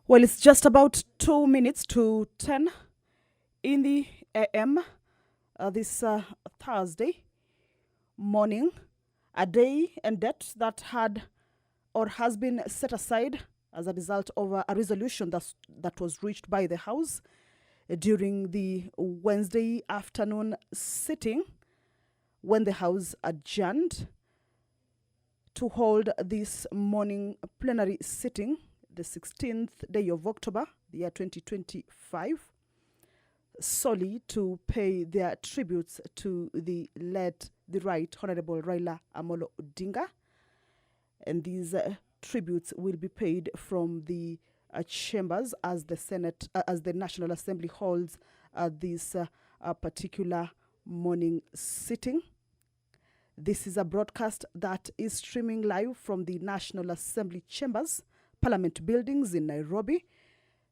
Well, it's just about 2 minutes to 10 in the AM this Thursday morning, a day and date that had or has been set aside as a result of a resolution that was reached by the House during the Wednesday afternoon sitting when the House adjourned to hold this morning plenary sitting, the 16th day of October, the year 2025, solely to pay their tributes to the late, the Right Honorable Raila Amolo Odinga. And these tributes will be paid from the chambers as the Senate, as the National Assembly holds this particular morning sitting. This is a broadcast that is streaming live from the National Assembly chambers, Parliament buildings in Nairobi.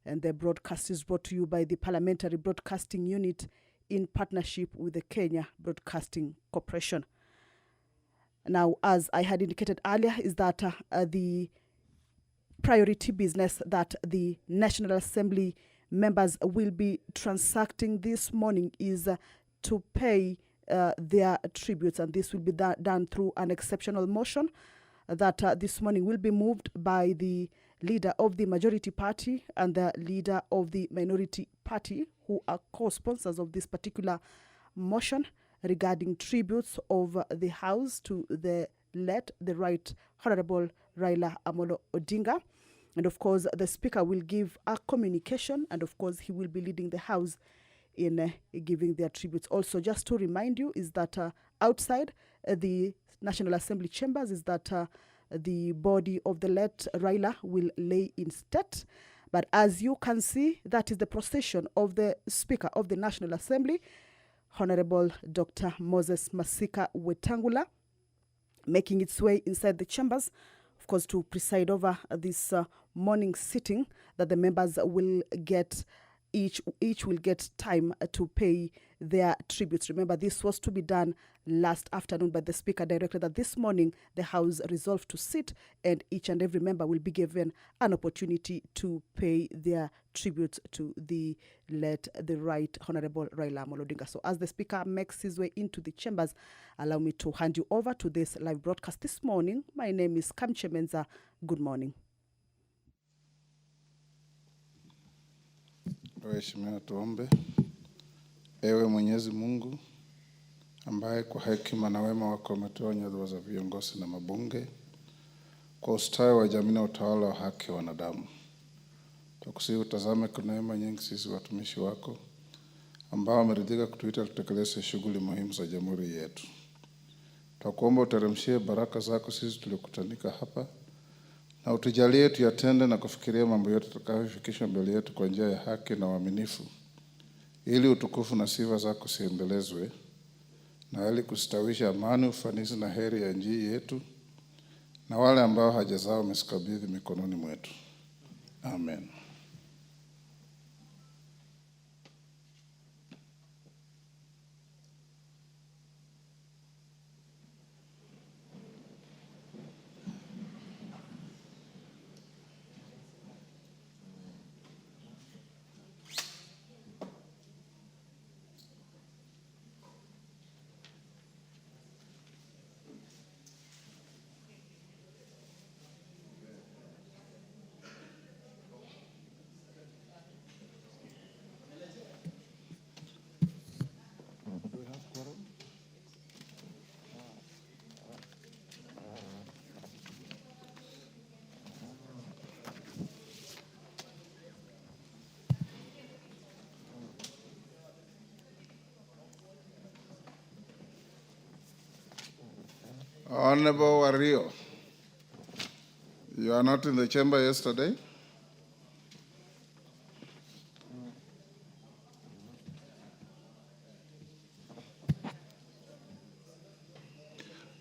And the broadcast is brought to you by the Parliamentary Broadcasting Unit in partnership with the Kenya Broadcasting Corporation. Now, as I had indicated earlier, is that the priority business that the National Assembly members will be transacting this morning is to pay their tributes, and this will be done through an exceptional motion that this morning will be moved by the leader of the majority party and the leader of the minority party, who are co-sponsors of this particular motion regarding tributes of the House to the late, the Right Honorable Raila Amolo Odinga. And of course, the Speaker will give a communication, and of course, he will be leading the House in giving their tributes. Also, just to remind you, is that outside the National Assembly chambers is that the body of the late Raila will lay in state. But as you can see, that is the procession of the Speaker of the National Assembly, Honorable Dr. Moses Masika Wetangula, making its way inside the chambers, of course, to preside over this morning sitting that the members will get. Each will get time to pay their tributes. Remember, this was to be done last afternoon, but the Speaker directed that this morning the House resolved to sit, and each and every member will be given an opportunity to pay their tributes to the late, the Right Honorable Raila Amolo Odinga. So as the Speaker makes his way into the chambers, allow me to hand you over to this live broadcast this morning. My name is Kamche Menza. Good morning. Waheshimiwa, tuombe. Ewe Mwenyezi Mungu ambaye kwa hekima na wema wako umetoa nyadhifa za viongozi na mabunge kwa ustawi wa jamii na utawala wa haki wa wanadamu, tukusihi utazame kwa neema nyingi sisi watumishi wako ambao wameridhika kutuita tutekeleze shughuli muhimu za jamhuri yetu. Tunakuomba uteremshie baraka zako sisi tuliokutanika hapa, na utujalie tuyatende na kufikiria mambo yote tutakayofikisha mbele yetu kwa njia ya haki na uaminifu, ili utukufu na sifa zako siendelezwe, na ili kustawisha amani, ufanisi na heri ya nchi yetu na wale ambao haja zao umesikabidhi mikononi mwetu. Amen. Honorable Wario, you are not in the chamber yesterday?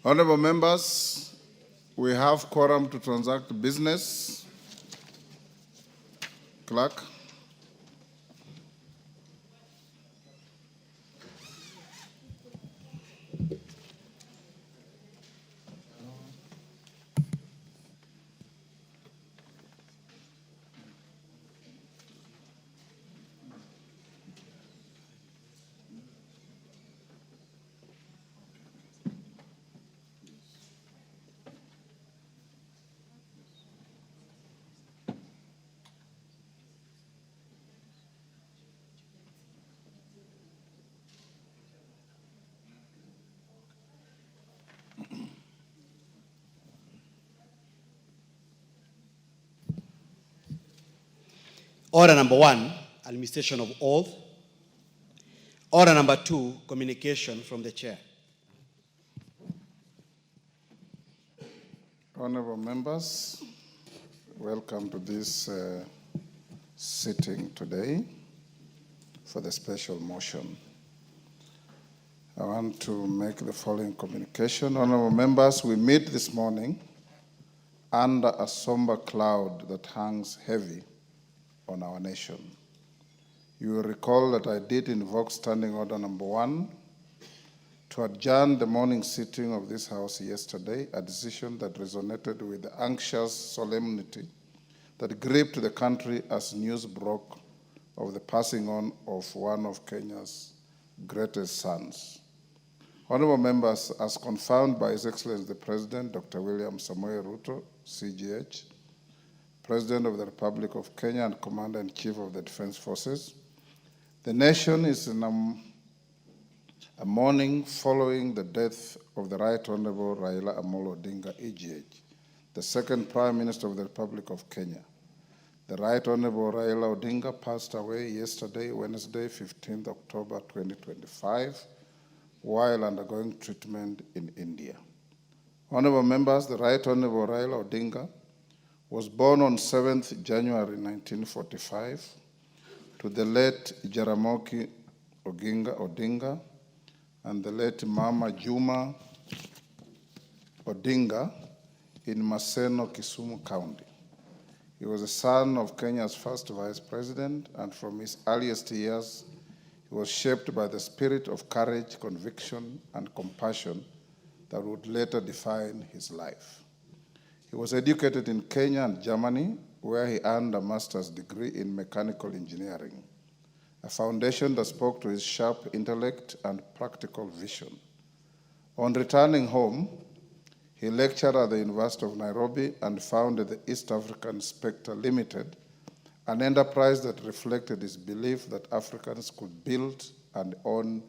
Honorable members, we have quorum to transact business. Clerk. Order number 1, administration of oath. Order number 2, communication from the chair. Honorable members, welcome to this sitting today for the special motion. I want to make the following communication. Honorable members, we meet this morning under a somber cloud that hangs heavy on our nation. You will recall that I did invoke Standing Order number 1 to adjourn the morning sitting of this House yesterday, a decision that resonated with the anxious solemnity that gripped the country as news broke of the passing on of one of Kenya's greatest sons. Honorable members, as confirmed by His Excellency the President, Dr. William Samoei Ruto, CGH, President of the Republic of Kenya and Commander-in-Chief of the Defense Forces, the nation is in a mourning following the death of the Right Honorable Raila Amolo Odinga, EGH, the second Prime Minister of the Republic of Kenya. The Right Honorable Raila Odinga passed away yesterday, Wednesday, 15th October 2025, while undergoing treatment in India. Honorable members, the Right Honorable Raila Odinga was born on 7th January 1945 to the late Jaramogi Oginga Odinga and the late Mama Juma Odinga in Maseno, Kisumu County. He was a son of Kenya's first Vice President, and from his earliest years, he was shaped by the spirit of courage, conviction, and compassion that would later define his life. He was educated in Kenya and Germany, where he earned a master's degree in mechanical engineering, a foundation that spoke to his sharp intellect and practical vision. On returning home, he lectured at the University of Nairobi and founded the East African Spectre Limited, an enterprise that reflected his belief that Africans could build and own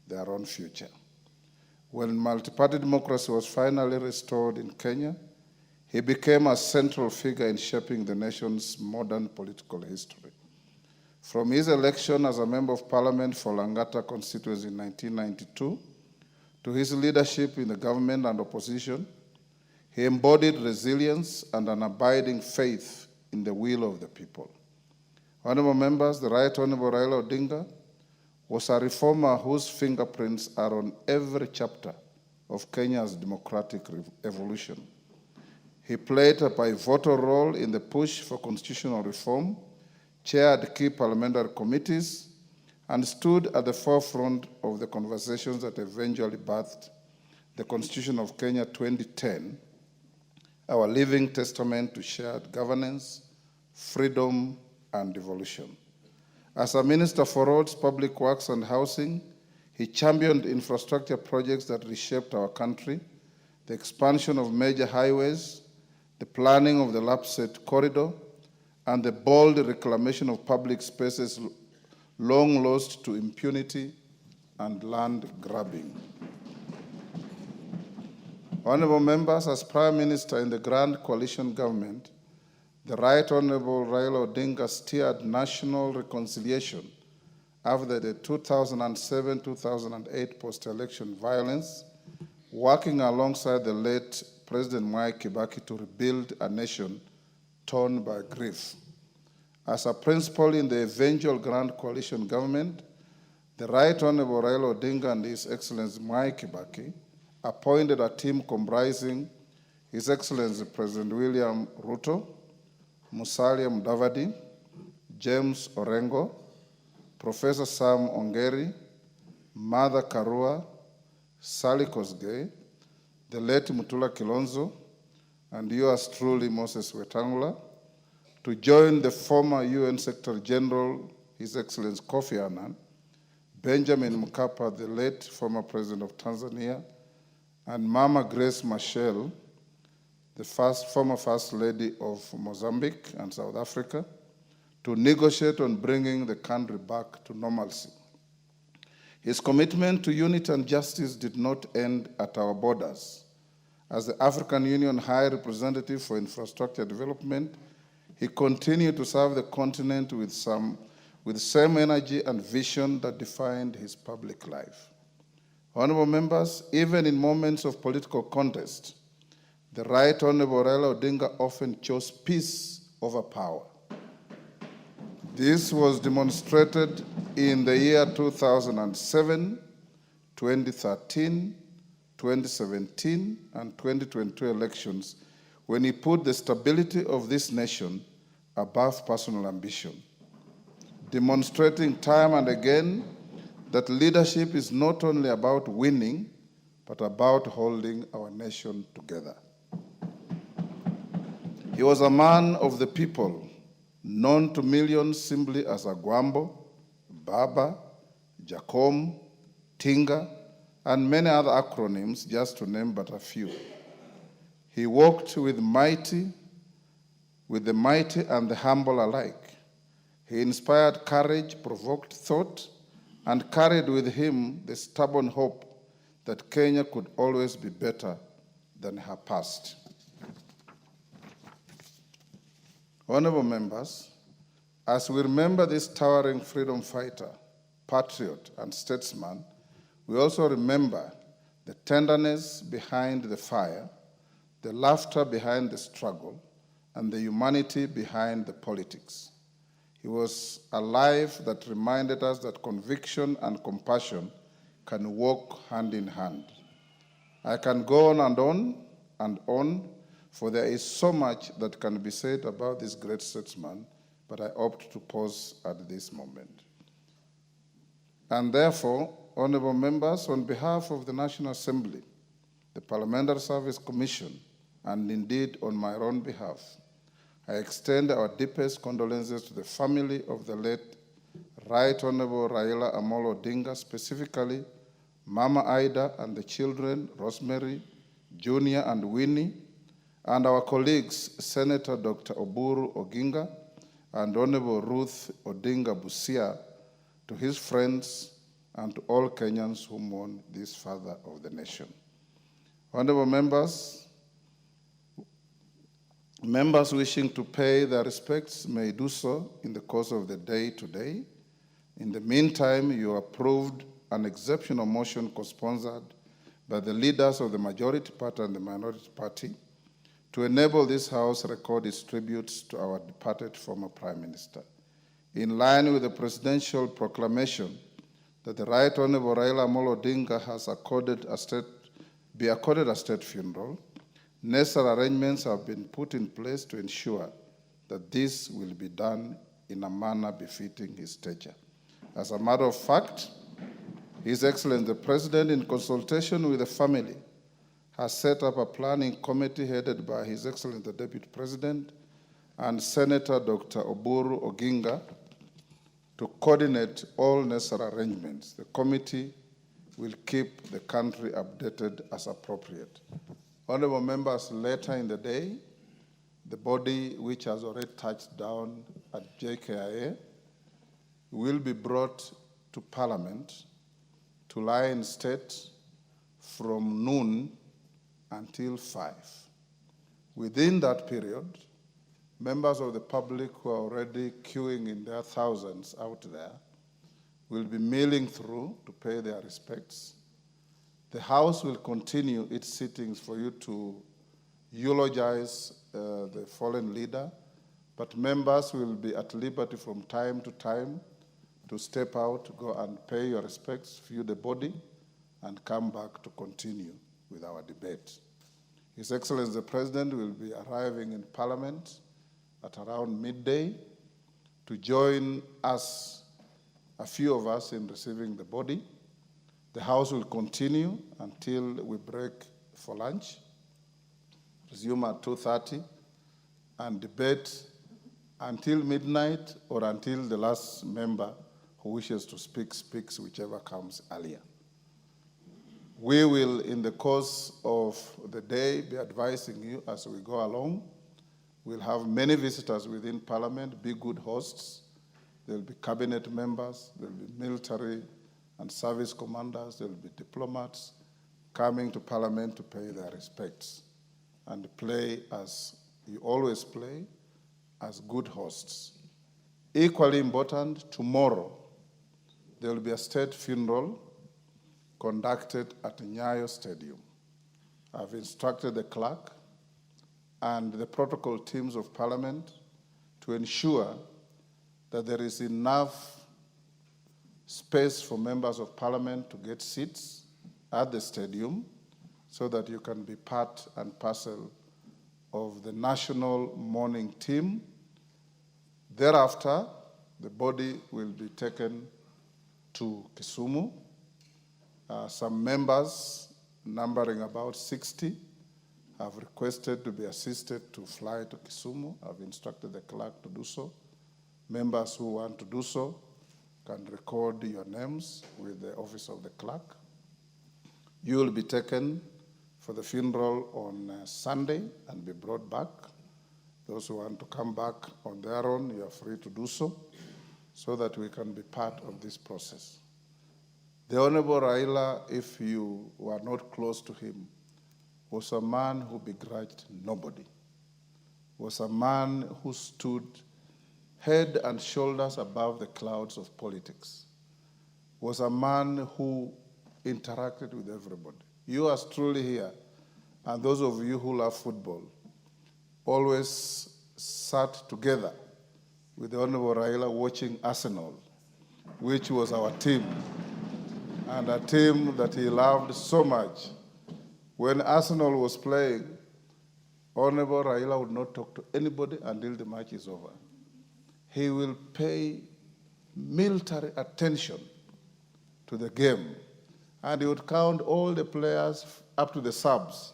their own future. When multi-party democracy was finally restored in Kenya, he became a central figure in shaping the nation's modern political history. From his election as a Member of Parliament for Langata constituency in 1992 to his leadership in the government and opposition, he embodied resilience and an abiding faith in the will of the people. Honorable members, the Right Honorable Raila Odinga was a reformer whose fingerprints are on every chapter of Kenya's democratic evolution. He played a pivotal role in the push for constitutional reform, chaired key parliamentary committees, and stood at the forefront of the conversations that eventually birthed the Constitution of Kenya 2010, our living testament to shared governance, freedom, and devolution. As a Minister for Roads, Public Works, and Housing, he championed infrastructure projects that reshaped our country, the expansion of major highways, the planning of the Lapsset Corridor, and the bold reclamation of public spaces long lost to impunity and land grabbing. Honorable members, as Prime Minister in the Grand Coalition Government, the Right Honorable Raila Odinga steered national reconciliation after the 2007-2008 post-election violence, working alongside the late President Mwai Kibaki to rebuild a nation torn by grief. As a principal in the eventual Grand Coalition Government, the Right Honorable Raila Odinga and His Excellency Mwai Kibaki appointed a team comprising His Excellency President William Ruto, Musalia Mudavadi, James Orengo, Professor Sam Ongeri, Martha Karua, Sally Kosgei, the late Mutula Kilonzo, and yours truly, Moses Wetangula, to join the former UN Secretary General, His Excellency Kofi Annan, Benjamin Mkapa, the late former President of Tanzania, and Mama Grace Machel, the former First Lady of Mozambique and South Africa, to negotiate on bringing the country back to normalcy. His commitment to unity and justice did not end at our borders. As the African Union High Representative for Infrastructure Development, he continued to serve the continent with same energy and vision that defined his public life. Honorable members, even in moments of political contest, the Right Honorable Raila Odinga often chose peace over power. This was demonstrated in the year 2007, 2013, 2017, and 2022 elections, when he put the stability of this nation above personal ambition, demonstrating time and again that leadership is not only about winning, but about holding our nation together. He was a man of the people, known to millions simply as Agwambo, Baba, Jacom, Tinga, and many other acronyms, just to name but a few. He walked with the mighty and the humble alike. He inspired courage, provoked thought, and carried with him the stubborn hope that Kenya could always be better than her past. Honorable members, as we remember this towering freedom fighter, patriot, and statesman, we also remember the tenderness behind the fire, the laughter behind the struggle, and the humanity behind the politics. He was a life that reminded us that conviction and compassion can walk hand in hand. I can go on and on and on, for there is so much that can be said about this great statesman, but I opt to pause at this moment. And therefore, honorable members, on behalf of the National Assembly, the Parliamentary Service Commission, and indeed on my own behalf, I extend our deepest condolences to the family of the late Right Honorable Raila Amolo Odinga, specifically Mama Ida and the children, Rosemary, Junior, and Winnie, and our colleagues, Senator Dr. Oburu Oginga and Honorable Ruth Odinga Busia, to his friends, and to all Kenyans who mourn this father of the nation. Honorable members wishing to pay their respects may do so in the course of the day today. In the meantime, you approved an exceptional motion co-sponsored by the leaders of the majority party and the minority party to enable this House record its tributes to our departed former Prime Minister. In line with the presidential proclamation that the Right Honorable Raila Amolo Odinga has be accorded a state funeral, necessary arrangements have been put in place to ensure that this will be done in a manner befitting his stature. As a matter of fact, His Excellency the President, in consultation with the family, has set up a planning committee headed by His Excellency the Deputy President and Senator Dr. Oburu Oginga to coordinate all necessary arrangements. The committee will keep the country updated as appropriate. Honorable members, later in the day, the body which has already touched down at JKIA will be brought to Parliament to lie in state from noon until 5. Within that period, members of the public who are already queuing in their thousands out there will be milling through to pay their respects. The House will continue its sittings for you to eulogize the fallen leader, but members will be at liberty from time to time to step out, go and pay your respects, view the body, and come back to continue with our debate. His Excellency the President will be arriving in Parliament at around midday to join us, a few of us, in receiving the body. The House will continue until we break for lunch, resume at 2:30, and debate until midnight or until the last member who wishes to speak speaks, whichever comes earlier. We will, in the course of the day, be advising you as we go along. We'll have many visitors within Parliament, be good hosts. There'll be cabinet members, there'll be military and service commanders, there'll be diplomats coming to Parliament to pay their respects and play as you always play, as good hosts. Equally important, tomorrow there will be a state funeral conducted at Nyayo Stadium. I've instructed the clerk and the protocol teams of Parliament to ensure that there is enough space for members of Parliament to get seats at the stadium so that you can be part and parcel of the national mourning team. Thereafter, the body will be taken to Kisumu. Some members, numbering about 60, have requested to be assisted to fly to Kisumu. I've instructed the clerk to do so. Members who want to do so can record your names with the office of the clerk. You will be taken for the funeral on Sunday and be brought back. Those who want to come back on their own, you are free to do so that we can be part of this process. The Honorable Raila, if you were not close to him, was a man who begrudged nobody, was a man who stood head and shoulders above the clouds of politics, was a man who interacted with everybody. You are truly here, and those of you who love football always sat together with the Honorable Raila watching Arsenal, which was our team, and a team that he loved so much. When Arsenal was playing, Honorable Raila would not talk to anybody until the match is over. He will pay military attention to the game, and he would count all the players up to the subs.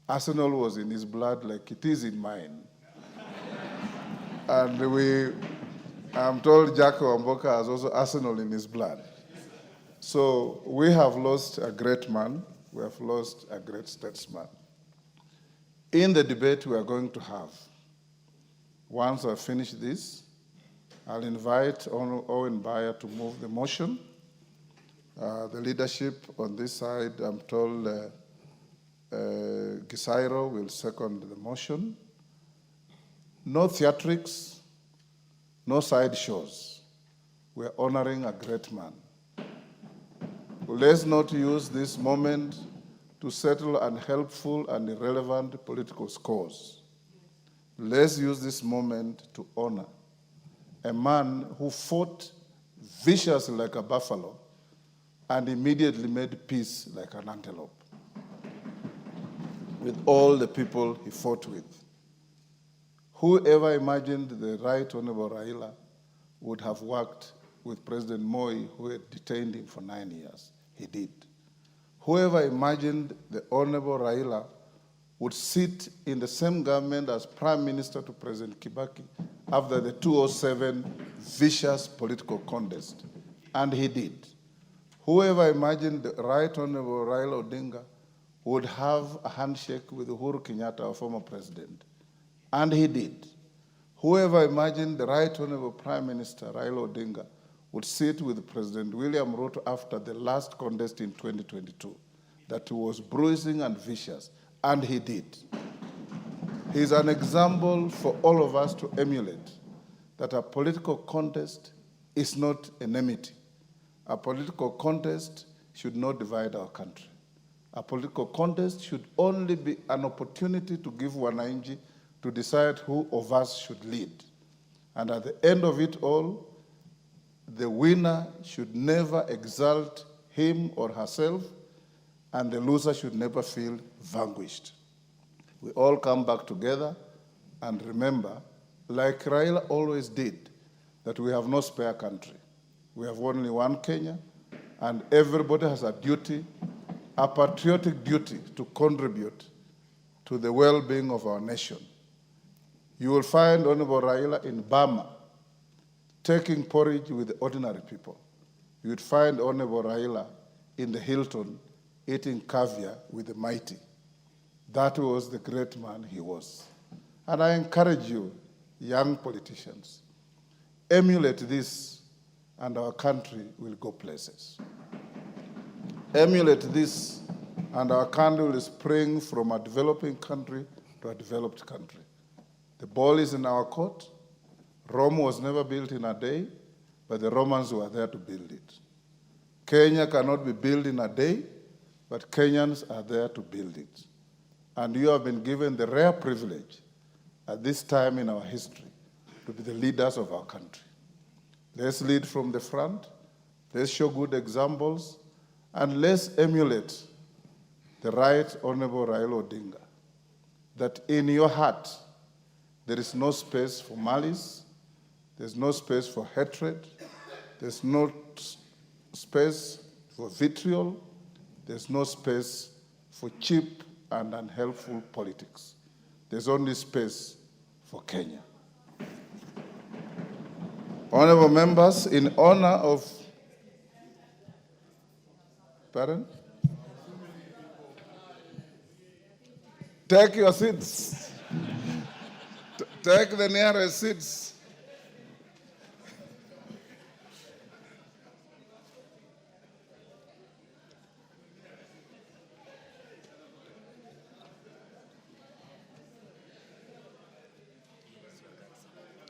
Arsenal was in his blood like it is in mine. And I'm told Jack Wamboka has also Arsenal in his blood. So we have lost a great man. We have lost a great statesman. In the debate we are going to have, once I finish this, I'll invite Owen Bayer to move the motion. The leadership on this side, I'm told Gisairo will second the motion. No theatrics, no side shows. We're honoring a great man. Let's not use this moment to settle unhelpful and irrelevant political scores. Let's use this moment to honor a man who fought viciously like a buffalo and immediately made peace like an antelope with all the people he fought with. Whoever imagined the Right Honorable Raila would have worked with President Moi, who had detained him for 9 years? He did. Whoever imagined the Honorable Raila would sit in the same government as Prime Minister to President Kibaki after the 2007 vicious political contest? And he did. Whoever imagined the Right Honorable Raila Odinga would have a handshake with Uhuru Kenyatta, our former president? And he did. Whoever imagined the Right Honorable Prime Minister Raila Odinga would sit with President William Ruto after the last contest in 2022, that he was bruising and vicious, and he did. He's an example for all of us to emulate, that a political contest is not enmity. A political contest should not divide our country. A political contest should only be an opportunity to give wananchi to decide who of us should lead. And at the end of it all, the winner should never exalt him or herself, and the loser should never feel vanquished. We all come back together and remember, like Raila always did, that we have no spare country. We have only one Kenya, and everybody has a duty, a patriotic duty, to contribute to the well-being of our nation. You will find Honorable Raila in Burma, taking porridge with the ordinary people. You would find Honorable Raila in the Hilton, eating caviar with the mighty. That was the great man he was. And I encourage you, young politicians, emulate this, and our country will go places. Emulate this, and our country will spring from a developing country to a developed country. The ball is in our court. Rome was never built in a day, but the Romans were there to build it. Kenya cannot be built in a day, but Kenyans are there to build it. And you have been given the rare privilege at this time in our history to be the leaders of our country. Let's lead from the front, let's show good examples, and let's emulate the Right Honorable Raila Odinga, that in your heart there is no space for malice, there's no space for hatred, there's no space for vitriol, there's no space for cheap and unhelpful politics. There's only space for Kenya. Honorable members, in honor of, pardon? Take your seats. Take the nearest seats.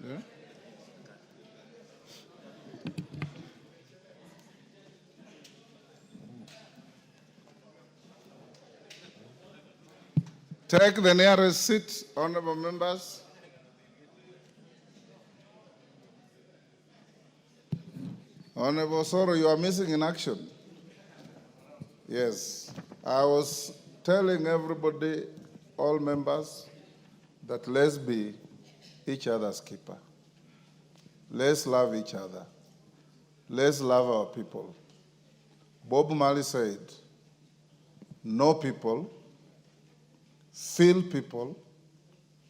Yeah? Take the nearest seat, honorable members. Honorable Soro, you are missing in action. Yes, I was telling everybody, all members, that let's be each other's keeper. Let's love each other. Let's love our people. Bob Marley said, know people, feel people,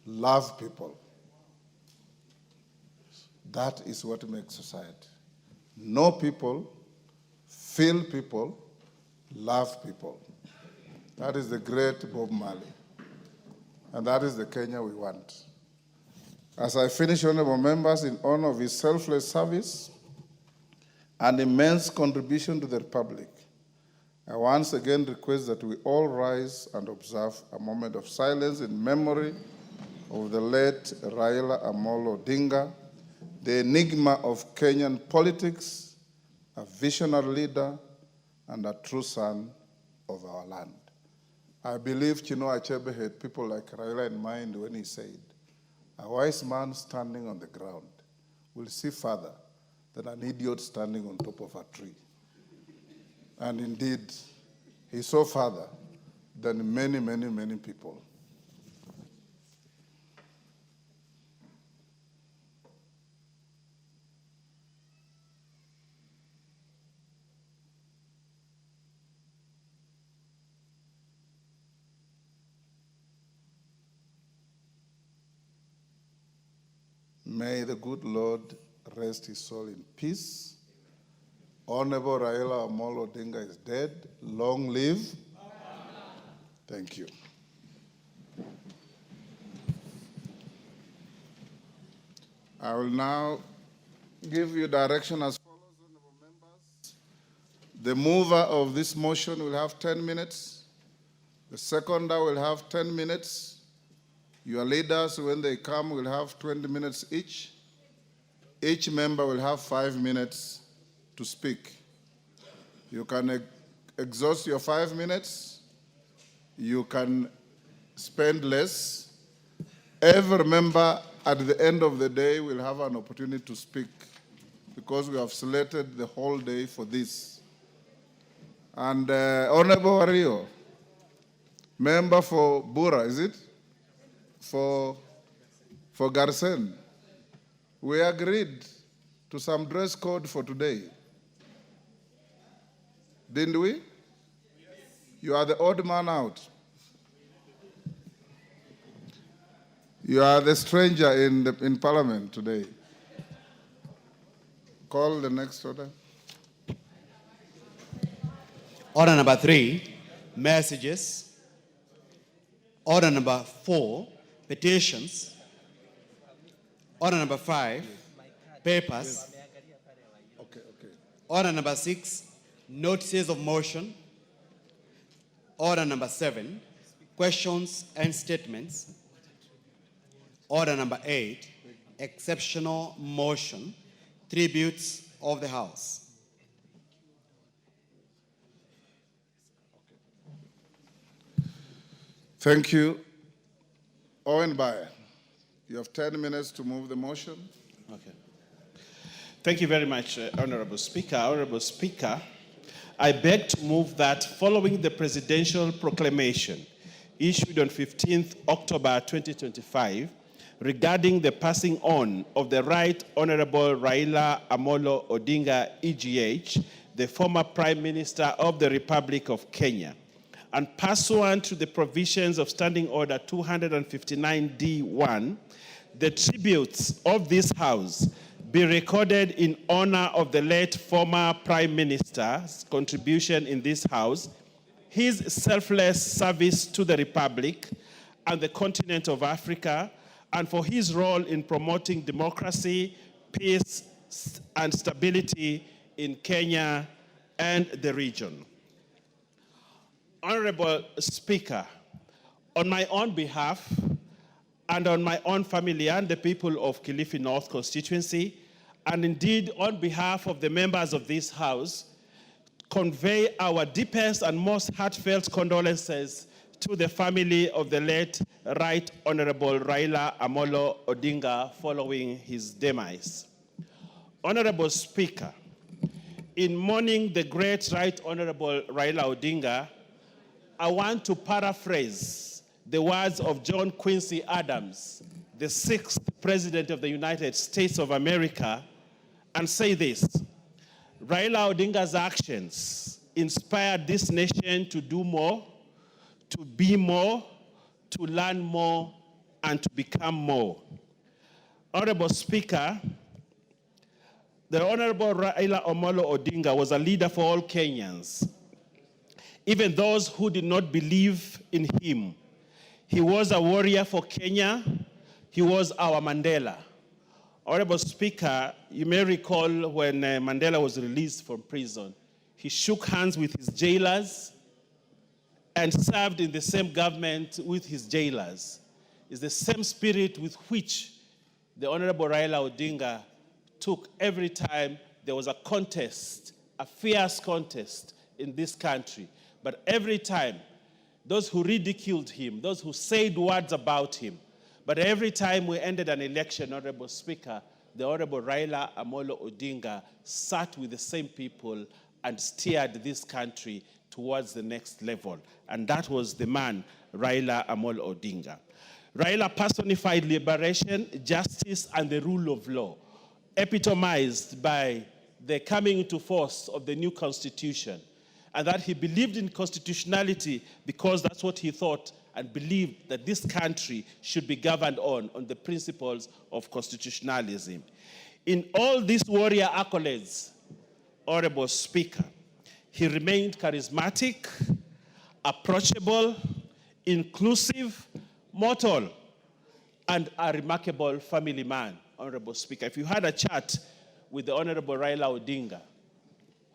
love people. That is what makes society. Know people, feel people, love people. That is the great Bob Marley. And that is the Kenya we want. As I finish, honorable members, in honor of his selfless service and immense contribution to the Republic, I once again request that we all rise and observe a moment of silence in memory of the late Raila Amolo Odinga, the enigma of Kenyan politics, a visionary leader, and a true son of our land. I believe Chinua Achebe had people like Raila in mind when he said, a wise man standing on the ground will see farther than an idiot standing on top of a tree. And indeed, he saw farther than many, many, many people. May the good Lord rest his soul in peace. Honorable Raila Amolo Odinga is dead. Long live. Thank you. I will now give you direction as follows, honorable members. The mover of this motion will have 10 minutes. The seconder will have 10 minutes. Your leaders, when they come, will have 20 minutes each. Each member will have 5 minutes to speak. You can exhaust your 5 minutes. You can spend less. Every member at the end of the day will have an opportunity to speak because we have selected the whole day for this. And Honorable Wario, member for Bura, is it? For Garsen, we agreed to some dress code for today. Didn't we? Yes. You are the odd man out. You are the stranger in Parliament today. Call the next order. Order number 3, messages. Order number 4, petitions. Order number 5, papers. Okay. Order number 6, notices of motion. Order number 7, questions and statements. Order number 8, exceptional motion, tributes of the House. Thank you. Owen Bayer, you have 10 minutes to move the motion. Okay. Thank you very much, Honorable Speaker. Honorable Speaker, I beg to move that following the presidential proclamation issued on 15th October 2025 regarding the passing on of the Right Honorable Raila Amolo Odinga, EGH, the former Prime Minister of the Republic of Kenya, and pursuant to the provisions of Standing Order 259D1, the tributes of this House be recorded in honor of the late former Prime Minister's contribution in this House, his selfless service to the Republic and the continent of Africa, and for his role in promoting democracy, peace, and stability in Kenya and the region. Honorable Speaker, on my own behalf and on my own family and the people of Kilifi North constituency, and indeed on behalf of the members of this House, convey our deepest and most heartfelt condolences to the family of the late Right Honorable Raila Amolo Odinga following his demise. Honorable Speaker, in mourning the great Right Honorable Raila Odinga, I want to paraphrase the words of John Quincy Adams, the 6th President of the United States of America, and say this: Raila Odinga's actions inspired this nation to do more, to be more, to learn more, and to become more. Honorable Speaker, the Honorable Raila Amolo Odinga was a leader for all Kenyans, even those who did not believe in him. He was a warrior for Kenya. He was our Mandela. Honorable Speaker, you may recall when Mandela was released from prison, he shook hands with his jailers and served in the same government with his jailers. It's the same spirit with which the Honorable Raila Odinga took every time there was a contest, a fierce contest in this country. But every time, those who ridiculed him, those who said words about him, but every time we ended an election, Honorable Speaker, the Honorable Raila Amolo Odinga sat with the same people and steered this country towards the next level. And that was the man, Raila Amolo Odinga. Raila personified liberation, justice, and the rule of law, epitomized by the coming into force of the new constitution, and that he believed in constitutionality because that's what he thought and believed that this country should be governed on the principles of constitutionalism. In all these warrior accolades, Honorable Speaker, he remained charismatic, approachable, inclusive, mortal, and a remarkable family man, Honorable Speaker. If you had a chat with the Honorable Raila Odinga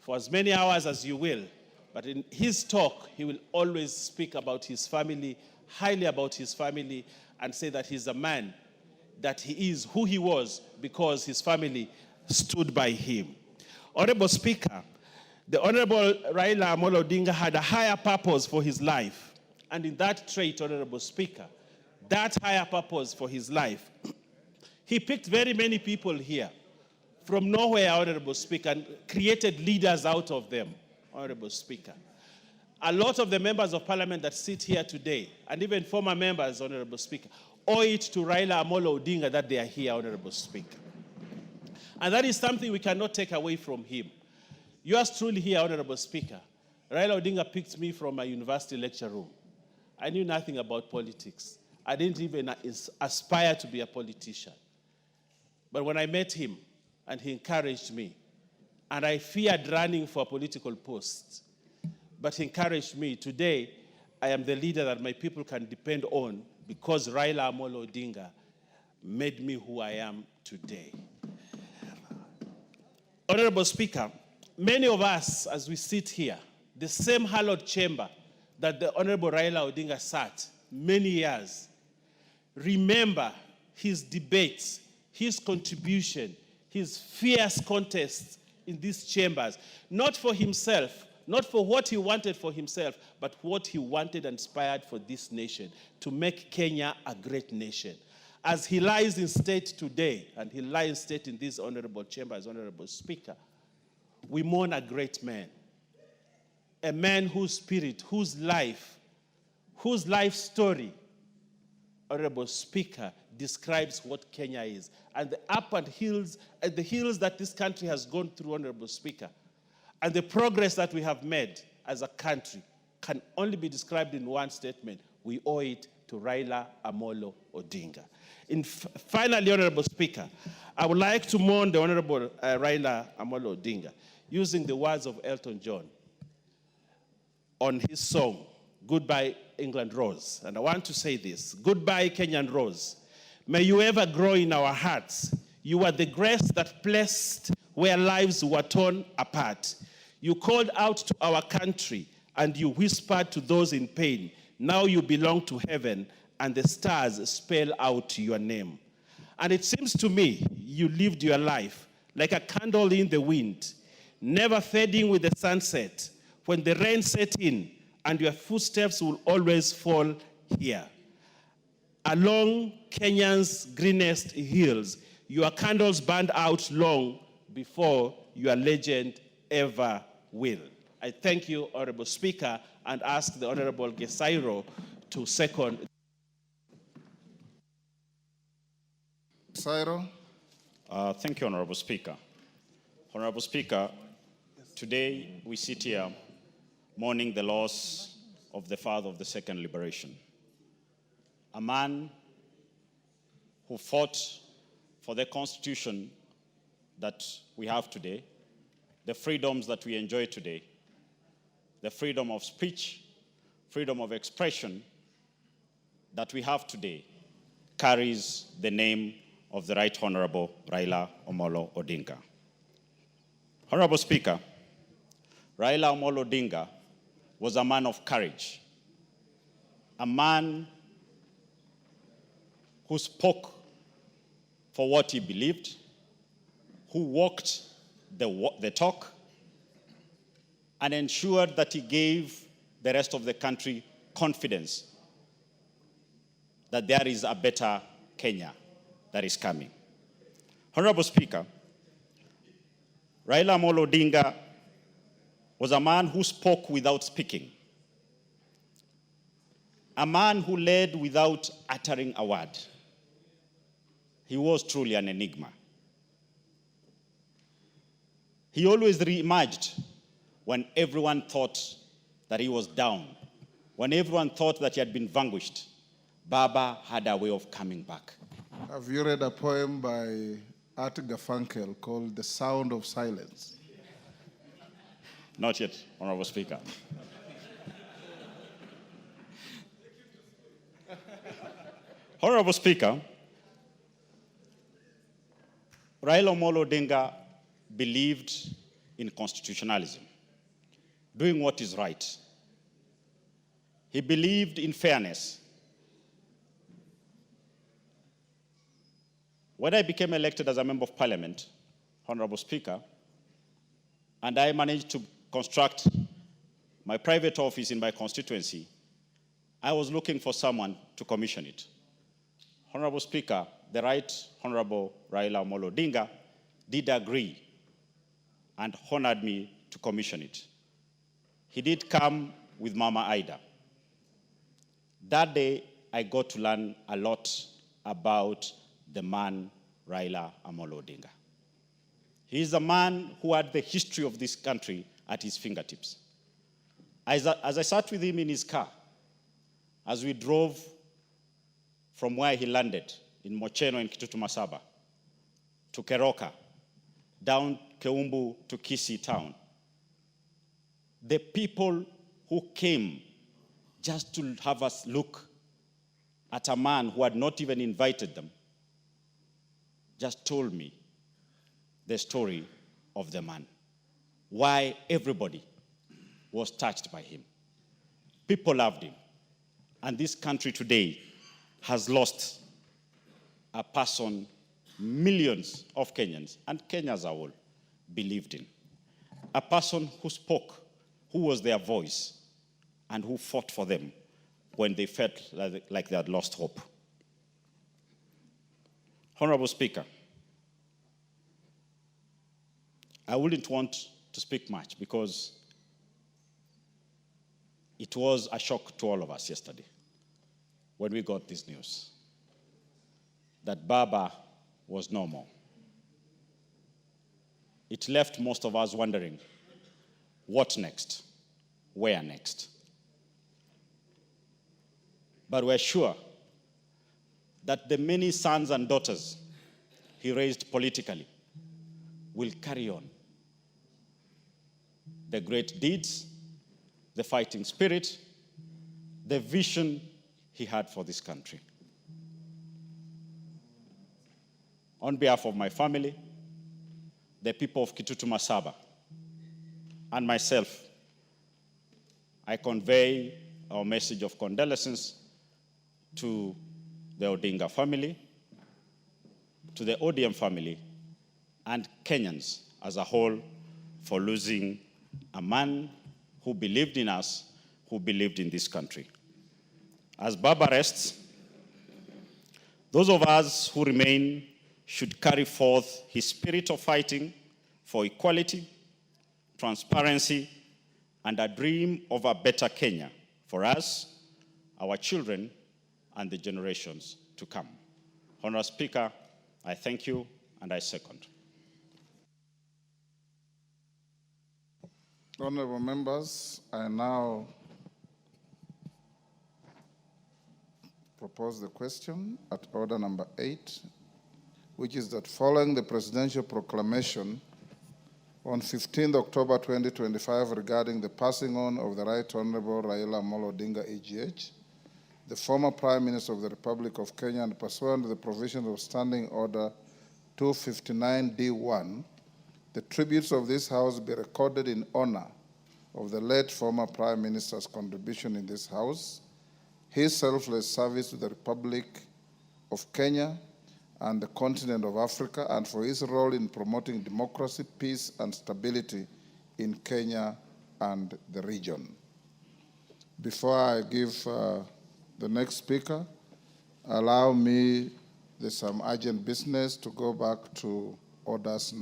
for as many hours as you will, but in his talk, he will always speak about his family, highly about his family, and say that he's a man, that he is who he was because his family stood by him. Honorable Speaker, the Honorable Raila Amolo Odinga had a higher purpose for his life. And in that trait, Honorable Speaker, that higher purpose for his life, he picked very many people here from nowhere, Honorable Speaker, and created leaders out of them, Honorable Speaker. A lot of the members of parliament that sit here today, and even former members, Honorable Speaker, owe it to Raila Amolo Odinga that they are here, Honorable Speaker. And that is something we cannot take away from him. Yours truly here, Honorable Speaker. Raila Odinga picked me from my university lecture room. I knew nothing about politics. I didn't even aspire to be a politician. But when I met him, and he encouraged me, and I feared running for a political post, but he encouraged me. Today, I am the leader that my people can depend on because Raila Amolo Odinga made me who I am today. Honorable Speaker, many of us, as we sit here, the same hallowed chamber that the Honorable Raila Odinga sat many years, remember his debates, his contribution, his fierce contests in these chambers, not for himself, not for what he wanted for himself, but what he wanted and inspired for this nation, to make Kenya a great nation. As he lies in state today, and he lies in state in this honorable chamber as Honorable Speaker, we mourn a great man, a man whose spirit, whose life story, Honorable Speaker, describes what Kenya is. And the up and hills, and the hills that this country has gone through, Honorable Speaker, and the progress that we have made as a country can only be described in one statement: we owe it to Raila Amolo Odinga. Finally, Honorable Speaker, I would like to mourn the Honorable Raila Amolo Odinga using the words of Elton John on his song, Goodbye England Rose. And I want to say this: goodbye Kenyan Rose. May you ever grow in our hearts. You are the grace that blessed where lives were torn apart. You called out to our country and you whispered to those in pain. Now you belong to heaven and the stars spell out your name. And it seems to me you lived your life like a candle in the wind, never fading with the sunset. When the rain set in, and your footsteps will always fall here. Along Kenya's greenest hills, your candles burned out long before your legend ever will. I thank you, Honorable Speaker, and ask the Honorable Gesairo to second. Gesairo. Thank you, Honorable Speaker. Honorable Speaker, today we sit here mourning the loss of the father of the Second Liberation, a man who fought for the Constitution that we have today, the freedoms that we enjoy today, the freedom of speech, freedom of expression that we have today, carries the name of the Right Honorable Raila Amolo Odinga. Honorable Speaker, Raila Amolo Odinga was a man of courage, a man who spoke for what he believed, who walked the talk, and ensured that he gave the rest of the country confidence that there is a better Kenya that is coming. Honorable Speaker, Raila Amolo Odinga was a man who spoke without speaking, a man who led without uttering a word. He was truly an enigma. He always re-emerged when everyone thought that he was down, when everyone thought that he had been vanquished. Baba had a way of coming back. Have you read a poem by Art Garfunkel called The Sound of Silence? Not yet, Honorable Speaker. Honorable Speaker, Raila Amolo Odinga believed in constitutionalism, doing what is right. He believed in fairness. When I became elected as a member of parliament, Honorable Speaker, and I managed to construct my private office in my constituency, I was looking for someone to commission it. Honorable Speaker, the Right Honorable Raila Amolo Odinga did agree and honored me to commission it. He did come with Mama Ida. That day, I got to learn a lot about the man Raila Amolo Odinga. He is a man who had the history of this country at his fingertips. As I sat with him in his car, as we drove from where he landed in Mocheno in Kitutu Masaba to Keroka, down Keumbu to Kisii town, the people who came just to have us look at a man who had not even invited them just told me the story of the man, why everybody was touched by him. People loved him. And this country today has lost a person millions of Kenyans, and Kenya as a whole, believed in. A person who spoke, who was their voice, and who fought for them when they felt like they had lost hope. Honorable Speaker, I wouldn't want to speak much because it was a shock to all of us yesterday when we got this news that Baba was no more. It left most of us wondering, what next? Where next? But we're sure that the many sons and daughters he raised politically will carry on the great deeds, the fighting spirit, the vision he had for this country. On behalf of my family, the people of Kitutu Masaba, and myself, I convey our message of condolences to the Odinga family, to the ODM family, and Kenyans as a whole for losing a man who believed in us, who believed in this country. As Baba rests, those of us who remain should carry forth his spirit of fighting for equality, transparency, and a dream of a better Kenya for us, our children, and the generations to come. Honorable Speaker, I thank you and I second. Honorable members, I now propose the question at order number 8, which is that following the presidential proclamation on 15 October 2025 regarding the passing on of the Right Honorable Raila Amolo Odinga AGH, the former Prime Minister of the Republic of Kenya, and pursuant to the provisions of Standing Order 259D1, the tributes of this House be recorded in honor of the late former Prime Minister's contribution in this House, his selfless service to the Republic of Kenya and the continent of Africa, and for his role in promoting democracy, peace, and stability in Kenya and the region. Before I give the next speaker, allow me, there's some urgent business, to go back to orders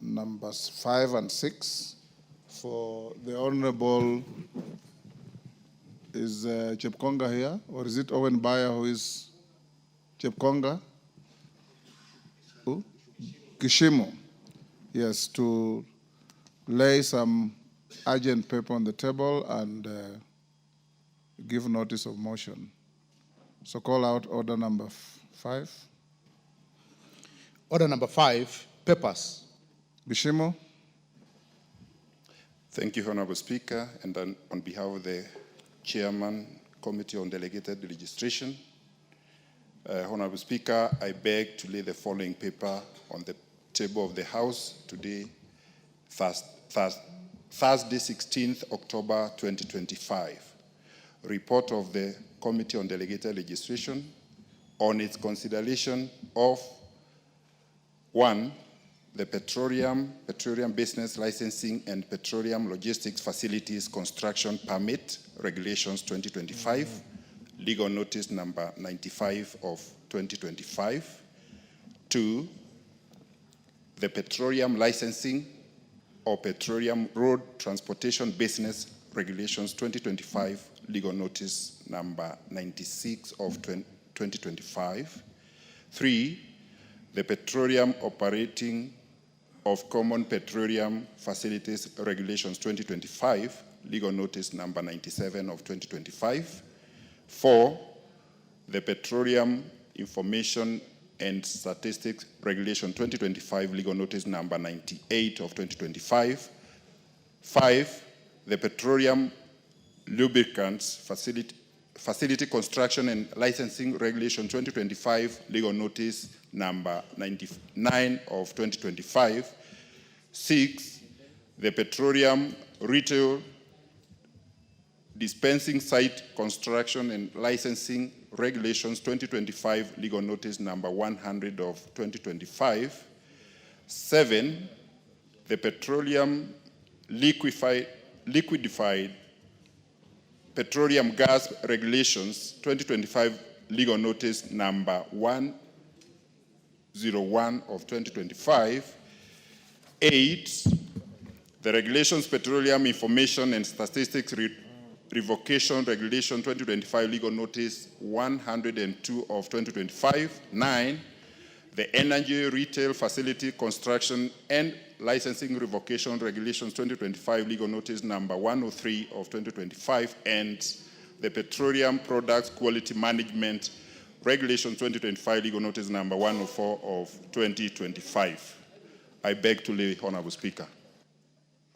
numbers 5 and 6 for the Honorable, is Chepkonga here, or is it Owen Baya who is Chepkonga? Who? Kishimo. Yes, to lay some urgent paper on the table and give notice of motion. So call out order number 5. Order number 5, papers. Kishimo. Thank you, Honorable Speaker, and on behalf of the Chairman, Committee on Delegated Legislation, Honorable Speaker, I beg to lay the following paper on the table of the House today, Thursday, 16th October 2025. Report of the Committee on Delegated Legislation on its consideration of 1, the Petroleum Business Licensing and Petroleum Logistics Facilities Construction Permit Regulations 2025, legal notice number 95 of 2025. 2, the Petroleum Licensing or Petroleum Road Transportation Business Regulations 2025, legal notice number 96 of 2025. 3, the Petroleum Operating of Common Petroleum Facilities Regulations 2025, legal notice number 97 of 2025. 4, the Petroleum Information and Statistics Regulation 2025, legal notice number 98 of 2025. 5, the Petroleum Lubricants Facility Construction and Licensing Regulation 2025, legal notice number 99 of 2025. 6, the Petroleum Retail Dispensing Site Construction and Licensing Regulations 2025, legal notice number 100 of 2025. 7, the Petroleum Liquefied Petroleum Gas Regulations 2025, legal notice number 101 of 2025. 8, the Regulations Petroleum Information and Statistics Revocation Regulation 2025, legal notice 102 of 2025. 9, the Energy Retail Facility Construction and Licensing Revocation Regulations 2025, legal notice number 103 of 2025, and the Petroleum Products Quality Management Regulations 2025, legal notice number 104 of 2025. I beg to lay, Honorable Speaker.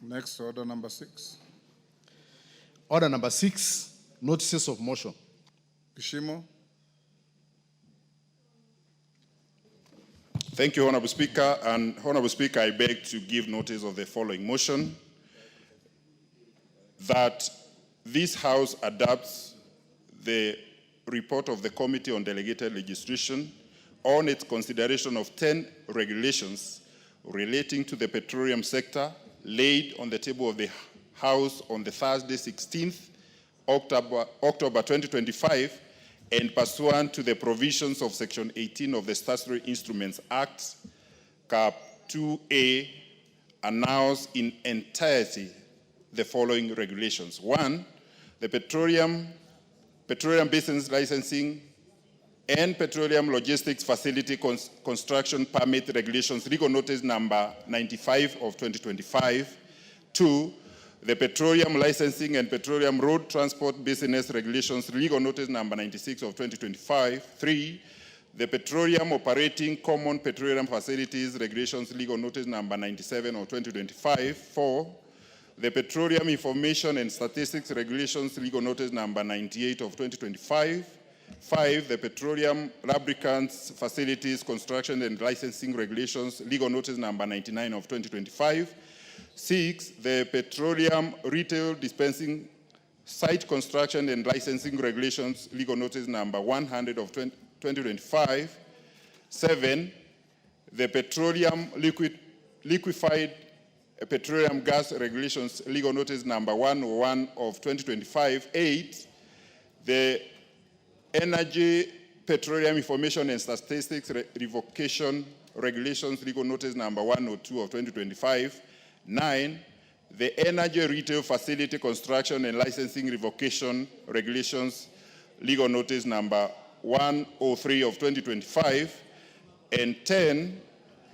Next, order number 6. Order number 6, notices of motion. Kishimo. Thank you, Honorable Speaker. And Honorable Speaker, I beg to give notice of the following motion: that this House adopts the report of the Committee on Delegated Legislation on its consideration of 10 regulations relating to the petroleum sector laid on the table of the House on the Thursday, 16th October 2025, and pursuant to the provisions of Section 18 of the Statutory Instruments Act, Cap 2A, announce in entirety the following regulations. 1, the Petroleum Business Licensing and Petroleum Logistics Facility Construction Permit Regulations, legal notice number 95 of 2025. 2, the Petroleum Licensing and Petroleum Road Transport Business Regulations, legal notice number 96 of 2025. 3, the Petroleum Operating Common Petroleum Facilities Regulations, legal notice number 97 of 2025. 4, the Petroleum Information and Statistics Regulations, legal notice number 98 of 2025. 5, the Petroleum Lubricants Facilities Construction and Licensing Regulations, legal notice number 99 of 2025. 6, the Petroleum Retail Dispensing Site Construction and Licensing Regulations, legal notice number 100 of 2025. 7, the Petroleum Liquefied Petroleum Gas Regulations, legal notice number 101 of 2025. 8, the Energy Petroleum Information and Statistics Revocation Regulations, legal notice number 102 of 2025. 9, the Energy Retail Facility Construction and Licensing Revocation Regulations, legal notice number 103 of 2025. And 10,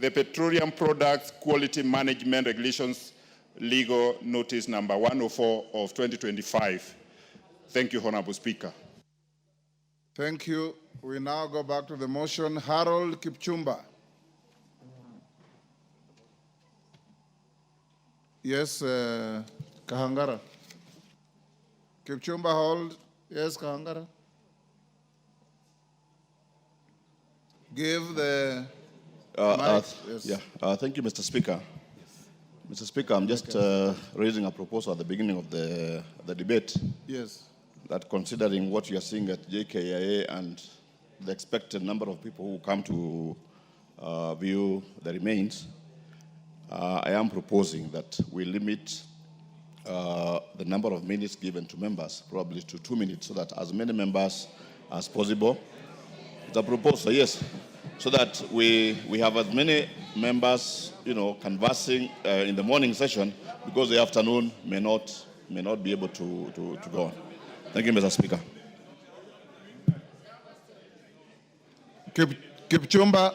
the Petroleum Products Quality Management Regulations, legal notice number 104 of 2025. Thank you, Honorable Speaker. Thank you. We now go back to the motion. Harold Kipchumba. Yes, Kahangara. Kipchumba, hold. Yes, Kahangara. Give the mic. Yes. Thank you, Mr. Speaker. Mr. Speaker, I'm just raising a proposal at the beginning of the debate. Yes. That considering what you are seeing at JKIA and the expected number of people who come to view the remains, I am proposing that we limit the number of minutes given to members, probably to 2 minutes, so that as many members as possible. It's a proposal, yes, so that we have as many members, conversing in the morning session, because the afternoon may not be able to go on. Thank you, Mr. Speaker. Kipchumba,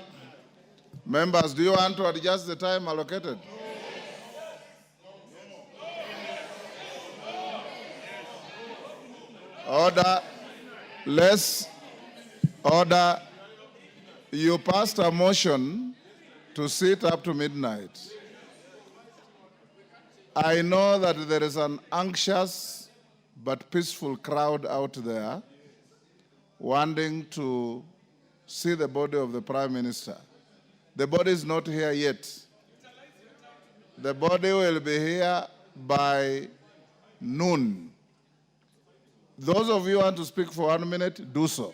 members, do you want to adjust the time allocated? Order. Order. You passed a motion to sit up to midnight. I know that there is an anxious but peaceful crowd out there wanting to see the body of the Prime Minister. The body is not here yet. The body will be here by noon. Those of you who want to speak for 1 minute, do so.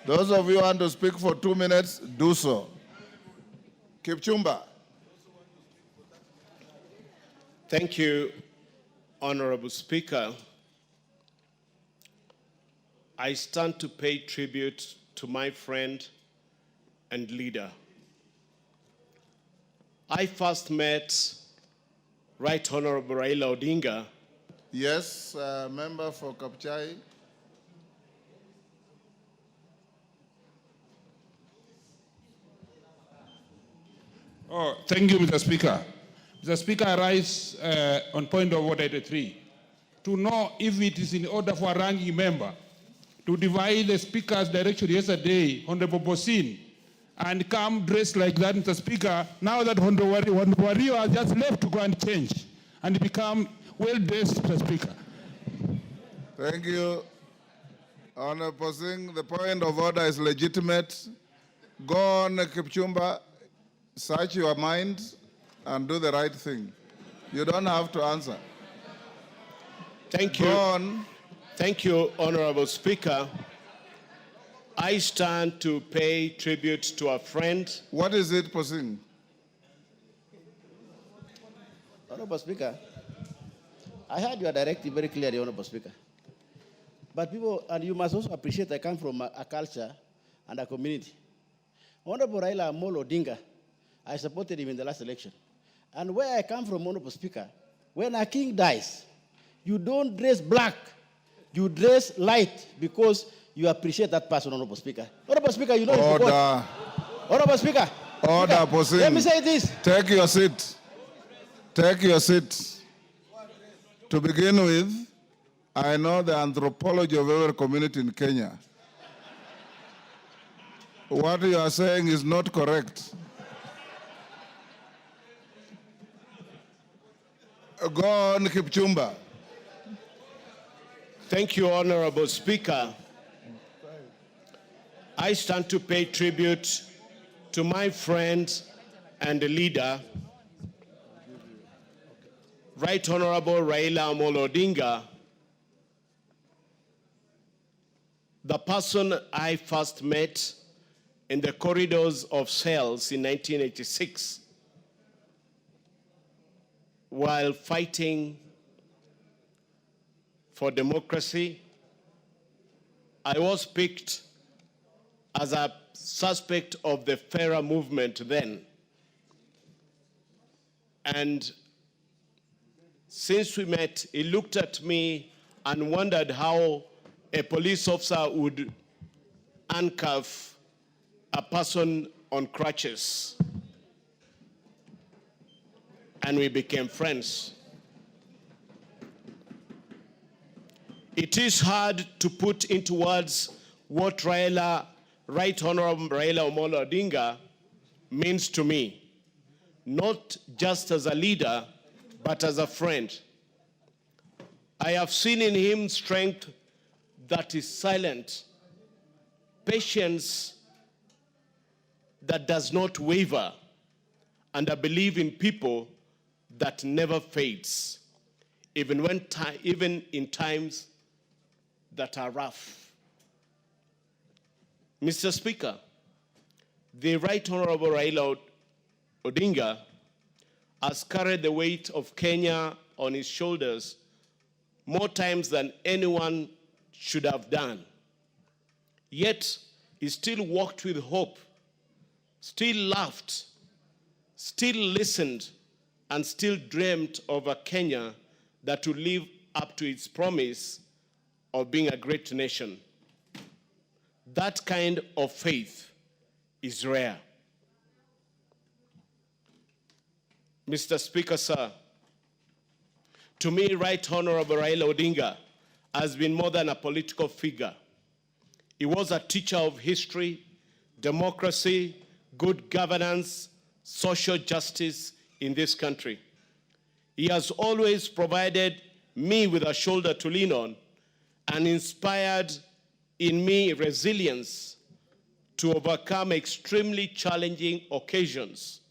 Those of you who want to speak for 2 minutes, do so. Kipchumba. Thank you, Honorable Speaker. I stand to pay tribute to my friend and leader. I first met Right Honorable Raila Odinga. Yes, member for Kapchai. Oh, thank you, Mr. Speaker. Mr. Speaker, I rise on point of order 83 to know if it is in order for a ranking member to divide the Speaker's direction yesterday, Honorable Bosin, and come dressed like that, Mr. Speaker, now that Honorable Wario has just left to go and change and become well-dressed, Mr. Speaker. Thank you. Honorable Singh, the point of order is legitimate. Go on, Kipchumba, search your mind and do the right thing. You don't have to answer. Thank you. Go on. Thank you, Honorable Speaker. I stand to pay tribute to a friend. What is it, Posing? Honorable Speaker, I heard your directive very clearly, Honorable Speaker. But people, and you must also appreciate I come from a culture and a community. Honorable Raila Amolo Odinga, I supported him in the last election. And where I come from, Honorable Speaker, when a king dies, you don't dress black, you dress light because you appreciate that person, Honorable Speaker. Honorable Speaker, you know it's the God. Honorable Speaker. Order, Posing. Let me say this. Take your seat. Take your seat. To begin with, I know the anthropology of every community in Kenya. What you are saying is not correct. Go on, Kipchumba. Thank you, Honorable Speaker. I stand to pay tribute to my friend and leader, Right Honorable Raila Amolo Odinga, the person I first met in the corridors of cells in 1986 while fighting for democracy. I was picked as a suspect of the FERA movement then. And since we met, he looked at me and wondered how a police officer would handcuff a person on crutches. And we became friends. It is hard to put into words what Right Honorable Raila Amolo Odinga means to me, not just as a leader, but as a friend. I have seen in him strength that is silent, patience that does not waver, and a belief in people that never fades, even in times that are rough. Mr. Speaker, the Right Honorable Raila Odinga has carried the weight of Kenya on his shoulders more times than anyone should have done. Yet, he still walked with hope, still laughed, still listened, and still dreamt of a Kenya that would live up to its promise of being a great nation. That kind of faith is rare. Mr. Speaker, sir, to me, Right Honorable Raila Odinga has been more than a political figure. He was a teacher of history, democracy, good governance, social justice in this country. He has always provided me with a shoulder to lean on and inspired in me resilience to overcome extremely challenging occasions,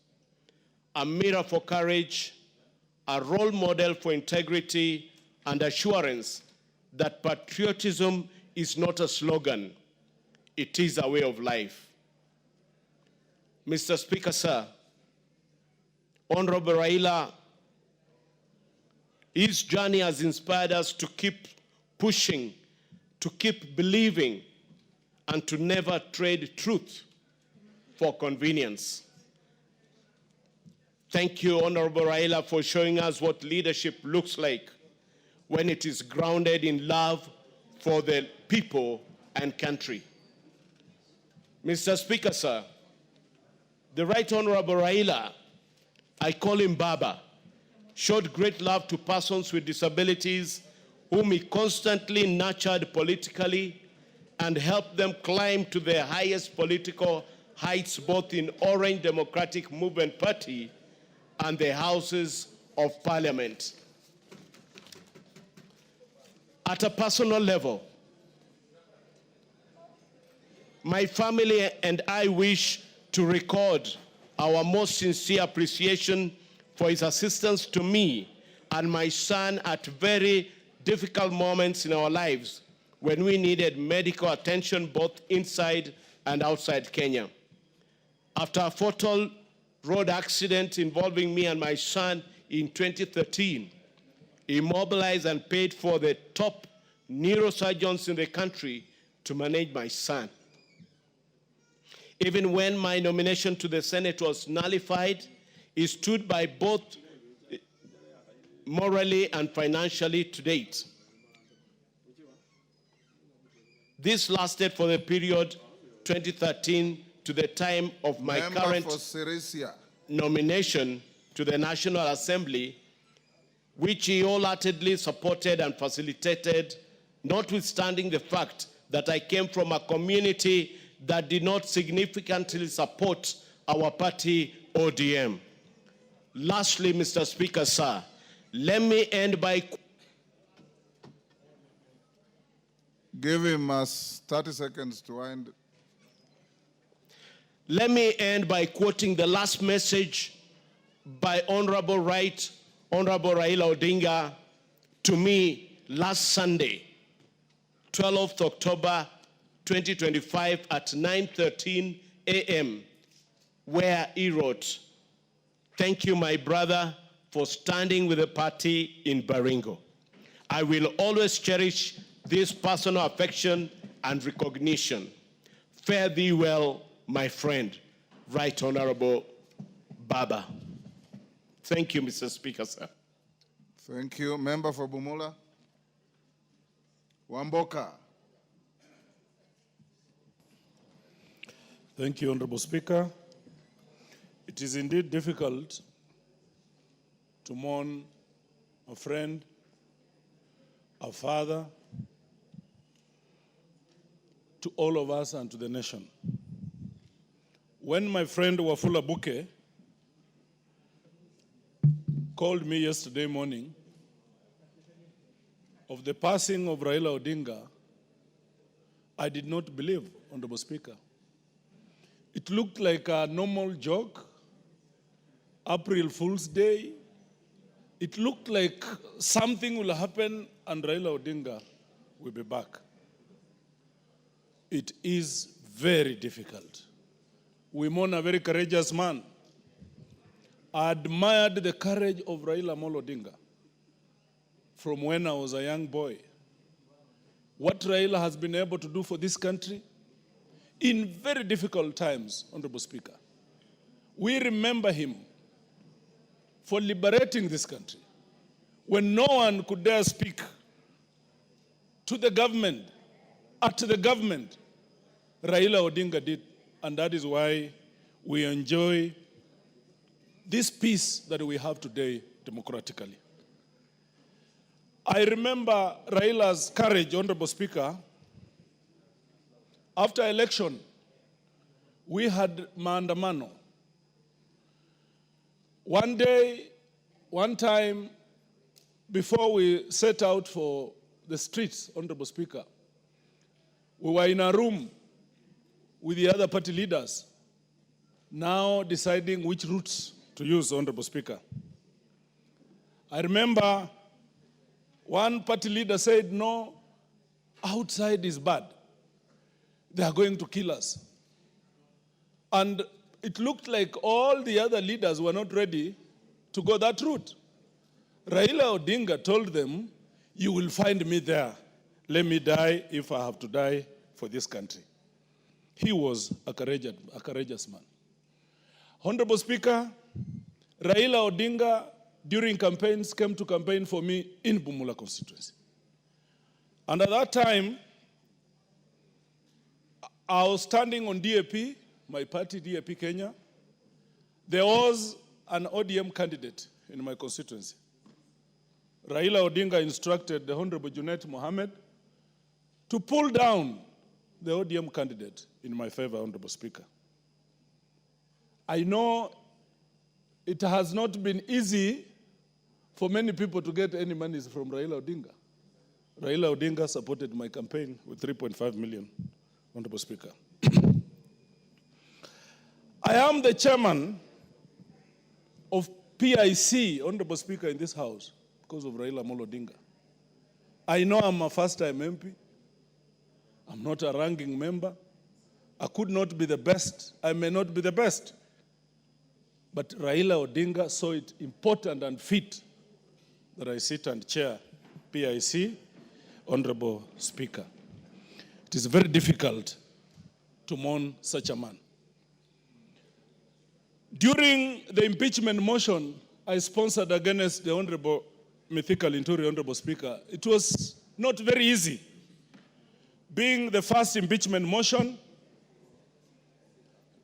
a mirror for courage, a role model for integrity and assurance that patriotism is not a slogan. it is a way of life. Mr. Speaker, sir, Honorable Raila, his journey has inspired us to keep pushing, to keep believing, and to never trade truth for convenience. Thank you, Honorable Raila, for showing us what leadership looks like when it is grounded in love for the people and country. Mr. Speaker, sir, the Right Honorable Raila, I call him Baba, showed great love to persons with disabilities whom he constantly nurtured politically and helped them climb to their highest political heights, both in Orange Democratic Movement Party and the Houses of Parliament. At a personal level, my family and I wish to record our most sincere appreciation for his assistance to me and my son at very difficult moments in our lives when we needed medical attention both inside and outside Kenya. After a fatal road accident involving me and my son in 2013, he mobilized and paid for the top neurosurgeons in the country to manage my son. Even when my nomination to the Senate was nullified, he stood by both morally and financially to date. This lasted for the period 2013 to the time of my current nomination to the National Assembly, which he wholeheartedly supported and facilitated, notwithstanding the fact that I came from a community that did not significantly support our party, ODM. Lastly, Mr. Speaker, sir, let me end by... Give him 30 seconds to end. Let me end by quoting the last message by Honorable Raila Odinga to me last Sunday, 12th October 2025 at 9:13 a.m., where he wrote, "Thank you, my brother, for standing with the party in Baringo. I will always cherish this personal affection and recognition. Fare thee well, my friend, Right Honorable Baba." Thank you, Mr. Speaker, sir. Thank you. Member for Bumula. Wamboka. Thank you, Honorable Speaker. It is indeed difficult to mourn a friend, a father, to all of us and to the nation. When my friend Wafula Buke called me yesterday morning of the passing of Raila Odinga, I did not believe, Honorable Speaker. It looked like a normal joke, April Fool's Day. It looked like something will happen and Raila Odinga will be back. It is very difficult. We mourn a very courageous man. I admired the courage of Raila Amolo Odinga from when I was a young boy. What Raila has been able to do for this country in very difficult times, Honorable Speaker. We remember him for liberating this country when no one could dare speak to the government, at the government. Raila Odinga did, and that is why we enjoy this peace that we have today democratically. I remember Raila's courage, Honorable Speaker. After election, we had maandamano. One day, one time, before we set out for the streets, Honorable Speaker, we were in a room with the other party leaders, now deciding which routes to use, Honorable Speaker. I remember one party leader said, no, outside is bad. they are going to kill us. And it looked like all the other leaders were not ready to go that route. Raila Odinga told them, you will find me there. Let me die if I have to die for this country. He was a courageous man. Honorable Speaker, Raila Odinga, during campaigns, came to campaign for me in Bumula constituency. And at that time, I was standing on DAP, my party, DAP Kenya. There was an ODM candidate in my constituency. Raila Odinga instructed the Honorable Junet Mohammed to pull down the ODM candidate in my favor, Honorable Speaker. I know it has not been easy for many people to get any money from Raila Odinga. Raila Odinga supported my campaign with 3.5 million, Honorable Speaker. I am the chairman of PIC, Honorable Speaker, in this House because of Raila Amolo Odinga. I know I'm a first-time MP. I'm not a ranking member. I could not be the best. I may not be the best. But Raila Odinga saw it important and fit that I sit and chair PIC, Honorable Speaker. It is very difficult to mourn such a man. During the impeachment motion I sponsored against the Honorable Mithika Linturi, Honorable Speaker, it was not very easy. Being the first impeachment motion,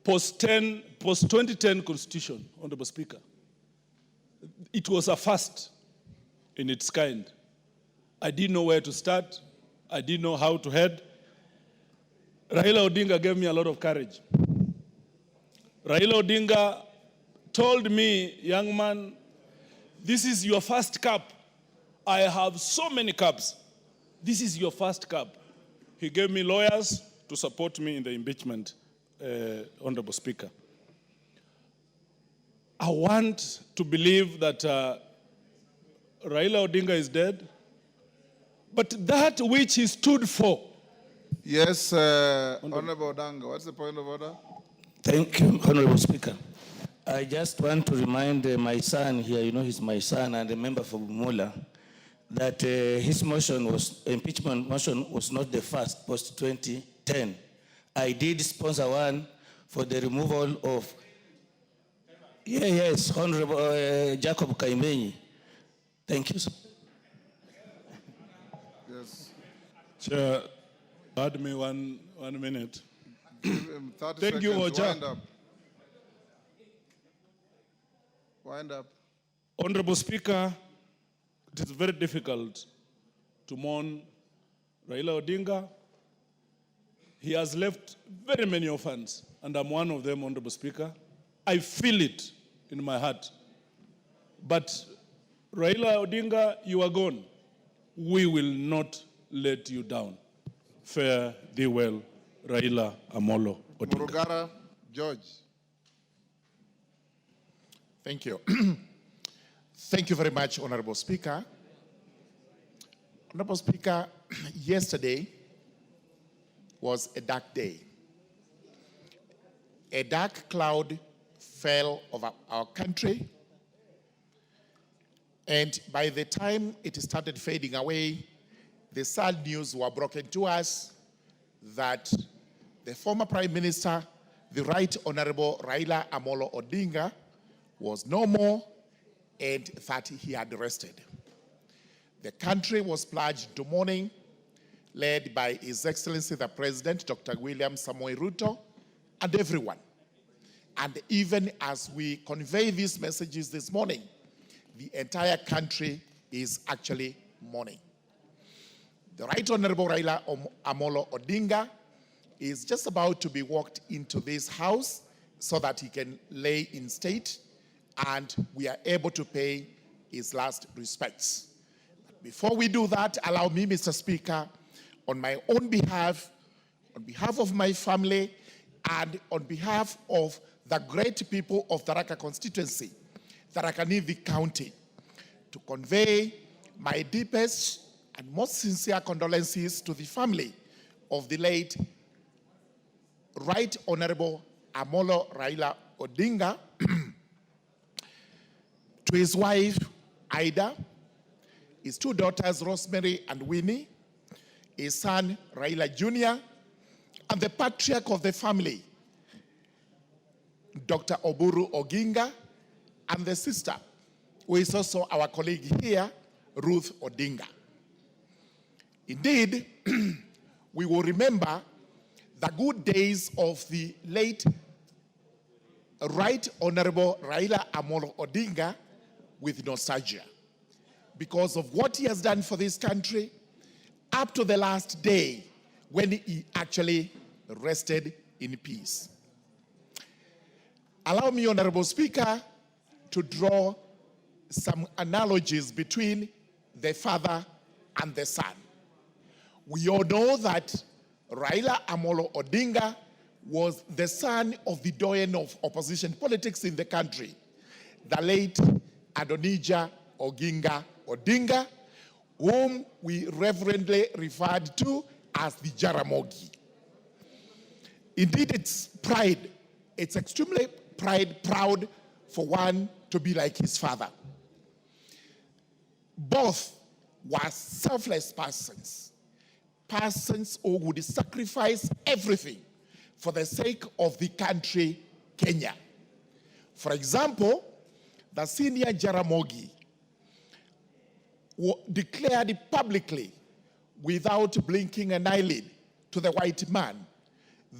post-2010 Constitution, Honorable Speaker. It was a first in its kind. I didn't know where to start. I didn't know how to head. Raila Odinga gave me a lot of courage. Raila Odinga told me, young man, this is your first cup. I have so many cups. This is your first cup. He gave me lawyers to support me in the impeachment, Honorable Speaker. I want to believe that Raila Odinga is dead, but that which he stood for. Yes, Honorable Odanga, what's the point of order? Thank you, Honorable Speaker. I just want to remind my son here, you know he's my son and a member for Bumula, that his impeachment motion was not the first post-2010. I did sponsor one for the removal of, yes, Honorable Jacob Kaimenyi. Thank you, sir. Yes. Chair, add me one minute. Give him 30 Thank you, seconds. Ocha. Wind up. Wind up. Honorable Speaker, it is very difficult to mourn Raila Odinga. He has left very many orphans, and I'm one of them, Honorable Speaker. I feel it in my heart. But Raila Odinga, you are gone. We will not let you down. Fare thee well, Raila Amolo Odinga. Murugara George. Thank you. Thank you very much, Honorable Speaker. Honorable Speaker, yesterday was a dark day. A dark cloud fell over our country, and by the time it started fading away, the sad news were broken to us that the former Prime Minister, the Right Honorable Raila Amolo Odinga, was no more, and that he had rested. The country was plunged into mourning, led by His Excellency the President, Dr. William Samoei Ruto, and everyone. And even as we convey these messages this morning, the entire country is actually mourning. The Right Honorable Raila Amolo Odinga is just about to be walked into this house so that he can lay in state and we are able to pay his last respects. But before we do that, allow me, Mr. Speaker, on my own behalf, on behalf of my family, and on behalf of the great people of Tharaka constituency, Tharaka Nithi County, to convey my deepest and most sincere condolences to the family of the late Right Honorable Amolo Raila Odinga, to his wife, Ida, his two daughters, Rosemary and Winnie, his son, Raila Jr., and the patriarch of the family, Dr. Oburu Oginga, and the sister, who is also our colleague here, Ruth Odinga. Indeed, we will remember the good days of the late Right Honorable Raila Amolo Odinga with nostalgia because of what he has done for this country up to the last day when he actually rested in peace. Allow me, Honorable Speaker, to draw some analogies between the father and the son. We all know that Raila Amolo Odinga was the son of the doyen of opposition politics in the country, the late Adonijah Oginga Odinga, whom we reverently referred to as the Jaramogi. Indeed, it's extremely proud for one to be like his father. Both were selfless persons who would sacrifice everything for the sake of the country, Kenya. For example, the senior Jaramogi declared publicly, without blinking an eyelid, to the white man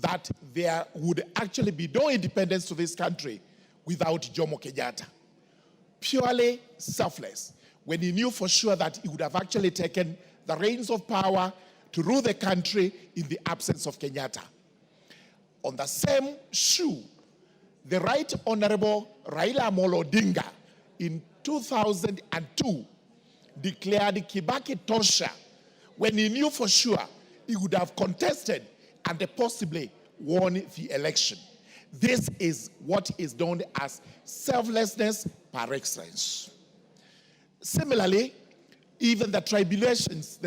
that there would actually be no independence to this country without Jomo Kenyatta. Purely selfless, when he knew for sure that he would have actually taken the reins of power to rule the country in the absence of Kenyatta. On the same shoe, the Right Honorable Raila Amolo Odinga in 2002 declared Kibaki Tosha when he knew for sure he would have contested and possibly won the election. This is what is known as selflessness par excellence. Similarly, even the tribulations,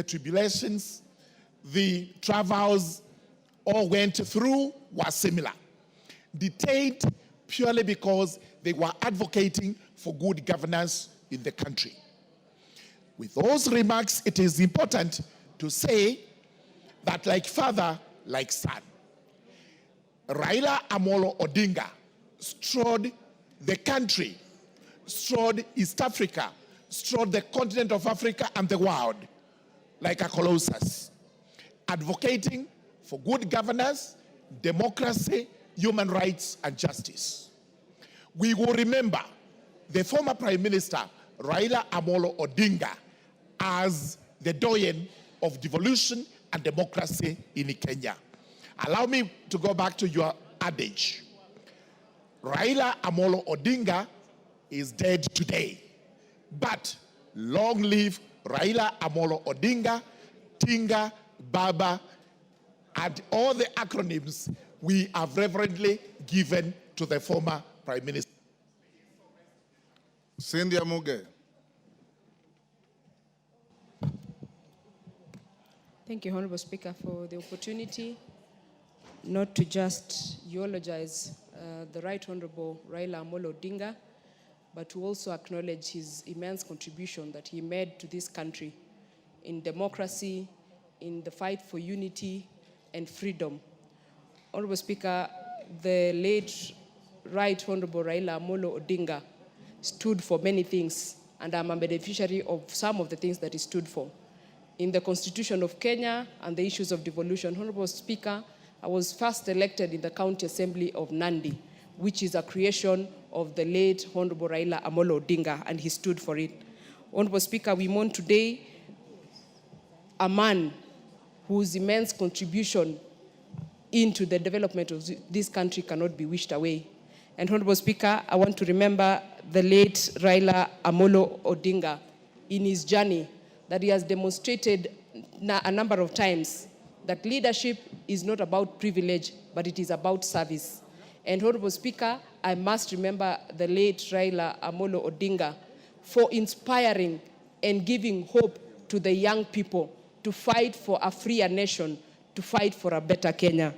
the travails all went through were similar. Detained purely because they were advocating for good governance in the country. With those remarks, it is important to say that like father, like son, Raila Amolo Odinga strode the country, strode East Africa, strode the continent of Africa and the world like a colossus, advocating for good governance, democracy, human rights, and justice. We will remember the former Prime Minister, Raila Amolo Odinga, as the doyen of devolution and democracy in Kenya. Allow me to go back to your adage. Raila Amolo Odinga is dead today, but long live Raila Amolo Odinga, Tinga, Baba, and all the acronyms we have reverently given to the former Prime Minister. Cynthia Muge. Thank you, Honorable Speaker, for the opportunity not to just eulogize the Right Honorable Raila Amolo Odinga, but to also acknowledge his immense contribution that he made to this country in democracy, in the fight for unity and freedom. Honorable Speaker, the late Right Honorable Raila Amolo Odinga stood for many things, and I'm a beneficiary of some of the things that he stood for. In the Constitution of Kenya and the issues of devolution, Honorable Speaker, I was first elected in the County Assembly of Nandi, which is a creation of the late Honorable Raila Amolo Odinga, and he stood for it. Honorable Speaker, we mourn today a man whose immense contribution into the development of this country cannot be wished away. And Honorable Speaker, I want to remember the late Raila Amolo Odinga in his journey that he has demonstrated a number of times that leadership is not about privilege, but it is about service. And Honorable Speaker, I must remember the late Raila Amolo Odinga for inspiring and giving hope to the young people to fight for a freer nation, to fight for a better Kenya.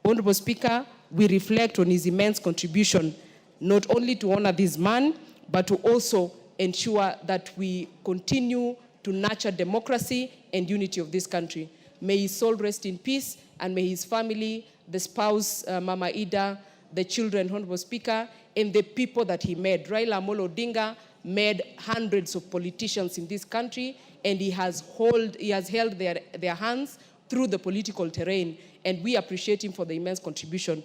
Honorable Speaker, we reflect on his immense contribution, not only to honor this man, but to also ensure that we continue to nurture democracy and unity of this country. May his soul rest in peace, and may his family, the spouse, Mama Ida, the children, Honorable Speaker, and the people that he made. Raila Amolo Odinga made hundreds of politicians in this country, and he has held their hands through the political terrain, and we appreciate him for the immense contribution.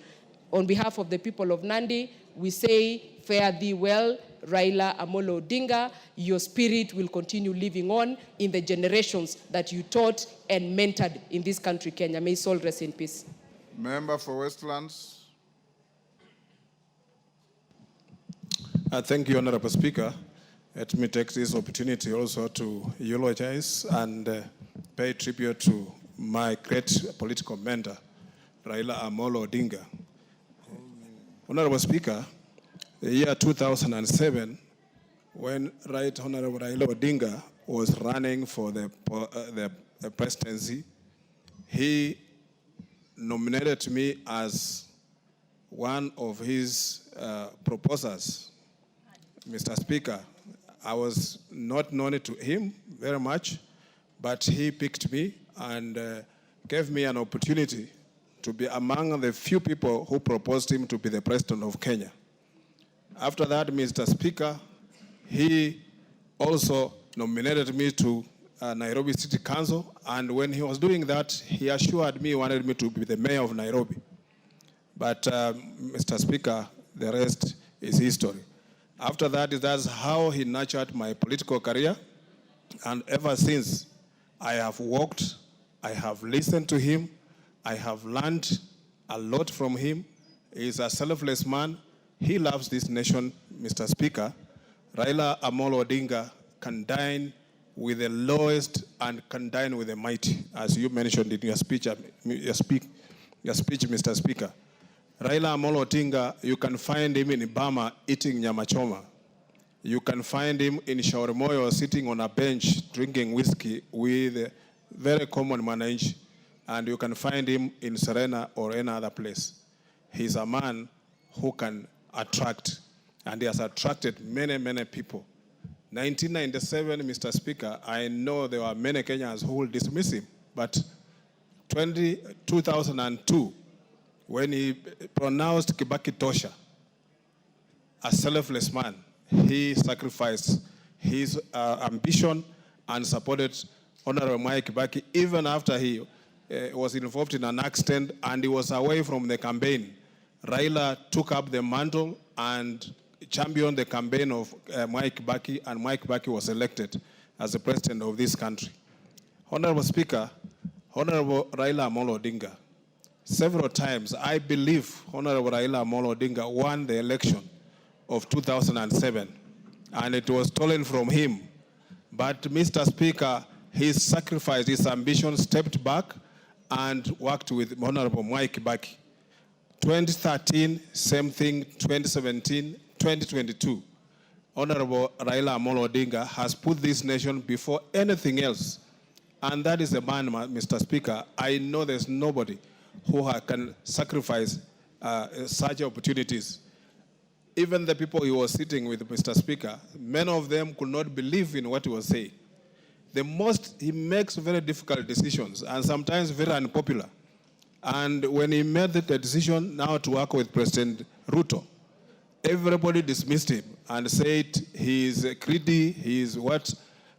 On behalf of the people of Nandi, we say, fare thee well, Raila Amolo Odinga. Your spirit will continue living on in the generations that you taught and mentored in this country, Kenya. May his soul rest in peace. Member for Westlands. Thank you, Honorable Speaker. Let me take this opportunity also to eulogize and pay tribute to my great political mentor, Raila Amolo Odinga. Honorable Speaker, the year 2007, when Right Honorable Raila Odinga was running for the presidency, he nominated me as one of his proposers. Mr. Speaker, I was not known to him very much, but he picked me and gave me an opportunity to be among the few people who proposed him to be the president of Kenya. After that, Mr. Speaker, he also nominated me to Nairobi City Council, and when he was doing that, he assured me he wanted me to be the mayor of Nairobi. But Mr. Speaker, the rest is history. After that, that's how he nurtured my political career, and ever since, I have walked, I have listened to him, I have learned a lot from him. He's a selfless man. He loves this nation, Mr. Speaker. Raila Amolo Odinga can dine with the lowest and can dine with the mighty, as you mentioned in your speech, Mr. Speaker. Raila Amolo Odinga, you can find him in Bama eating nyama choma. You can find him in Shauri Moyo sitting on a bench drinking whiskey with a very common mwananchi. And you can find him in Serena or any other place. He's a man who can attract, and he has attracted many, many people. 1997, Mr. Speaker, I know there were many Kenyans who will dismiss him, but 2002, when he pronounced Kibaki Tosha, a selfless man, he sacrificed his ambition and supported Honorable Mwai Kibaki even after he was involved in an accident and he was away from the campaign. Raila took up the mantle and championed the campaign of Mwai Kibaki, and Mwai Kibaki was elected as the president of this country. Honorable Speaker, Honorable Raila Amolo Odinga, several times I believe Honorable Raila Amolo Odinga won the election of 2007, and it was stolen from him. But Mr. Speaker, he sacrificed his ambition, stepped back, and worked with Honorable Mwai Kibaki. 2013, same thing, 2017, 2022. Honorable Raila Amolo Odinga has put this nation before anything else. And that is the man, Mr. Speaker. I know there's nobody who can sacrifice such opportunities. Even the people he was sitting with, Mr. Speaker, many of them could not believe in what he was saying. He makes very difficult decisions and sometimes very unpopular. And when he made the decision now to work with President Ruto, everybody dismissed him and said he is greedy, he is what.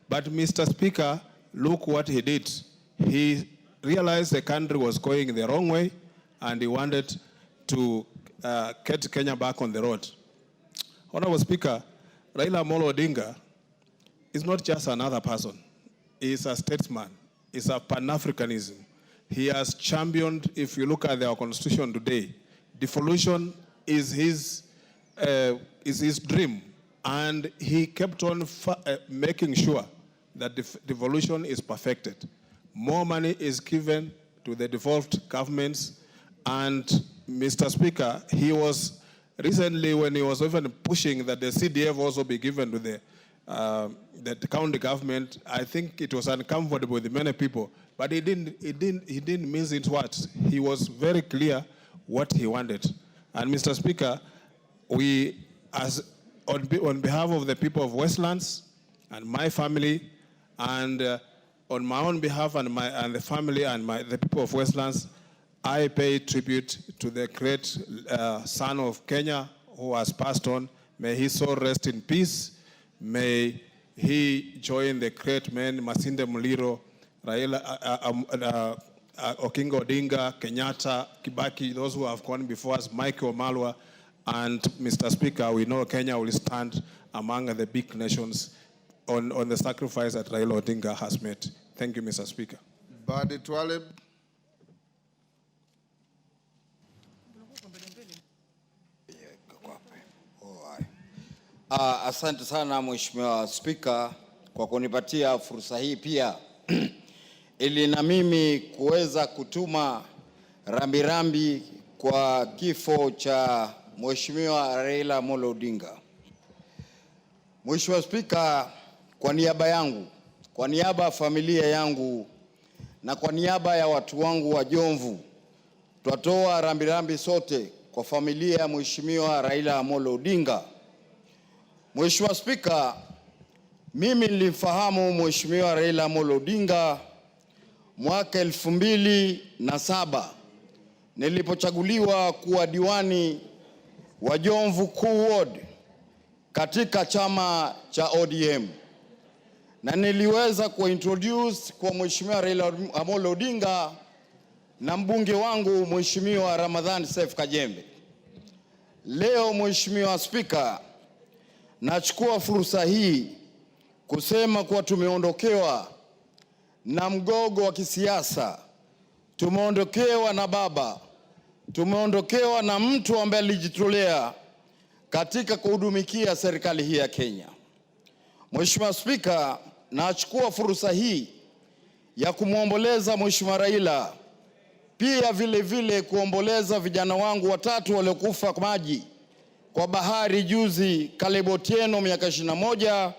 But Mr. Speaker, look what he did. He realized the country was going the wrong way and he wanted to get Kenya back on the road. Honorable Speaker, Raila Amolo Odinga is not just another person. He is a statesman. He's a Pan-Africanism. He has championed, if you look at our constitution today, devolution is his dream. And he kept on making sure that devolution is perfected. More money is given to the devolved governments. And Mr. Speaker, he was recently, when he was even pushing that the CDF also be given to the county government, I think it was uncomfortable with many people, but he didn't mince into words. He was very clear what he wanted. And Mr. Speaker, we, on behalf of the people of Westlands and my family, and on my own behalf and the family and the people of Westlands, I pay tribute to the great son of Kenya who has passed on. May his soul rest in peace. May he join the great men, Masinde Muliro, Raila, Okinga Odinga, Kenyatta, Kibaki, those who have gone before us, Michael Malwa, and Mr. Speaker, we know Kenya will stand among the big nations on the sacrifice that Raila Odinga has made. Thank you, Mr. Speaker. Badi Twalib. Asante sana Mheshimiwa Spika kwa kunipatia fursa hii pia ili na mimi kuweza kutuma rambirambi kwa kifo cha Mheshimiwa Raila Amolo Odinga. Mheshimiwa Spika, kwa niaba yangu, kwa niaba ya familia yangu na kwa niaba ya watu wangu wa Jomvu, twatoa rambirambi sote kwa familia ya Mheshimiwa Raila Amolo Odinga. Mheshimiwa Spika, mimi nilimfahamu Mheshimiwa Raila Amolo Odinga mwaka 2007 nilipochaguliwa kuwa diwani wa Jomvu Kuu Ward katika chama cha ODM, na niliweza kuintroduce kwa Mheshimiwa Raila Amolo Odinga na mbunge wangu Mheshimiwa Ramadhan Seif Kajembe. Leo Mheshimiwa Spika, nachukua fursa hii kusema kuwa tumeondokewa na mgogo wa kisiasa, tumeondokewa na baba, tumeondokewa na mtu ambaye alijitolea katika kuhudumikia serikali hii ya Kenya. Mheshimiwa Spika, nachukua fursa hii ya kumwomboleza Mheshimiwa Raila, pia vile vile kuomboleza vijana wangu watatu waliokufa kwa maji kwa bahari juzi, Caleb Otieno miaka 21,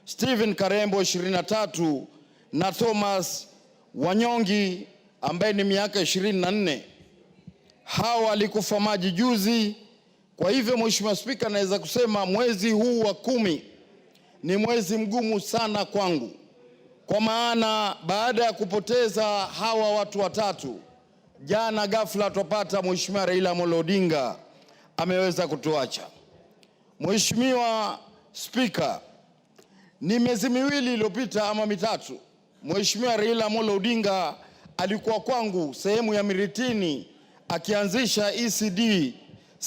Stephen Karembo 23 na Thomas Wanyongi ambaye ni miaka 24. Hawa walikufa maji juzi. Kwa hivyo Mheshimiwa Spika, naweza kusema mwezi huu wa 10 ni mwezi mgumu sana kwangu, kwa maana baada ya kupoteza hawa watu watatu, jana ghafla tupata Mheshimiwa Raila Amolo Odinga ameweza kutuacha. Mheshimiwa Spika, ni miezi miwili iliyopita ama mitatu, Mheshimiwa Raila Amolo Odinga alikuwa kwangu sehemu ya Miritini akianzisha ECD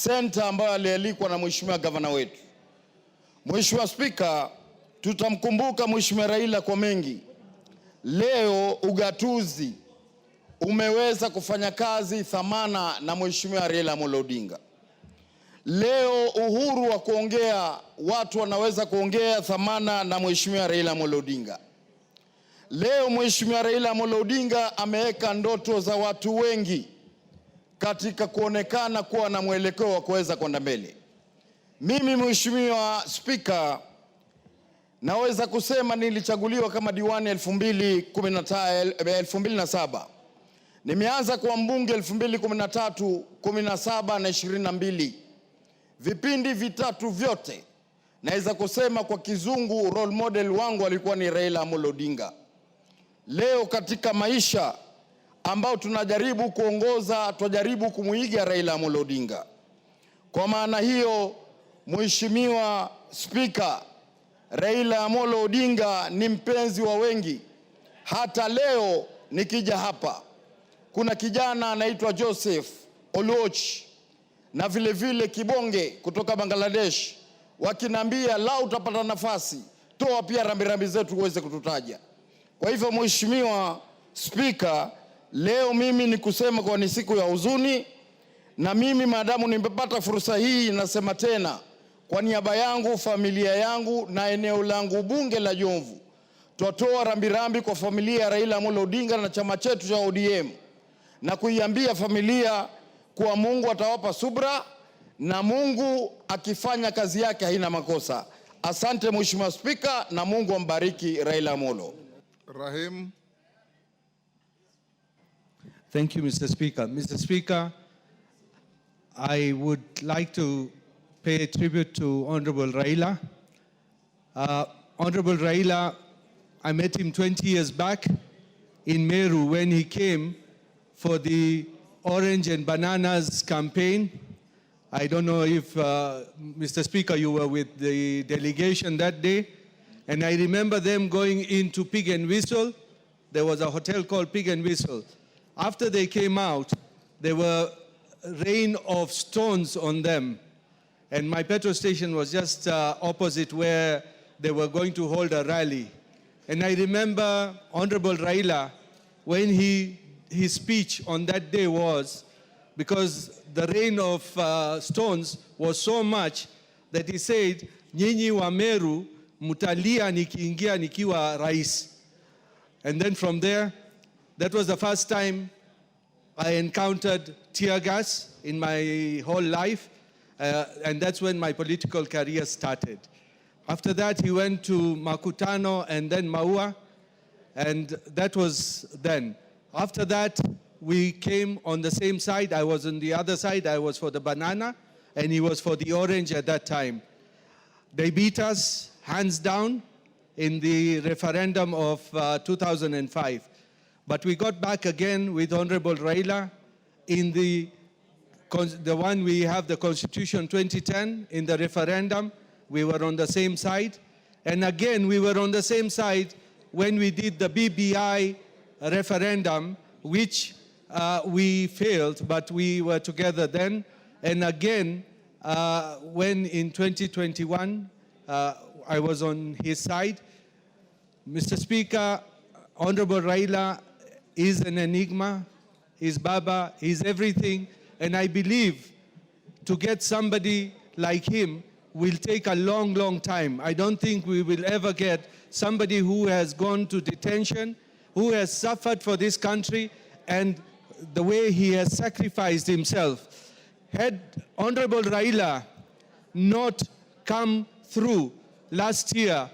Center ambayo alialikwa na Mheshimiwa gavana wetu. Mheshimiwa Spika, tutamkumbuka Mheshimiwa Raila kwa mengi. Leo ugatuzi umeweza kufanya kazi thamana na Mheshimiwa Raila Amolo Odinga. Leo uhuru wa kuongea, watu wanaweza kuongea thamana na Mheshimiwa Raila Amolo Odinga. Leo Mheshimiwa Raila Amolo Odinga ameweka ndoto za watu wengi katika kuonekana kuwa na mwelekeo wa kuweza kwenda mbele. Mimi Mheshimiwa Spika, naweza kusema nilichaguliwa kama diwani 2007. Nimeanza kuwa mbunge 2013, 17 na 22. Vipindi vitatu vyote naweza kusema kwa kizungu role model wangu alikuwa ni Raila Amolo Odinga. Leo katika maisha ambao tunajaribu kuongoza, tunajaribu kumuiga Raila Amolo Odinga. Kwa maana hiyo Mheshimiwa Spika, Raila Amolo Odinga ni mpenzi wa wengi. Hata leo nikija hapa, kuna kijana anaitwa Joseph Oluoch na vile vile Kibonge kutoka Bangladesh wakinambia la utapata nafasi, toa pia rambirambi zetu uweze kututaja. Kwa hivyo Mheshimiwa Spika, leo mimi ni kusema kwa ni siku ya huzuni, na mimi maadamu nimepata fursa hii nasema tena kwa niaba yangu, familia yangu na eneo langu bunge la Jomvu, tutoa rambirambi kwa familia ya Raila Amolo Odinga na chama chetu cha ODM, na kuiambia familia kuwa Mungu atawapa subra na Mungu akifanya kazi yake haina makosa. Asante Mheshimiwa Spika, na Mungu ambariki Raila Amolo. Rahim. Thank you, Mr. Speaker. Mr. Speaker, I would like to pay tribute to Honorable Raila. Honorable Raila, I met him 20 years back in Meru when he came for the Orange and Bananas campaign. I don't know if, Mr. Speaker, you were with the delegation that day. And I remember them going into Pig and Whistle. There was a hotel called Pig and Whistle. After they came out, there were rain of stones on them. And my petrol station was just opposite where they were going to hold a rally. And I remember Honorable Raila, when his speech on that day was, because the rain of stones was so much that he said, nyinyi wa Meru mutalia nikiingia nikiwa rais. And then from there, that was the first time I encountered tear gas in my whole life. And that's when my political career started. After that, he went to Makutano and then Maua. And that was then. After that, we came on the same side. I was on the other side. I was for the banana, and he was for the orange at that time. They beat us hands down in the referendum of 2005. But we got back again with Honorable Raila in the one we have, the Constitution 2010, in the referendum. We were on the same side. And again, we were on the same side when we did the BBI referendum, which we failed, but we were together then. And again, when in 2021, I was on his side. Mr. Speaker, Honorable Raila is an enigma, he's Baba, he's everything. And I believe to get somebody like him will take a long, long time. I don't think we will ever get somebody who has gone to detention, who has suffered for this country, and the way he has sacrificed himself. Had Honorable Raila not come through last year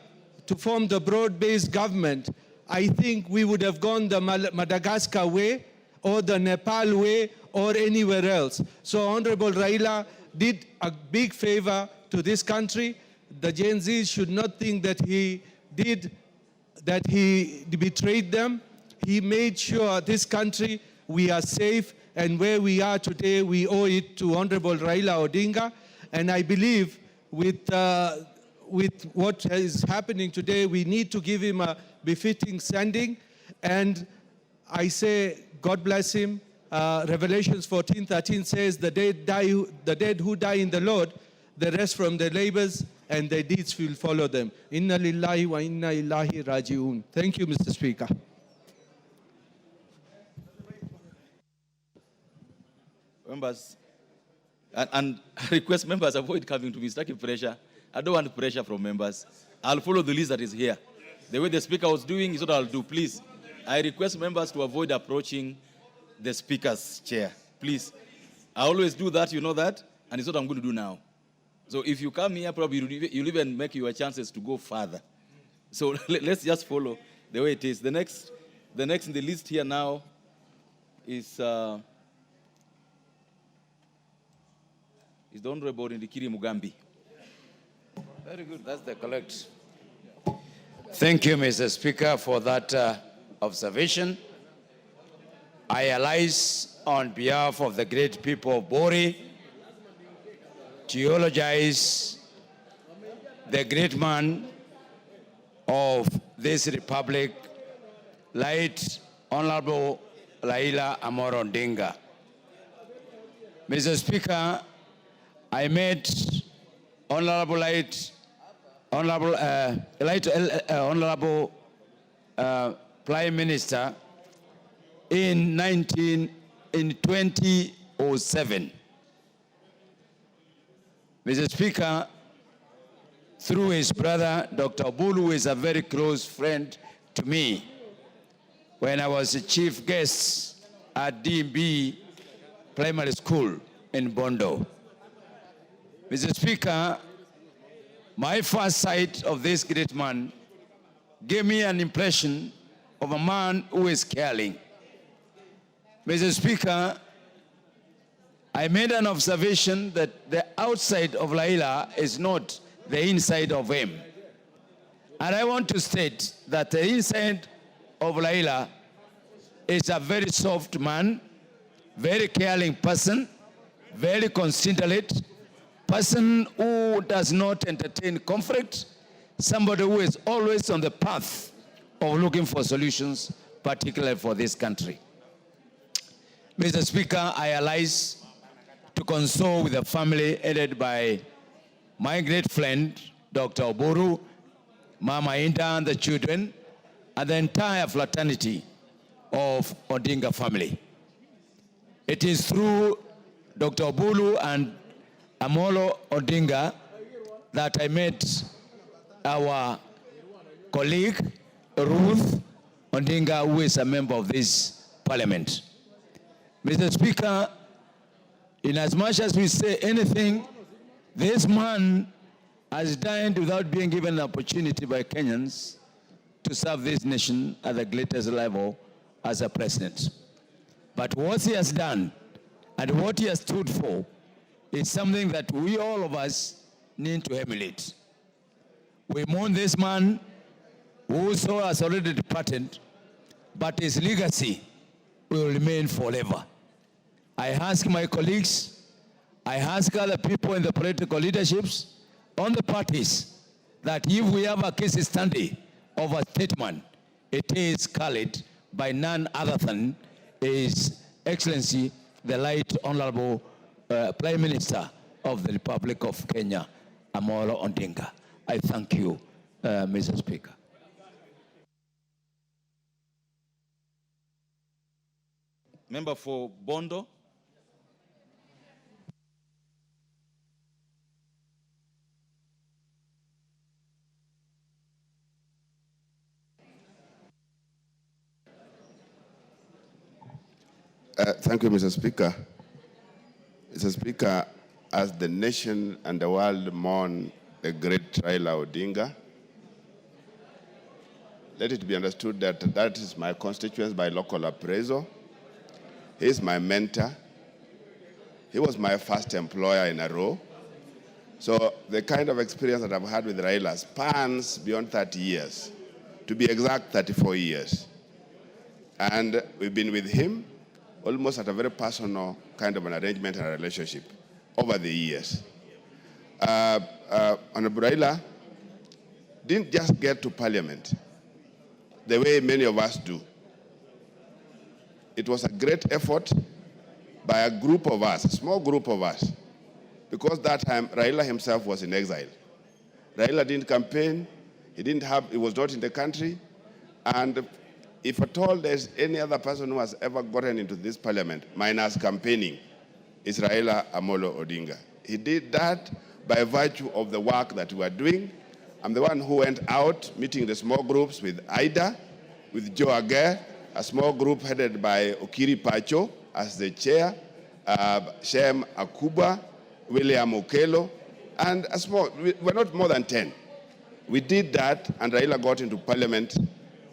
to form the broad-based government, I think we would have gone the Madagascar way or the Nepal way or anywhere else. So Honorable Raila did a big favor to this country. The Gen Zs should not think that he betrayed them. He made sure this country, we are safe, and where we are today, we owe it to Honorable Raila Odinga. And I believe with what is happening today, we need to give him a befitting sending. And I say, God bless him. Revelations 14:13 says, the dead who die in the Lord, the rest from their labors and their deeds will follow them. Inna lillahi wa inna ilahi raji'un. Thank you, Mr. Speaker. Members, and I request members avoid coming to me, stacking pressure. I don't want pressure from members. I'll follow the list that is here. The way the speaker was doing is what I'll do. Please, I request members to avoid approaching the speaker's chair. Please. I always do that, you know that, and it's what I'm going to do now. So if you come here, probably you'll even make your chances to go further. So let's just follow the way it is. The next in the list here now is the Honorable Ndikiri Mugambi. Very good, that's the correct. Thank you, Mr. Speaker, for that observation. I arise on behalf of the great people of Bori to eulogize the great man of this republic, late Honorable Raila Amolo Odinga. Mr. Speaker, I met Honorable Prime Minister in 2007. Mr. Speaker, through his brother, Dr. Bulu, who is a very close friend to me, when I was a chief guest at DB Primary School in Bondo. Mr. Speaker, my first sight of this great man gave me an impression of a man who is caring. Mr. Speaker, I made an observation that the outside of Raila is not the inside of him. And I want to state that the inside of Raila is a very soft man, very caring person, very considerate, person who does not entertain conflict, somebody who is always on the path of looking for solutions, particularly for this country. Mr. Speaker, I arise to console with the family headed by my great friend, Dr. Oburu, Mama Inda and the children, and the entire fraternity of Odinga family. It is through Dr. Oburu and Amolo Odinga that I met our colleague, Ruth Odinga, who is a member of this parliament. Mr. Speaker, in as much as we say anything, this man has died without being given an opportunity by Kenyans to serve this nation at the greatest level as a president. But what he has done and what he has stood for is something that we, all of us, need to emulate. We mourn this man whose soul has already departed, but his legacy will remain forever. I ask my colleagues, I ask other people in the political leaderships, on the parties, that if we have a case study of a statement, it is carried by none other than His Excellency, the Right Honorable Prime Minister of the Republic of Kenya, Amolo Odinga. I thank you, Mr. Speaker. Member for Bondo. Thank you, Mr. Speaker. Mr. Speaker, as the nation and the world mourn the great Raila Odinga, let it be understood that that is my constituency by local appraisal. He is my mentor. He was my first employer in a row. So the kind of experience that I've had with Raila spans beyond 30 years, to be exact, 34 years. And we've been with him almost at a very personal kind of an arrangement and a relationship over the years. Honorable Raila didn't just get to Parliament the way many of us do. It was a great effort by a group of us, a small group of us, because that time Raila himself was in exile. Raila didn't campaign, he was not in the country, and if at all there's any other person who has ever gotten into this parliament, minus campaigning, is Raila Amolo Odinga. He did that by virtue of the work that we were doing. I'm the one who went out meeting the small groups with Ida, with Joe Aguirre, a small group headed by Okiri Pacho as the chair, Shem Akuba, William Okelo, and we're not more than 10. We did that, and Raila got into parliament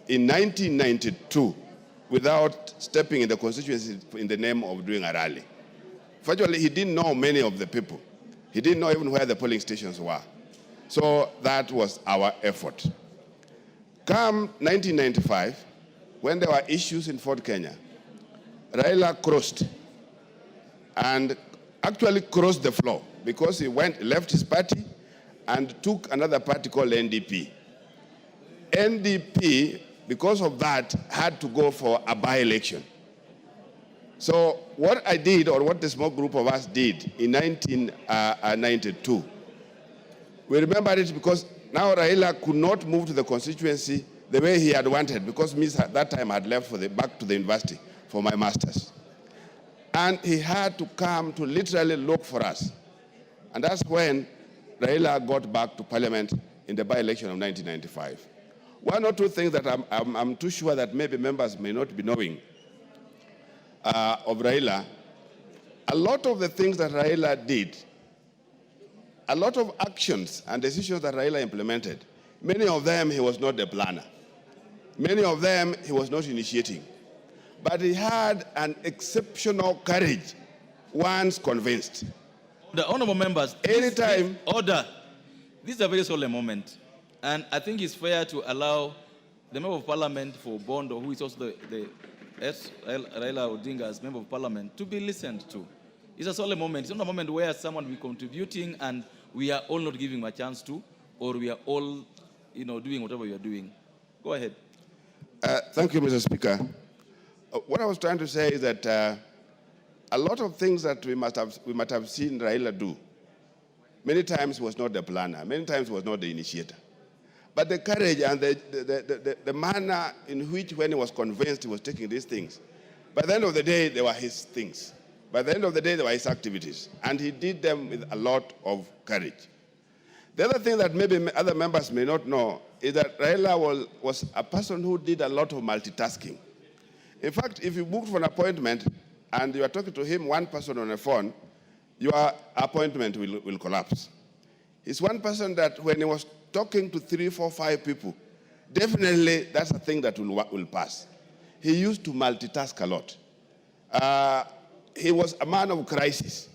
in 1992 without stepping in the constituency in the name of doing a rally. Fortunately, he didn't know many of the people. He didn't know even where the polling stations were. So that was our effort. Come 1995, when there were issues in Fort Kenya, Raila crossed and actually crossed the floor because he left his party and took another party called NDP. NDP, because of that, had to go for a by-election. So what I did, or what the small group of us did in 1992, we remember it because now Raila could not move to the constituency the way he had wanted, because me at that time had left back to the university for my master's. And he had to come to literally look for us. And that's when Raila got back to parliament in the by-election of 1995. One or two things that I'm too sure that maybe members may not be knowing of Raila. A lot of the things that Raila did, a lot of actions and decisions that Raila implemented, many of them he was not the planner. Many of them he was not initiating. But he had an exceptional courage once convinced. The honorable members, Anytime. Order. This is a very solemn moment. And I think it's fair to allow the member of parliament for Bondo, who is also the Raila Odinga as member of parliament, to be listened to. It's a solemn moment. It's not a moment where someone will be contributing and we are all not giving him a chance to, or we are all, doing whatever we are doing. Go ahead. Thank you, Mr. Speaker. What I was trying to say is that a lot of things that we might have seen Raila do, many times was not the planner, many times was not the initiator. But the courage and the manner in which, when he was convinced, he was taking these things, by the end of the day, they were his things. By the end of the day, they were his activities. And he did them with a lot of courage. The other thing that maybe other members may not know is that Raila was a person who did a lot of multitasking. In fact, if you booked for an appointment and you are talking to him, one person on a phone, your appointment will collapse. He's one person that when he was talking to 3, 4, 5 people, definitely that's a thing that will pass. He used to multitask a lot. He was a man of crisis.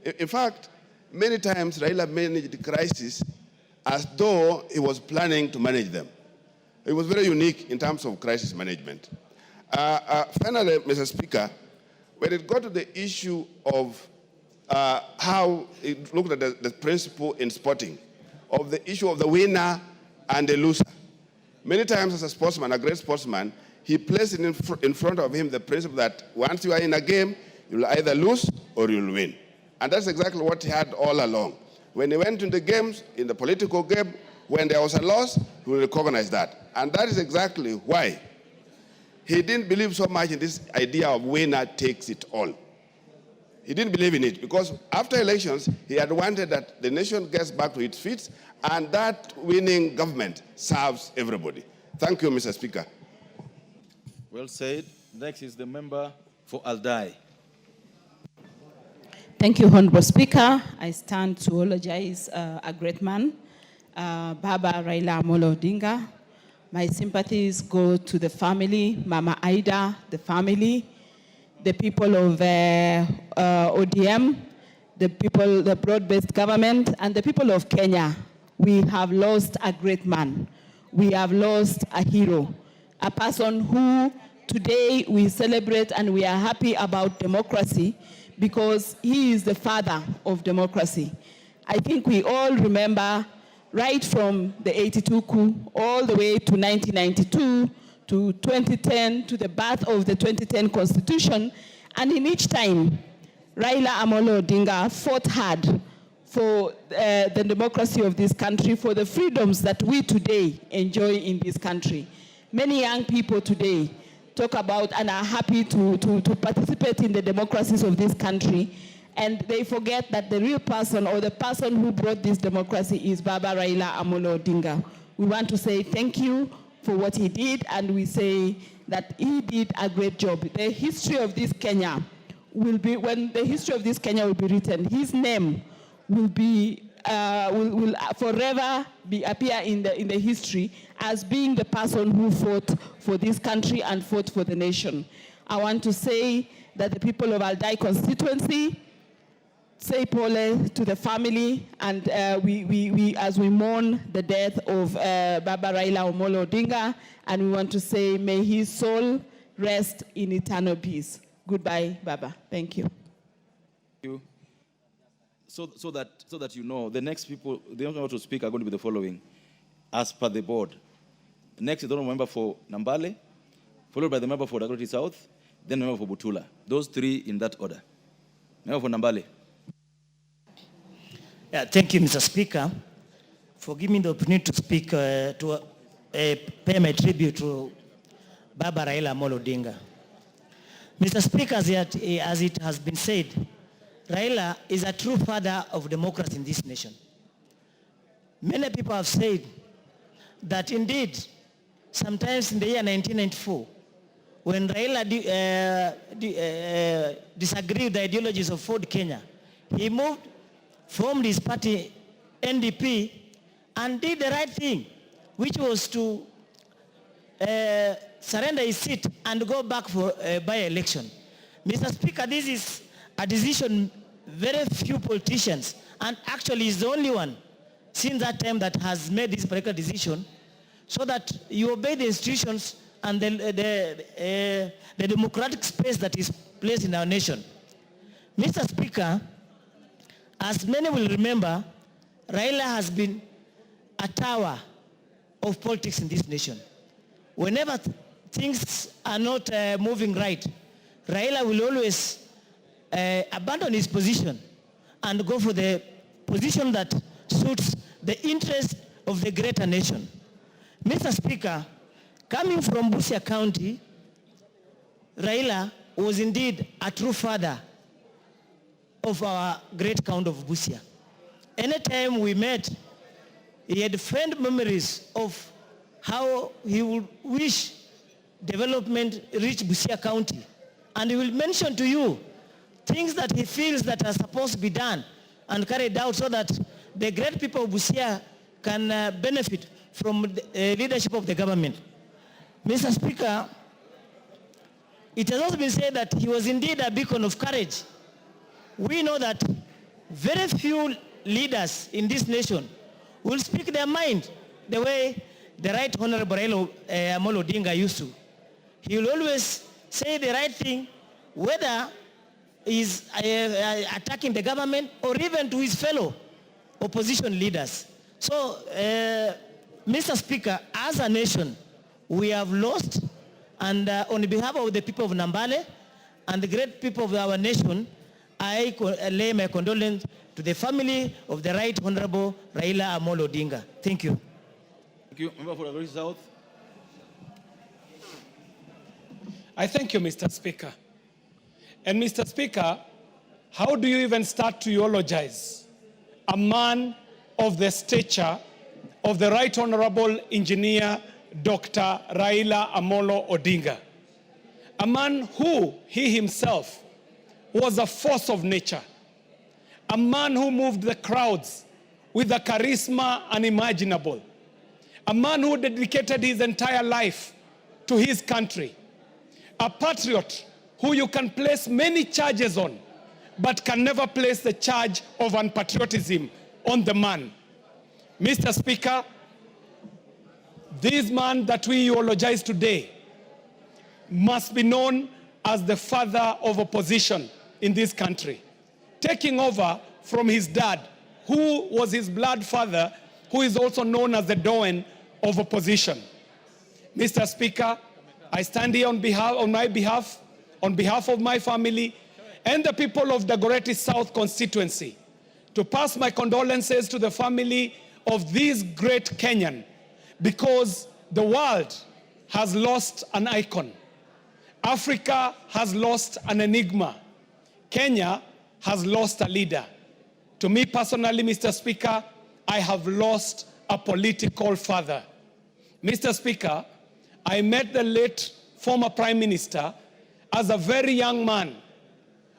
In fact, many times Raila managed the crisis as though he was planning to manage them. It was very unique in terms of crisis management. Finally, Mr. Speaker, when it got to the issue of how it looked at the principle in sporting, of the issue of the winner and the loser. Many times as a sportsman, a great sportsman, he placed in front of him the principle that once you are in a game, you'll either lose or you'll win. And that's exactly what he had all along. When he went into the games, in the political game, when there was a loss, he will recognize that. And that is exactly why he didn't believe so much in this idea of winner takes it all. He didn't believe in it because after elections, he had wanted that the nation gets back to its feet and that winning government serves everybody. Thank you, Mr. Speaker. Well said. Next is the member for Aldai. Thank you, Honorable Speaker. I stand to eulogize a great man, Baba Raila Amolo Odinga. My sympathies go to the family, Mama Aida, the family, the people of ODM, the people, the broad-based government, and the people of Kenya. We have lost a great man. We have lost a hero, a person who today we celebrate and we are happy about democracy because he is the father of democracy. I think we all remember right from the 82 coup all the way to 1992, to 2010, to the birth of the 2010 Constitution, and in each time, Raila Amolo Odinga fought hard for the democracy of this country, for the freedoms that we today enjoy in this country. Many young people today talk about and are happy to participate in the democracies of this country, and they forget that the real person or the person who brought this democracy is Baba Raila Amolo Odinga. We want to say thank you for what he did, and we say that he did a great job. The history of this Kenya will be, when the history of this Kenya will be written, his name will be will forever appear in the history as being the person who fought for this country and fought for the nation. I want to say that the people of Aldai constituency say pole to the family, and we as we mourn the death of Baba Raila Amolo Odinga, and we want to say may his soul rest in eternal peace. Goodbye, Baba. Thank you. Thank you. So that you know, the next people to speak are going to be the following, as per the board. Next is the member for Nambale, followed by the member for Dagoretti South, then the member for Butula. Those three in that order. Member for Nambale. Yeah, thank you, Mr. Speaker, for giving me the opportunity to speak, pay my tribute to Baba Raila Amolo Odinga. Mr. Speaker, as it has been said, Raila is a true father of democracy in this nation. Many people have said that indeed, sometimes in the year 1994, when Raila disagreed with the ideologies of Ford Kenya, he formed his party, NDP, and did the right thing, which was to surrender his seat and go back for a by-election. Mr. Speaker, this is a decision very few politicians, and actually is the only one since that time that has made this particular decision, so that you obey the institutions and the democratic space that is placed in our nation. Mr. Speaker, as many will remember, Raila has been a tower of politics in this nation. Whenever things are not moving right, Raila will always abandon his position and go for the position that suits the interest of the greater nation. Mr. Speaker, coming from Busia County, Raila was indeed a true father of our great county of Busia. Anytime we met, he had fond memories of how he would wish development reach Busia County. And he will mention to you things that he feels that are supposed to be done and carried out so that the great people of Busia can benefit from the leadership of the government. Mr. Speaker, it has also been said that he was indeed a beacon of courage. We know that very few leaders in this nation will speak their mind the way the Right Honorable Raila Amolo Odinga used to. He will always say the right thing, whether he's attacking the government or even to his fellow opposition leaders. So, Mr. Speaker, as a nation, we have lost, and on behalf of the people of Nambale and the great people of our nation, I lay my condolence to the family of the Right Honorable Raila Amolo Odinga. Thank you. Thank you. Member for Agri South. I thank you, Mr. Speaker. And Mr. Speaker, how do you even start to eulogize a man of the stature of the Right Honorable Engineer Dr. Raila Amolo Odinga? A man who, he himself, was a force of nature. A man who moved the crowds with a charisma unimaginable. A man who dedicated his entire life to his country. A patriot who you can place many charges on, but can never place the charge of unpatriotism on the man. Mr. Speaker, this man that we eulogize today must be known as the father of opposition in this country, taking over from his dad, who was his blood father, who is also known as the Doyen of opposition. Mr. Speaker, I stand here on behalf of my family and the people of Dagoretti South constituency to pass my condolences to the family of this great Kenyan, because the world has lost an icon. Africa has lost an enigma. Kenya has lost a leader. To me personally, Mr. Speaker, I have lost a political father. Mr. Speaker, I met the late former Prime Minister as a very young man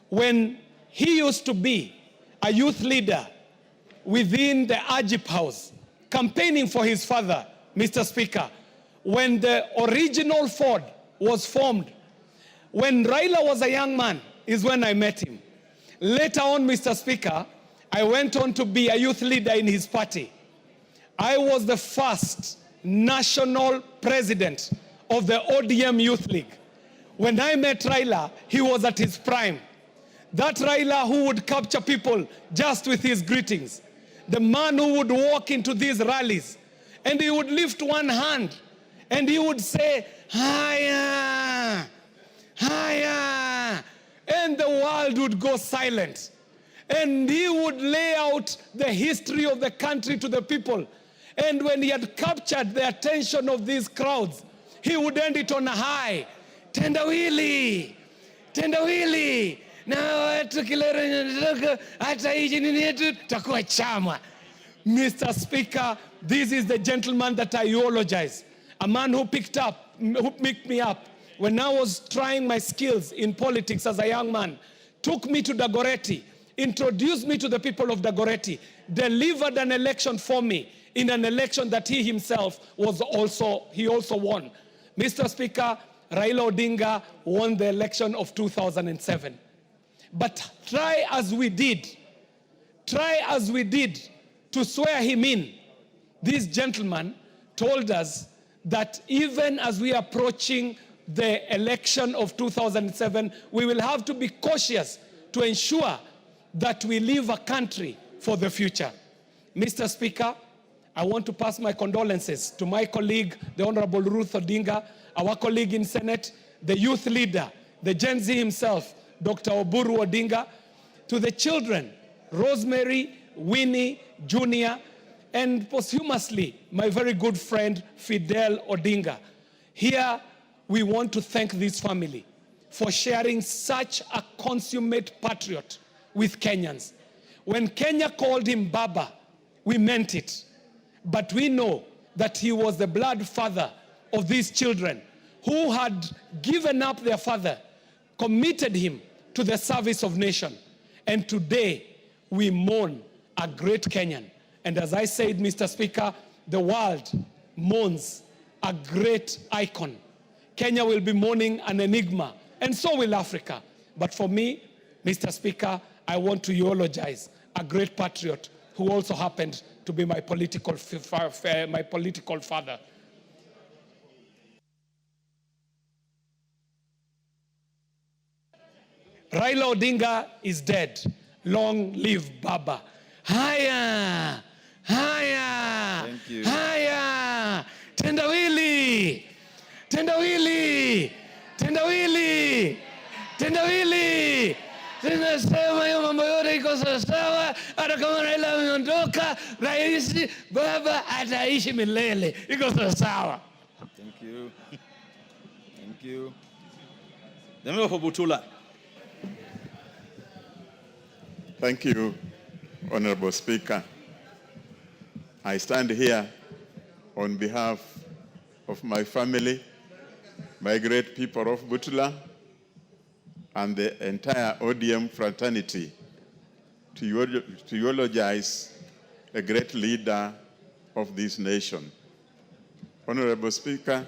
when he used to be a youth leader within the Ajip House, campaigning for his father, Mr. Speaker, when the original Ford was formed. When Raila was a young man is when I met him. Later on, Mr. Speaker, I went on to be a youth leader in his party. I was the first national president of the ODM Youth League. When I met Raila, he was at his prime. That Raila who would capture people just with his greetings. The man who would walk into these rallies and he would lift one hand and he would say, "Haya, haya," and the world would go silent. And he would lay out the history of the country to the people. And when he had captured the attention of these crowds, he would end it on a high. Tendawili, tendawili. Na tukilera hata hiji nini yetu takuwa chama. Mr. Speaker, this is the gentleman that I eulogize. A man who picked me up when I was trying my skills in politics as a young man, took me to Dagoretti, introduced me to the people of Dagoretti, delivered an election for me in an election that he himself also won. Mr. Speaker, Raila Odinga won the election of 2007. But try as we did to swear him in, this gentleman told us that even as we are approaching the election of 2007, we will have to be cautious to ensure that we leave a country for the future. Mr. Speaker, I want to pass my condolences to my colleague, the Honorable Ruth Odinga, our colleague in Senate, the youth leader, the Gen Z himself, Dr. Oburu Odinga, to the children, Rosemary, Winnie, Junior, and posthumously, my very good friend, Fidel Odinga. Here, we want to thank this family for sharing such a consummate patriot with Kenyans. When Kenya called him Baba, we meant it. But we know that he was the blood father of these children who had given up their father, committed him to the service of nation. And today, we mourn a great Kenyan. And as I said, Mr. Speaker, the world mourns a great icon. Kenya will be mourning an enigma, and so will Africa. But for me, Mr. Speaker, I want to eulogize a great patriot who also happened to be my political father. Raila Odinga is dead. Long live Baba. Haya! Haya! Thank you. Haya! Tendawili! Tendawili! Tendawili! Tendawili! Tunasema hiyo mambo yote iko sawa, hata kama Raila ameondoka, rais Baba ataishi milele. Iko sawa. Thank you. Thank you. The member for Butula. Thank you, Honorable Speaker. I stand here on behalf of my family, my great people of Butula, and the entire ODM fraternity to eulogize a great leader of this nation. Honorable Speaker,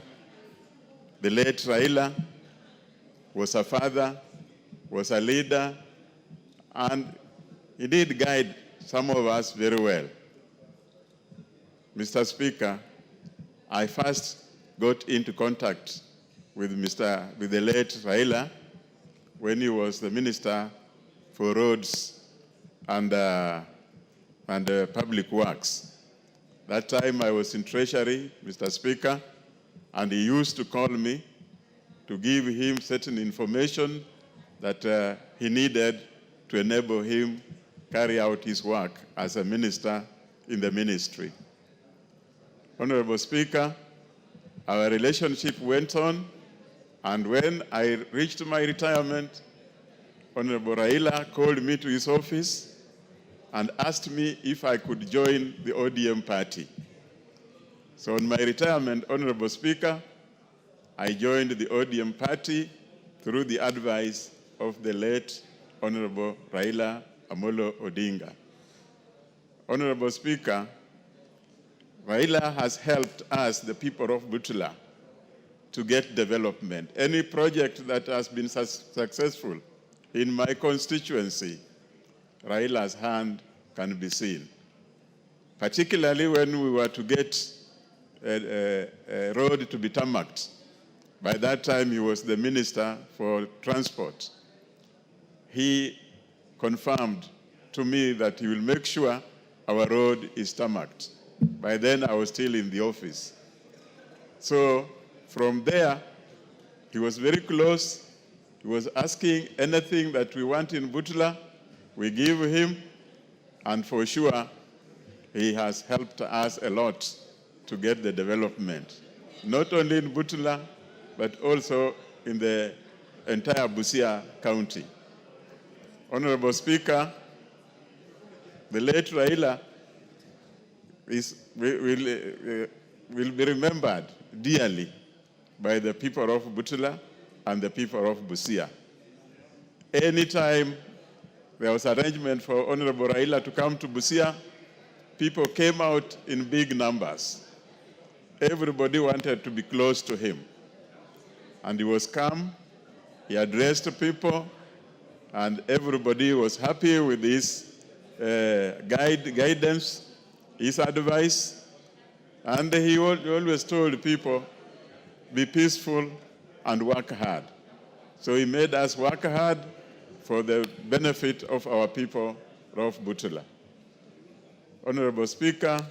the late Raila was a father, was a leader, and he did guide some of us very well. Mr. Speaker, I first got into contact with the late Raila when he was the Minister for Roads and Public Works. That time I was in Treasury, Mr. Speaker, and he used to call me to give him certain information that he needed to enable him carry out his work as a minister in the ministry. Honorable Speaker, our relationship went on, and when I reached my retirement, Honorable Raila called me to his office and asked me if I could join the ODM party. So on my retirement, Honorable Speaker, I joined the ODM party through the advice of the late Honorable Raila Amolo Odinga. Honorable Speaker, Raila has helped us, the people of Butula, to get development. Any project that has been successful in my constituency, Raila's hand can be seen. Particularly when we were to get a road to be tarmacked. By that time, he was the Minister for Transport. He confirmed to me that he will make sure our road is tarmacked. By then, I was still in the office. So from there, he was very close. He was asking anything that we want in Butula, we give him, and for sure, he has helped us a lot to get the development, not only in Butula, but also in the entire Busia County. Honorable Speaker, the late Raila will be remembered dearly by the people of Butula and the people of Busia. Anytime there was arrangement for Honorable Raila to come to Busia, people came out in big numbers. Everybody wanted to be close to him. And he was calm, he addressed people, and everybody was happy with his guidance, his advice, and he always told people, be peaceful and work hard. So he made us work hard for the benefit of our people of Butula. Honorable Speaker,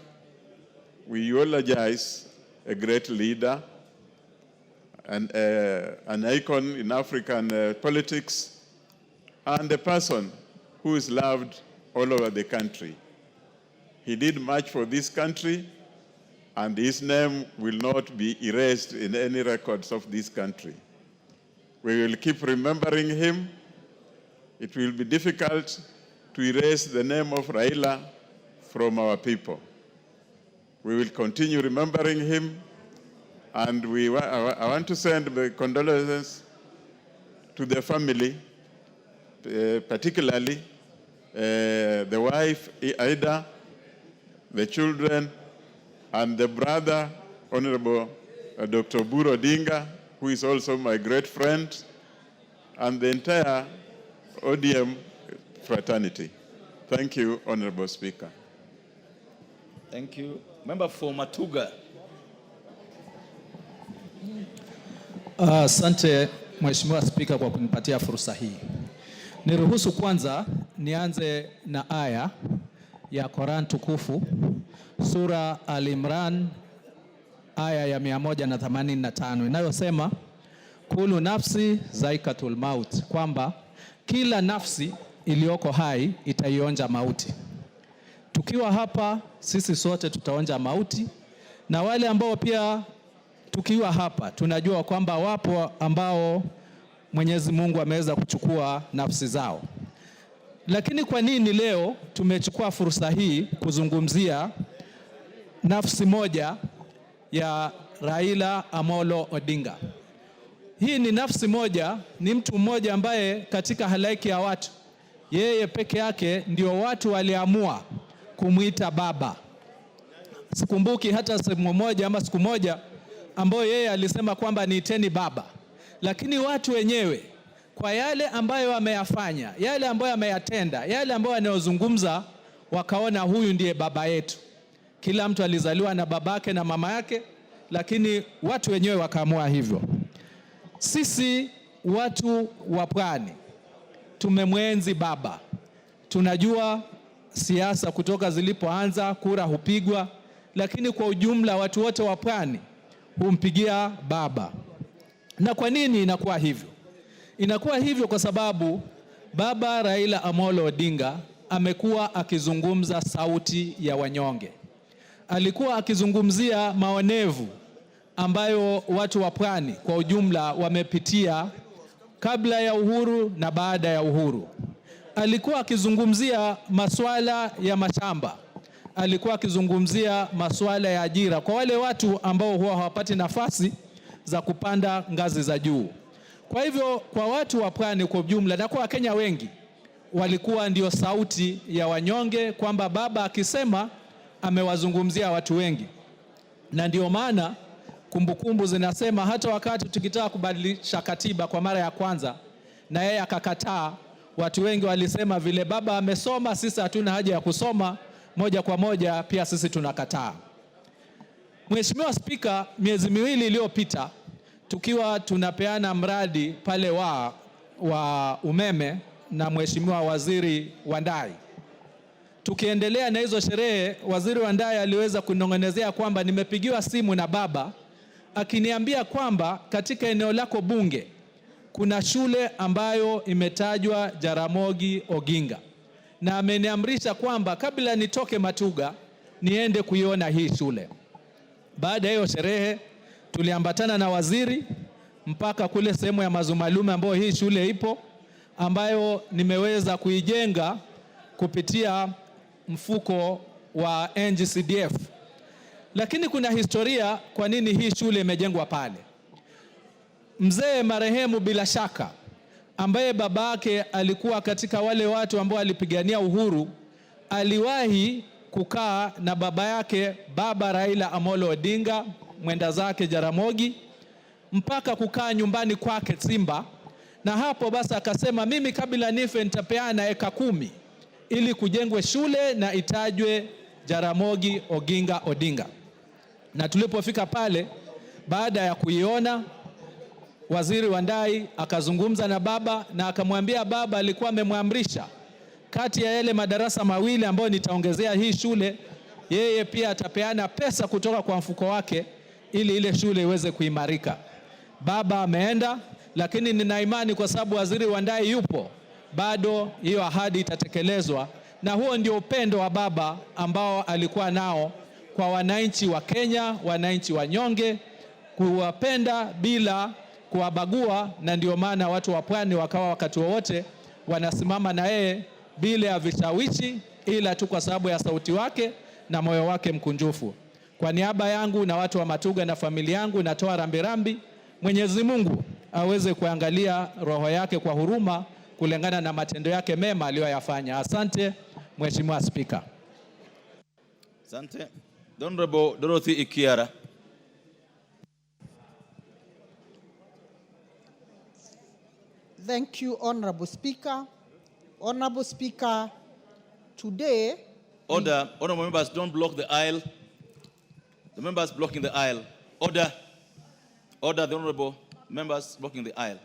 we eulogize a great leader and an icon in African politics, and a person who is loved all over the country. He did much for this country, and his name will not be erased in any records of this country. We will keep remembering him. It will be difficult to erase the name of Raila from our people. We will continue remembering him, and I want to send my condolences to the family, particularly the wife, Ida, the children, and the brother, Honorable Dr. Oburu Odinga, who is also my great friend, and the entire ODM fraternity. Thank you, Honorable Speaker. Thank you. Member for Matuga. Asante Mheshimiwa Spika kwa kunipatia fursa hii. Niruhusu kwanza nianze na aya ya Quran tukufu sura Al-Imran aya ya 185 inayosema kulu nafsi zaikatul maut, kwamba kila nafsi iliyoko hai itaionja mauti. Tukiwa hapa sisi sote tutaonja mauti, na wale ambao pia tukiwa hapa tunajua kwamba wapo ambao Mwenyezi Mungu ameweza kuchukua nafsi zao. Lakini kwa nini leo tumechukua fursa hii kuzungumzia nafsi moja ya Raila Amolo Odinga? Hii ni nafsi moja, ni mtu mmoja ambaye katika halaiki ya watu, yeye peke yake ndio watu waliamua kumuita baba. Sikumbuki hata sehemu moja ama siku moja ambayo yeye alisema kwamba niiteni baba. Lakini watu wenyewe kwa yale ambayo ameyafanya, yale ambayo ameyatenda, yale ambayo anayozungumza, wakaona huyu ndiye baba yetu. Kila mtu alizaliwa na babake na mama yake, lakini watu wenyewe wakaamua hivyo. Sisi watu wa Pwani tumemwenzi baba. Tunajua siasa kutoka zilipoanza, kura hupigwa, lakini kwa ujumla watu wote wa Pwani humpigia baba. Na kwa nini inakuwa hivyo? Inakuwa hivyo kwa sababu baba Raila Amolo Odinga amekuwa akizungumza sauti ya wanyonge. Alikuwa akizungumzia maonevu ambayo watu wa Pwani kwa ujumla wamepitia kabla ya uhuru na baada ya uhuru. Alikuwa akizungumzia masuala ya mashamba. Alikuwa akizungumzia masuala ya ajira kwa wale watu ambao huwa hawapati nafasi za kupanda ngazi za juu. Kwa hivyo kwa watu wa Pwani kwa ujumla na kwa Wakenya wengi, walikuwa ndio sauti ya wanyonge, kwamba baba akisema amewazungumzia watu wengi. Na ndio maana kumbukumbu zinasema hata wakati tukitaka kubadilisha katiba kwa mara ya kwanza na yeye akakataa, watu wengi walisema vile baba amesoma, sisi hatuna haja ya kusoma, moja kwa moja pia sisi tunakataa. Mheshimiwa Spika, miezi miwili iliyopita tukiwa tunapeana mradi pale wa umeme na Mheshimiwa Waziri Wandai, tukiendelea na hizo sherehe, Waziri Wandai aliweza kunong'onezea kwamba nimepigiwa simu na baba akiniambia kwamba katika eneo lako bunge kuna shule ambayo imetajwa Jaramogi Oginga, na ameniamrisha kwamba kabla nitoke Matuga niende kuiona hii shule. Baada ya hiyo sherehe tuliambatana na waziri mpaka kule sehemu ya Mazumalume ambayo hii shule ipo, ambayo nimeweza kuijenga kupitia mfuko wa NGCDF. Lakini kuna historia kwa nini hii shule imejengwa pale. Mzee marehemu bila shaka, ambaye babake alikuwa katika wale watu ambao alipigania uhuru, aliwahi kukaa na baba yake baba Raila Amolo Odinga, mwenda zake Jaramogi, mpaka kukaa nyumbani kwake Simba Na hapo basi akasema mimi kabla nife nitapeana eka 10 ili kujengwe shule na itajwe Jaramogi Oginga Odinga. Na tulipofika pale, baada ya kuiona, waziri wa ndai akazungumza na baba na akamwambia baba alikuwa amemwamrisha kati ya yale madarasa mawili ambayo nitaongezea hii shule, yeye pia atapeana pesa kutoka kwa mfuko wake ili ile shule iweze kuimarika. Baba ameenda, lakini nina imani kwa sababu waziri wa ndai yupo, bado hiyo ahadi itatekelezwa. Na huo ndio upendo wa baba ambao alikuwa nao kwa wananchi wa Kenya, wananchi wanyonge, kuwapenda bila kuwabagua. Na ndio maana watu wa pwani wakawa wakati wowote wanasimama na yeye bila ya vishawishi, ila tu kwa sababu ya sauti wake na moyo wake mkunjufu. Kwa niaba yangu na watu wa Matuga na familia yangu natoa rambirambi. Mwenyezi Mungu aweze kuangalia roho yake kwa huruma kulingana na matendo yake mema aliyoyafanya. Asante Mheshimiwa Spika. Asante. Honorable Dorothy Ikiara. Thank you, Honorable Speaker. Honorable Speaker, today... Order. Honorable members, don't block the aisle. The members blocking the aisle. Order. Order, the honorable members blocking the aisle.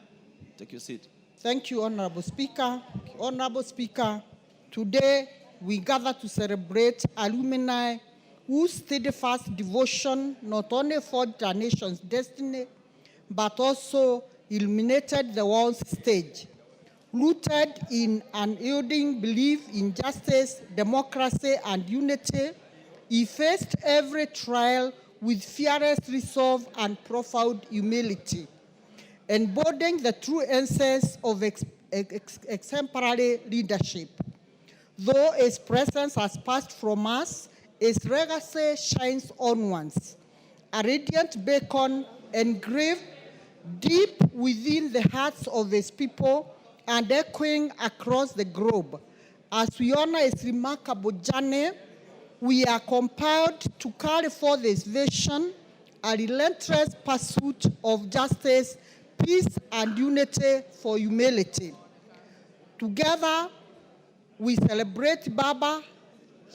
Take your seat. Thank you, Honorable Speaker. Honorable Speaker, today we gather to celebrate alumni whose steadfast devotion not only forged our nation's destiny, but also illuminated the world's stage. Rooted in unyielding belief in justice, democracy, and unity, he faced every trial with fearless resolve and profound humility, embodying the true essence of exemplary leadership. Though his presence has passed from us, his legacy shines onwards, a radiant beacon engraved deep within the hearts of his people and echoing across the globe. As we honor his remarkable journey, we are compelled to carry forth this vision, a relentless pursuit of justice, peace, and unity for humanity. Together, we celebrate Baba,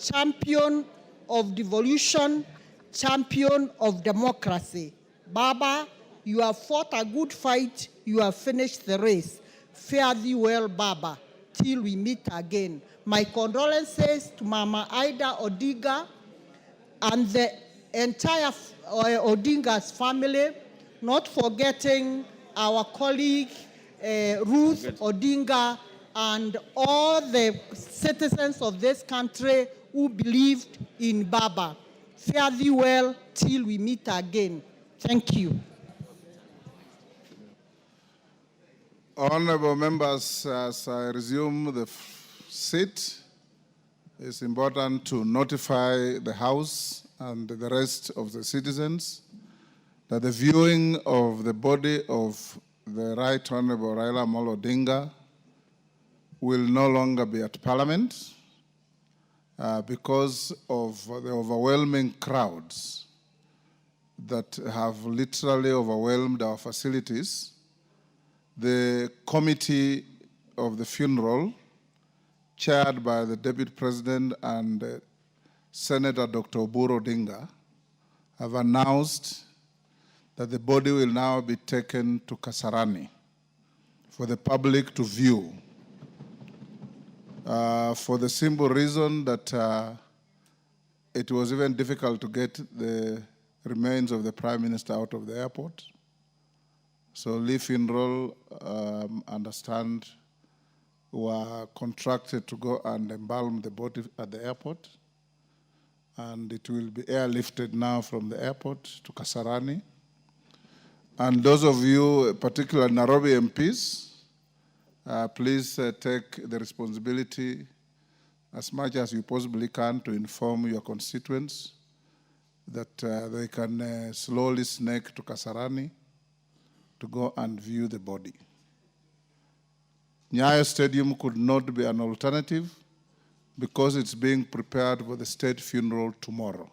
champion of devolution, champion of democracy. Baba, you have fought a good fight, you have finished the race. Fare thee well, Baba, till we meet again. My condolences to Mama Ida Odinga and the entire Odinga's family, not forgetting our colleague Ruth Odinga and all the citizens of this country who believed in Baba. Fare thee well till we meet again. Thank you. Honorable members, as I resume the seat, it's important to notify the House and the rest of the citizens that the viewing of the body of the Right Honorable Raila Amolo Odinga will no longer be at Parliament because of the overwhelming crowds that have literally overwhelmed our facilities. The committee of the funeral, chaired by the Deputy President and Senator Dr. Oburu Odinga, have announced that the body will now be taken to Kasarani for the public to view, for the simple reason that it was even difficult to get the remains of the Prime Minister out of the airport. So Lee Funeral, understand, were contracted to go and embalm the body at the airport. And it will be airlifted now from the airport to Kasarani. And those of you, particularly Nairobi MPs, please take the responsibility as much as you possibly can to inform your constituents that they can slowly snake to Kasarani to go and view the body. Nyayo Stadium could not be an alternative because it's being prepared for the state funeral tomorrow.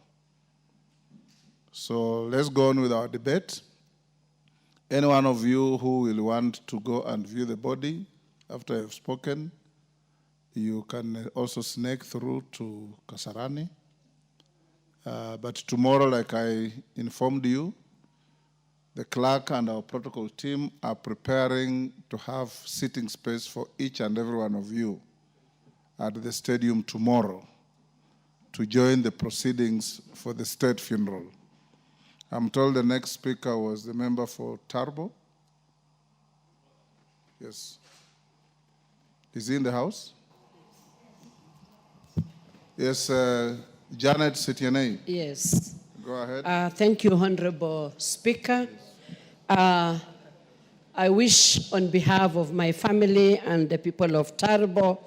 So let's go on with our debate. Any one of you who will want to go and view the body after I've spoken, you can also snake through to Kasarani. But tomorrow, like I informed you, the clerk and our protocol team are preparing to have sitting space for each and every one of you at the stadium tomorrow to join the proceedings for the state funeral. I'm told the next speaker was the member for Tarbo. Yes. Is he in the house? Yes, Janet Setienei. Yes. Go ahead. Thank you, Honorable Speaker. I wish on behalf of my family and the people of Tarbo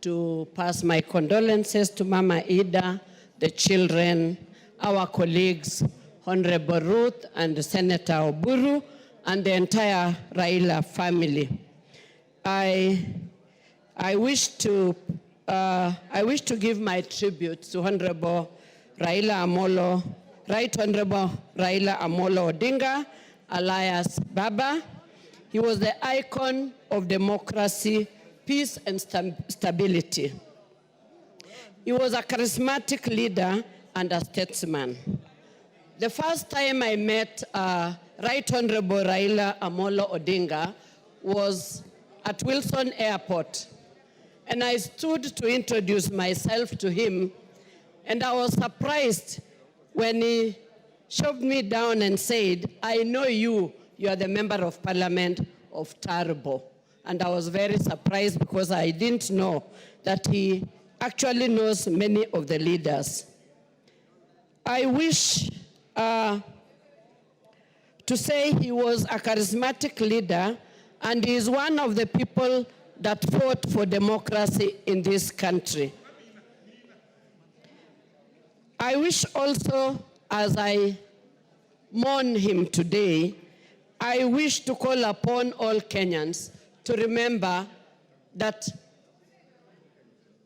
to pass my condolences to Mama Ida, the children, our colleagues, Honorable Ruth and Senator Oburu, and the entire Raila family. I wish to give my tribute to Honorable Raila Amolo, Right Honorable Raila Amolo Odinga, alias Baba. He was the icon of democracy, peace, and stability. He was a charismatic leader and a statesman. The first time I met Right Honorable Raila Amolo Odinga was at Wilson Airport. And I stood to introduce myself to him, and I was surprised when he shoved me down and said, "I know you are the member of parliament of Tarbo." And I was very surprised because I didn't know that he actually knows many of the leaders. I wish to say he was a charismatic leader, and he is one of the people that fought for democracy in this country. I wish also, as I mourn him today, I wish to call upon all Kenyans to remember that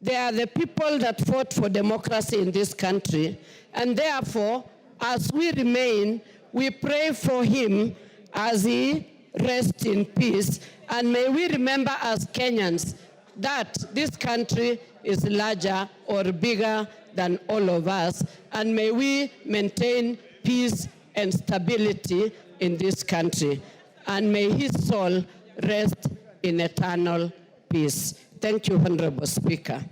they are the people that fought for democracy in this country, and therefore, as we remain, we pray for him as he rests in peace, and may we remember as Kenyans that this country is larger or bigger than all of us, and may we maintain peace and stability in this country, and may his soul rest in eternal peace. Thank you, Honorable Speaker.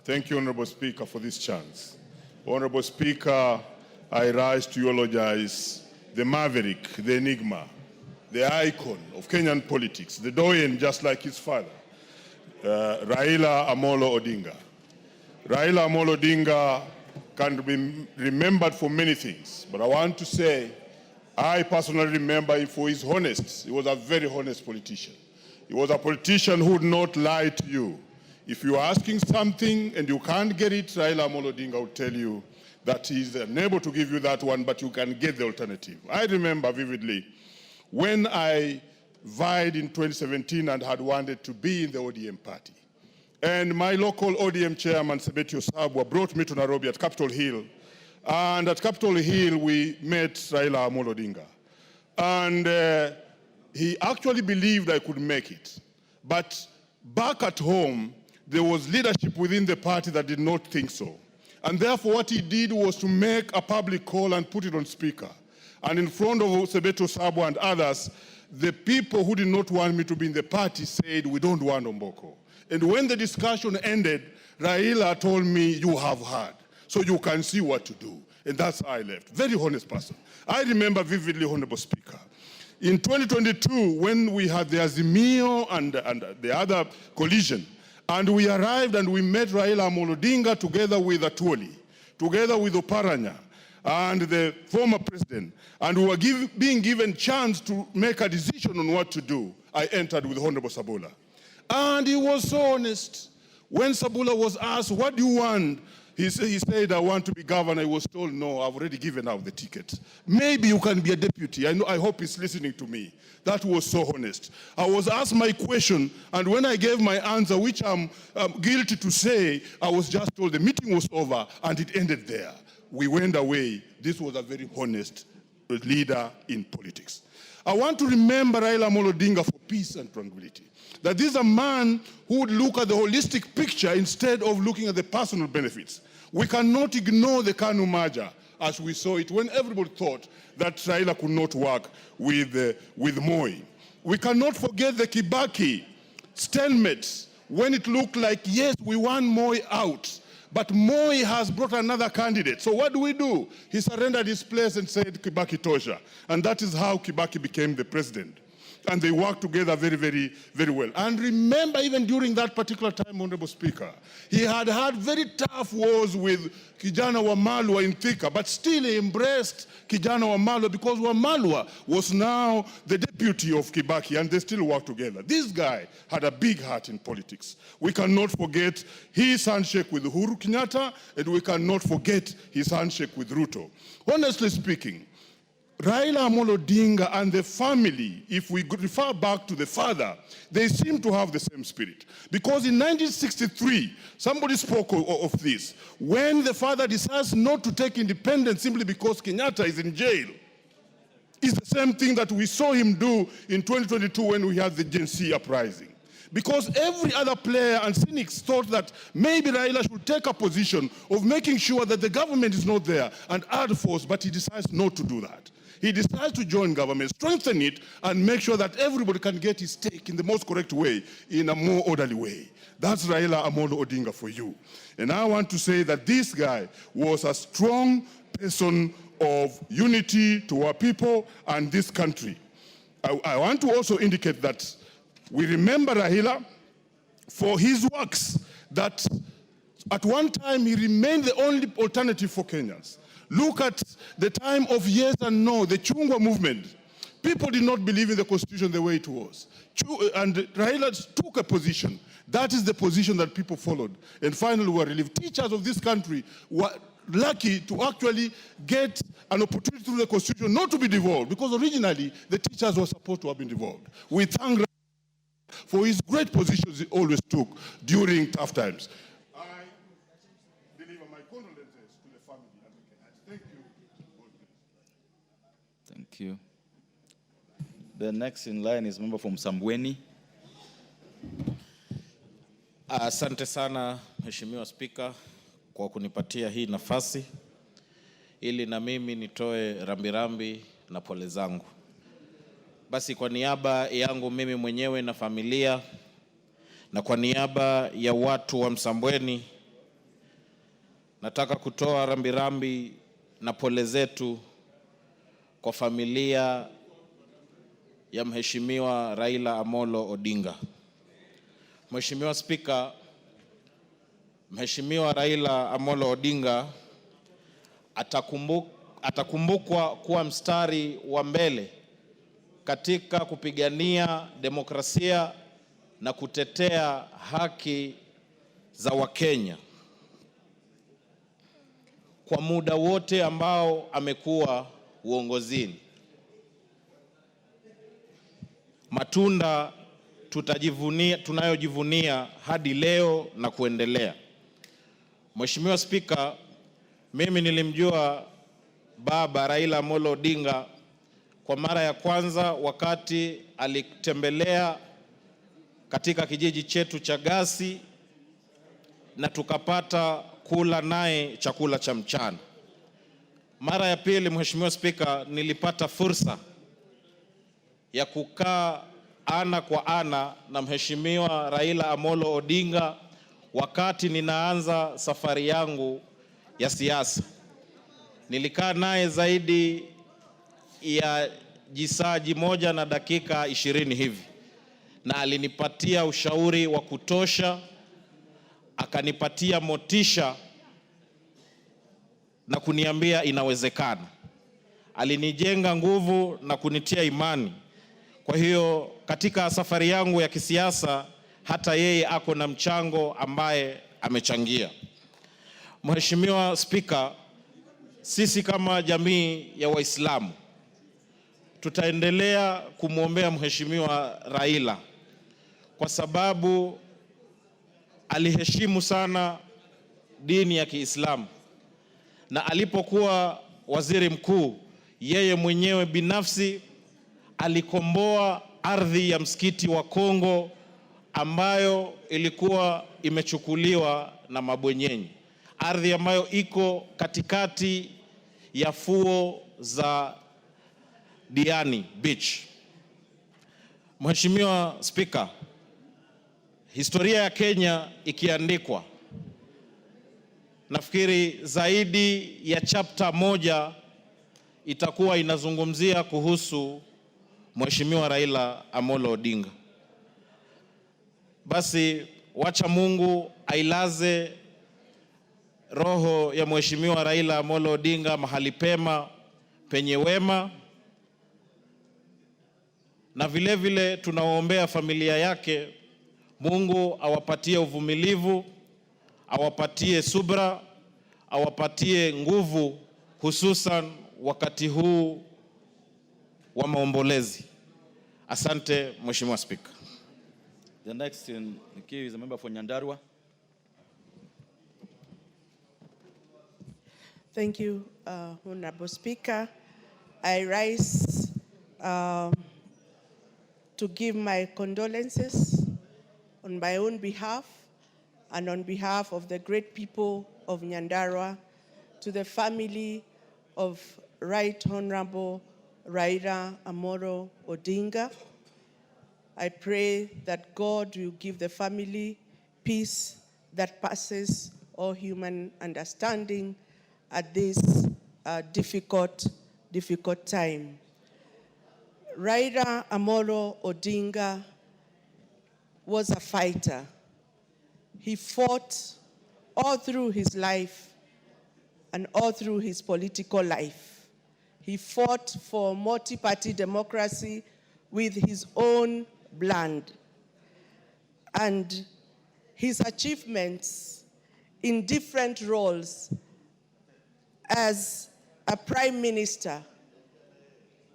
Thank you, Honorable Speaker, for this chance. Honorable Speaker, I rise to eulogize the maverick, the enigma, the icon of Kenyan politics, the doyen just like his father, Raila Amolo Odinga. Raila Amolo Odinga can be remembered for many things, but I want to say I personally remember him for his honesty. He was a very honest politician. He was a politician who would not lie to you. If you are asking something and you can't get it, Raila Amolo Odinga will tell you that he's unable to give you that one, but you can get the alternative. I remember vividly when I vied in 2017 and had wanted to be in the ODM party. And my local ODM chairman, Sebetio Sabwa, brought me to Nairobi at Capitol Hill. And at Capitol Hill, we met Raila Amolo Odinga. And he actually believed I could make it. But back at home, there was leadership within the party that did not think so. And therefore, what he did was to make a public call and put it on speaker. And in front of Sebeto Sabo and others, the people who did not want me to be in the party said, "We don't want Omboko." And when the discussion ended, Raila told me, "You have heard, so you can see what to do." And that's how I left. Very honest person. I remember vividly, Honorable Speaker, in 2022, when we had the Azimio and the other collision, and we arrived and we met Raila Amolo Odinga together with Atuoli, together with Oparanya, and the former president, and we were being given chance to make a decision on what to do. I entered with Honorable Sabula. And he was so honest. When Sabula was asked, "What do you want?" He said, "I want to be governor." He was told, "No, I've already given out the ticket. Maybe you can be a deputy." I hope he's listening to me. That was so honest. I was asked my question, and when I gave my answer, which I'm guilty to say, I was just told the meeting was over, and it ended there. we went away, this was a very honest leader in politics. I want to remember Raila Amolo Odinga for peace and tranquility. That this is a man who would look at the holistic picture instead of looking at the personal benefits. We cannot ignore the KANU merger as we saw it when everybody thought that Raila could not work with Moi. We cannot forget the Kibaki stalemate when it looked like, yes, we want Moi out, but Moi has brought another candidate. So what do? He surrendered his place and said, Kibaki tosha. And that is how Kibaki became the president. And they worked together very, very, very well. And remember, even during that particular time, Honorable Speaker, he had had very tough wars with Kijana Wamalwa in Thika, but still he embraced Kijana Wamalwa because Wamalwa was now the deputy of Kibaki, and they still worked together. This guy had a big heart in politics. We cannot forget his handshake with Uhuru Kenyatta, and we cannot forget his handshake with Ruto. Honestly speaking, Raila Amolo Odinga and the family, if we refer back to the father, they seem to have the same spirit. Because in 1963, somebody spoke of this, when the father decides not to take independence simply because Kenyatta is in jail, it's the same thing that we saw him do in 2022 when we had the Gen Z uprising. Because every other player and cynics thought that maybe Raila should take a position of making sure that the government is not there and add force, but he decides not to do that. He decides to join government, strengthen it, and make sure that everybody can get his stake in the most correct way, in a more orderly way. That's Raila Amolo Odinga for you. And I want to say that this guy was a strong person of unity to our people and this country. I want to also indicate that we remember Raila for his works, that at one time he remained the only alternative for Kenyans. Look at the time of yes and no, the Chungwa movement. People did not believe in the constitution the way it was. And Raila took a position. That is the position that people followed. And finally were relieved. Teachers of this country were lucky to actually get an opportunity through the constitution not to be devolved, because originally the teachers were supposed to have been devolved. We thank Raila for his great positions he always took during tough times. Thank you. The next in line is member from Sambweni. Asante sana Mheshimiwa Spika kwa kunipatia hii nafasi ili na mimi nitoe rambirambi na pole zangu. Basi kwa niaba yangu mimi mwenyewe na familia na kwa niaba ya watu wa Msambweni nataka kutoa rambirambi na pole zetu kwa familia ya Mheshimiwa Raila Amolo Odinga. Mheshimiwa Spika, Mheshimiwa Raila Amolo Odinga atakumbukwa kuwa mstari wa mbele katika kupigania demokrasia na kutetea haki za Wakenya kwa muda wote ambao amekuwa uongozini. Matunda tunayojivunia hadi leo na kuendelea. Mheshimiwa Spika, mimi nilimjua Baba Raila Amolo Odinga kwa mara ya kwanza wakati alitembelea katika kijiji chetu cha Gasi na tukapata kula naye chakula cha mchana. Mara ya pili, Mheshimiwa Spika, nilipata fursa ya kukaa ana kwa ana na Mheshimiwa Raila Amolo Odinga wakati ninaanza safari yangu ya siasa. Nilikaa naye zaidi ya jisaji moja na dakika 20 hivi, na alinipatia ushauri wa kutosha, akanipatia motisha na kuniambia inawezekana. Alinijenga nguvu na kunitia imani. Kwa hiyo katika safari yangu ya kisiasa hata yeye ako na mchango ambaye amechangia. Mheshimiwa Spika, sisi kama jamii ya Waislamu tutaendelea kumwombea Mheshimiwa Raila kwa sababu aliheshimu sana dini ya Kiislamu na alipokuwa waziri mkuu, yeye mwenyewe binafsi alikomboa ardhi ya msikiti wa Kongo ambayo ilikuwa imechukuliwa na mabwenyenye, ardhi ambayo iko katikati ya fuo za Diani Beach. Mheshimiwa Spika, historia ya Kenya ikiandikwa, nafikiri zaidi ya chapter moja itakuwa inazungumzia kuhusu Mheshimiwa Raila Amolo Odinga. Basi wacha Mungu ailaze roho ya Mheshimiwa Raila Amolo Odinga mahali pema penye wema, na vile vile tunawaombea familia yake. Mungu awapatie uvumilivu, awapatie subra, awapatie nguvu, hususan wakati huu wa maombolezi. Asante Mheshimiwa Speaker. The next in the queue is a member for Nyandarua. Thank you, Honorable Speaker. I rise to give my condolences on my own behalf and on behalf of the great people of Nyandarua to the family of Right Honorable Raila Amolo Odinga. I pray that God will give the family peace that passes all human understanding at this difficult time. Raila Amolo Odinga was a fighter. He fought all through his life and all through his political life. He fought for multi-party democracy with his own blood. And his achievements in different roles as a prime minister,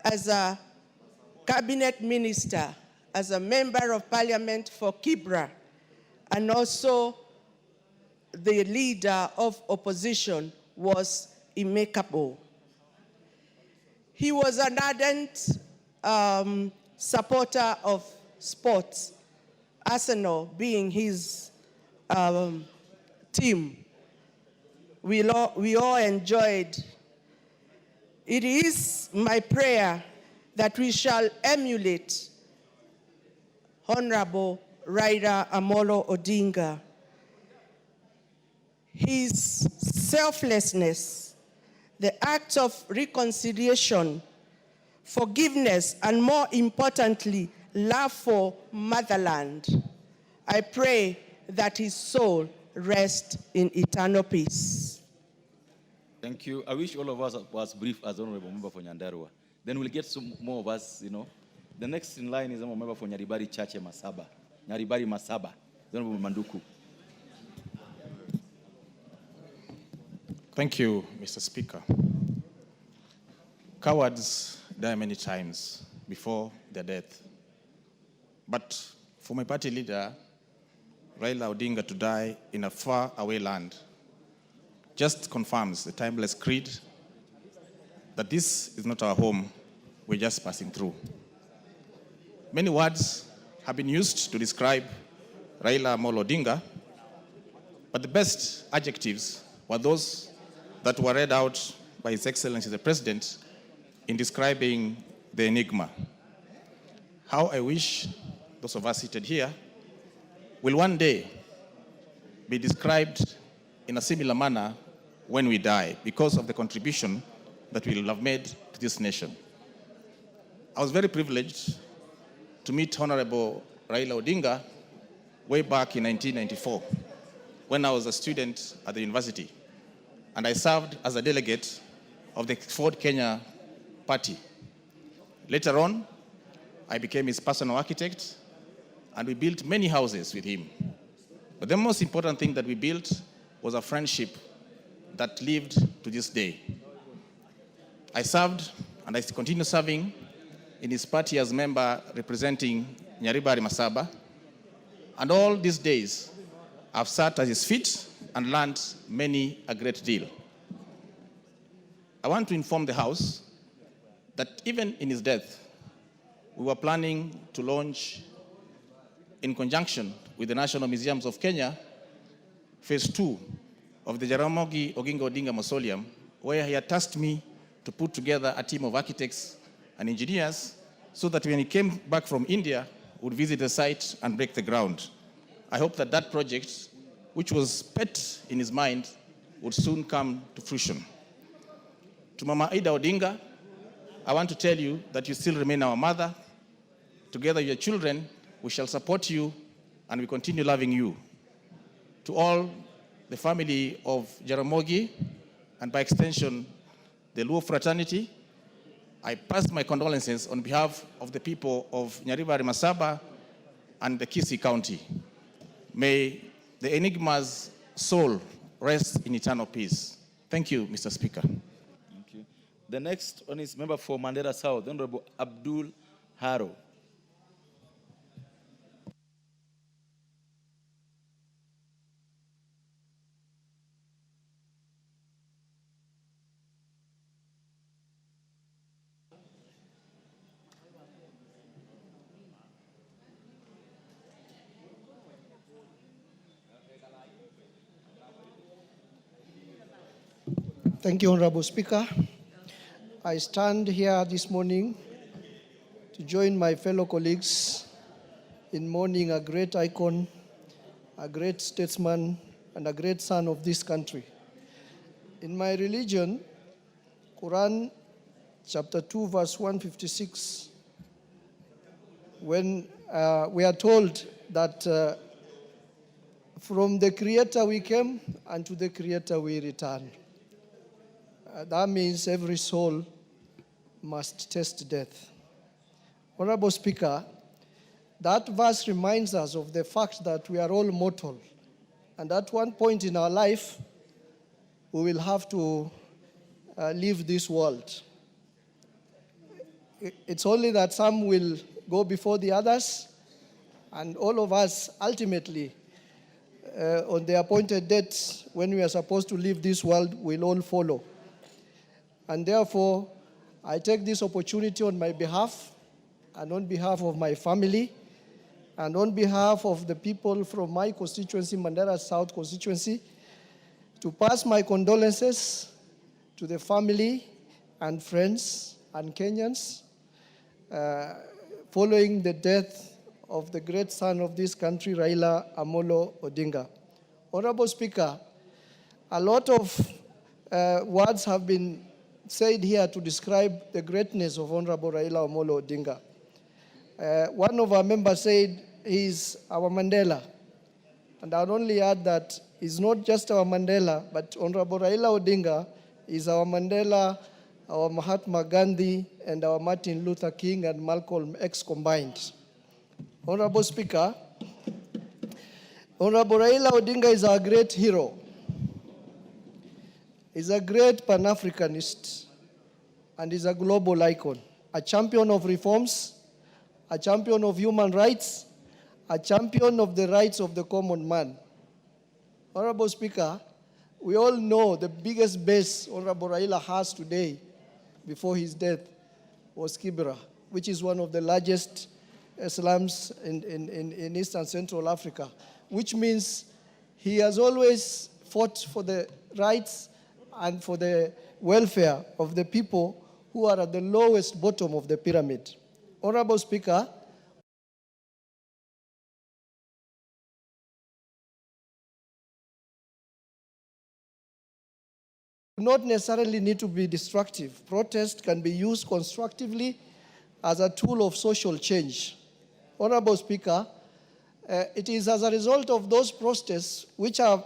as a cabinet minister, as a member of parliament for Kibra, and also the leader of opposition was impeccable. He was an ardent supporter of sports, Arsenal being his team. We all enjoyed. It is my prayer that we shall emulate Honorable Raila Amolo Odinga. His selflessness, the act of reconciliation, forgiveness, and more importantly, love for motherland. I pray that his soul rest in eternal peace. Thank you. I wish all of us was brief as Honorable Member for Nyandarua. Then we'll get some more of us, The next in line is a member for Nyaribari Chache Masaba. Nyaribari Masaba, Honorable Manduku. Thank you, Mr. Speaker. Cowards die many times before their death. But for my party leader, Raila Odinga, to die in a far-away land just confirms the timeless creed that this is not our home, we're just passing through. Many words have been used to describe Raila Amolo Odinga, but the best adjectives were those that were read out by His Excellency the President in describing the enigma. How I wish those of us seated here will one day be described in a similar manner when we die, because of the contribution that we will have made to this nation. I was very privileged to meet Honorable Raila Odinga way back in 1994 when I was a student at the university, and I served as a delegate of the Ford Kenya party. Later on, I became his personal architect, and we built many houses with him. But the most important thing that we built was a friendship that lived to this day. I served, and I continue serving, in his party as member representing Nyaribari Masaba. And all these days, I've sat at his feet and learned many a great deal. I want to inform the House that even in his death, we were planning to launch, in conjunction with the National Museums of Kenya, phase 2 of the Jaramogi Oginga Odinga Mausoleum, where he had tasked me to put together a team of architects and engineers so that when he came back from India, we would visit the site and break the ground. I hope that that project, which was pet in his mind, would soon come to fruition. To Mama Ida Odinga, I want to tell you that you still remain our mother. Together with your children, we shall support you and we continue loving you. To all the family of Jaramogi, and by extension, the Luo fraternity, I pass my condolences on behalf of the people of Nyaribari Masaba and the Kisii County. May the Enigma's soul rest in eternal peace. Thank you, Mr. Speaker. Thank you. The next one is member for Mandera South, Honorable Abdul Haro. Thank you, Honorable Speaker. I stand here this morning to join my fellow colleagues in mourning a great icon, a great statesman, and a great son of this country. In my religion, Quran chapter 2, verse 156, when we are told that from the Creator we came and to the Creator we return. That means every soul must taste death. Honorable Speaker, that verse reminds us of the fact that we are all mortal, and at one point in our life, we will have to leave this world. It's only that some will go before the others, and all of us ultimately, on the appointed dates when we are supposed to leave this world, will all follow. And therefore, I take this opportunity on my behalf and on behalf of my family and on behalf of the people from my constituency, Mandera South constituency, to pass my condolences to the family and friends and Kenyans following the death of the great son of this country, Raila Amolo Odinga. Honorable Speaker, a lot of words have been said here to describe the greatness of Honorable Raila Amolo Odinga. One of our members said he's our Mandela. And I'll only add that he's not just our Mandela, but Honorable Raila Odinga is our Mandela, our Mahatma Gandhi, and our Martin Luther King and Malcolm X combined. Honorable Speaker, Honorable Raila Odinga is our great hero. He's a great Pan-Africanist and is a global icon, a champion of reforms, a champion of human rights, a champion of the rights of the common man. Honorable Speaker, we all know the biggest base Honorable Raila has today before his death was Kibera, which is one of the largest slums in East and Central Africa, which means he has always fought for the rights and for the welfare of the people who are at the lowest bottom of the pyramid. Honorable Speaker, not necessarily need to be destructive. Protest can be used constructively as a tool of social change. Honorable Speaker, it is as a result of those protests which are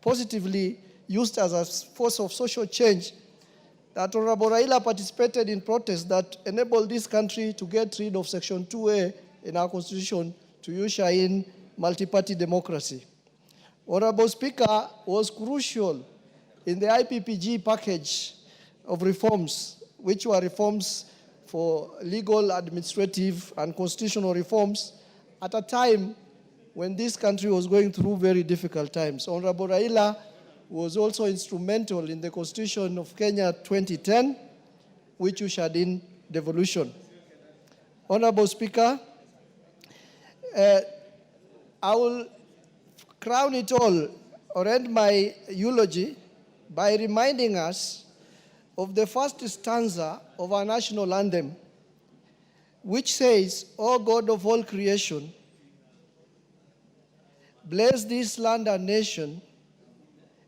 positively used as a force of social change that Honorable Raila participated in protests that enabled this country to get rid of Section 2A in our Constitution to usher in multi-party democracy. Honorable Speaker was crucial in the IPPG package of reforms, which were reforms for legal, administrative, and constitutional reforms at a time when this country was going through very difficult times. Honorable Raila was also instrumental in the Constitution of Kenya 2010, which ushered in devolution. Honorable Speaker, I will crown it all or end my eulogy by reminding us of the first stanza of our national anthem, which says, "O God of all creation, bless this land and nation,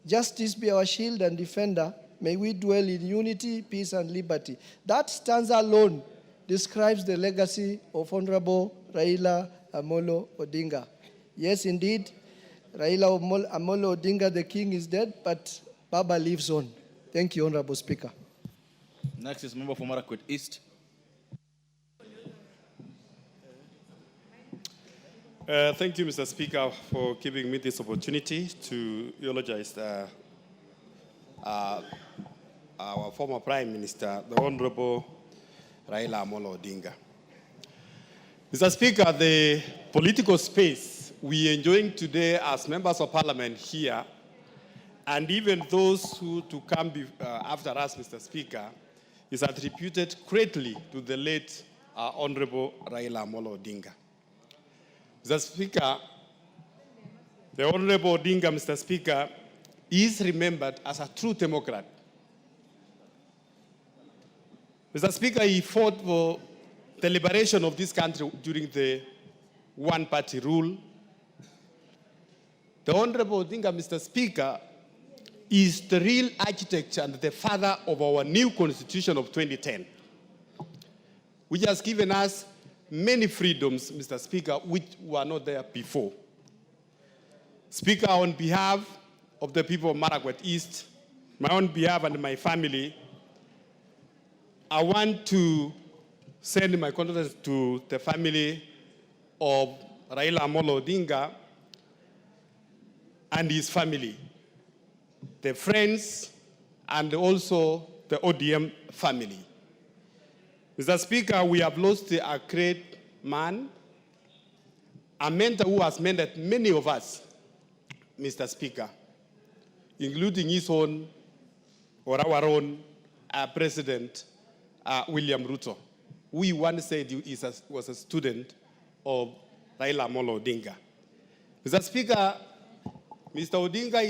justice be our shield and defender, may we dwell in unity, peace, and liberty." That stanza alone describes the legacy of Honorable Raila Amolo Odinga. Yes, indeed, Raila Amolo Odinga, the king, is dead, but Baba lives on. Thank you, Honorable Speaker. Next is member for Marakwet East. Thank you, Mr. Speaker, for giving me this opportunity to eulogize our former Prime Minister, the Honorable Raila Amolo Odinga. Mr. Speaker, the political space we are enjoying today as members of Parliament here, and even those who to come after us, Mr. Speaker, is attributed greatly to the late Honorable Raila Amolo Odinga. Mr. Speaker, the Honorable Odinga, Mr. Speaker, is remembered as a true democrat. Mr. Speaker, he fought for the liberation of this country during the one-party rule. The Honorable Odinga, Mr. Speaker, is the real architect and the father of our new Constitution of 2010, which has given us many freedoms, Mr. Speaker, which were not there before. Speaker, on behalf of the people of Marakwet East, my own behalf and my family, I want to send my condolences to the family of Raila Amolo Odinga and his family, the friends, and also the ODM family. Mr. Speaker, we have lost a great man, a mentor who has mentored many of us, Mr. Speaker, including his own or our own President, William Ruto, who once said he was a student of Raila Amolo Odinga. Mr. Speaker, Mr. Odinga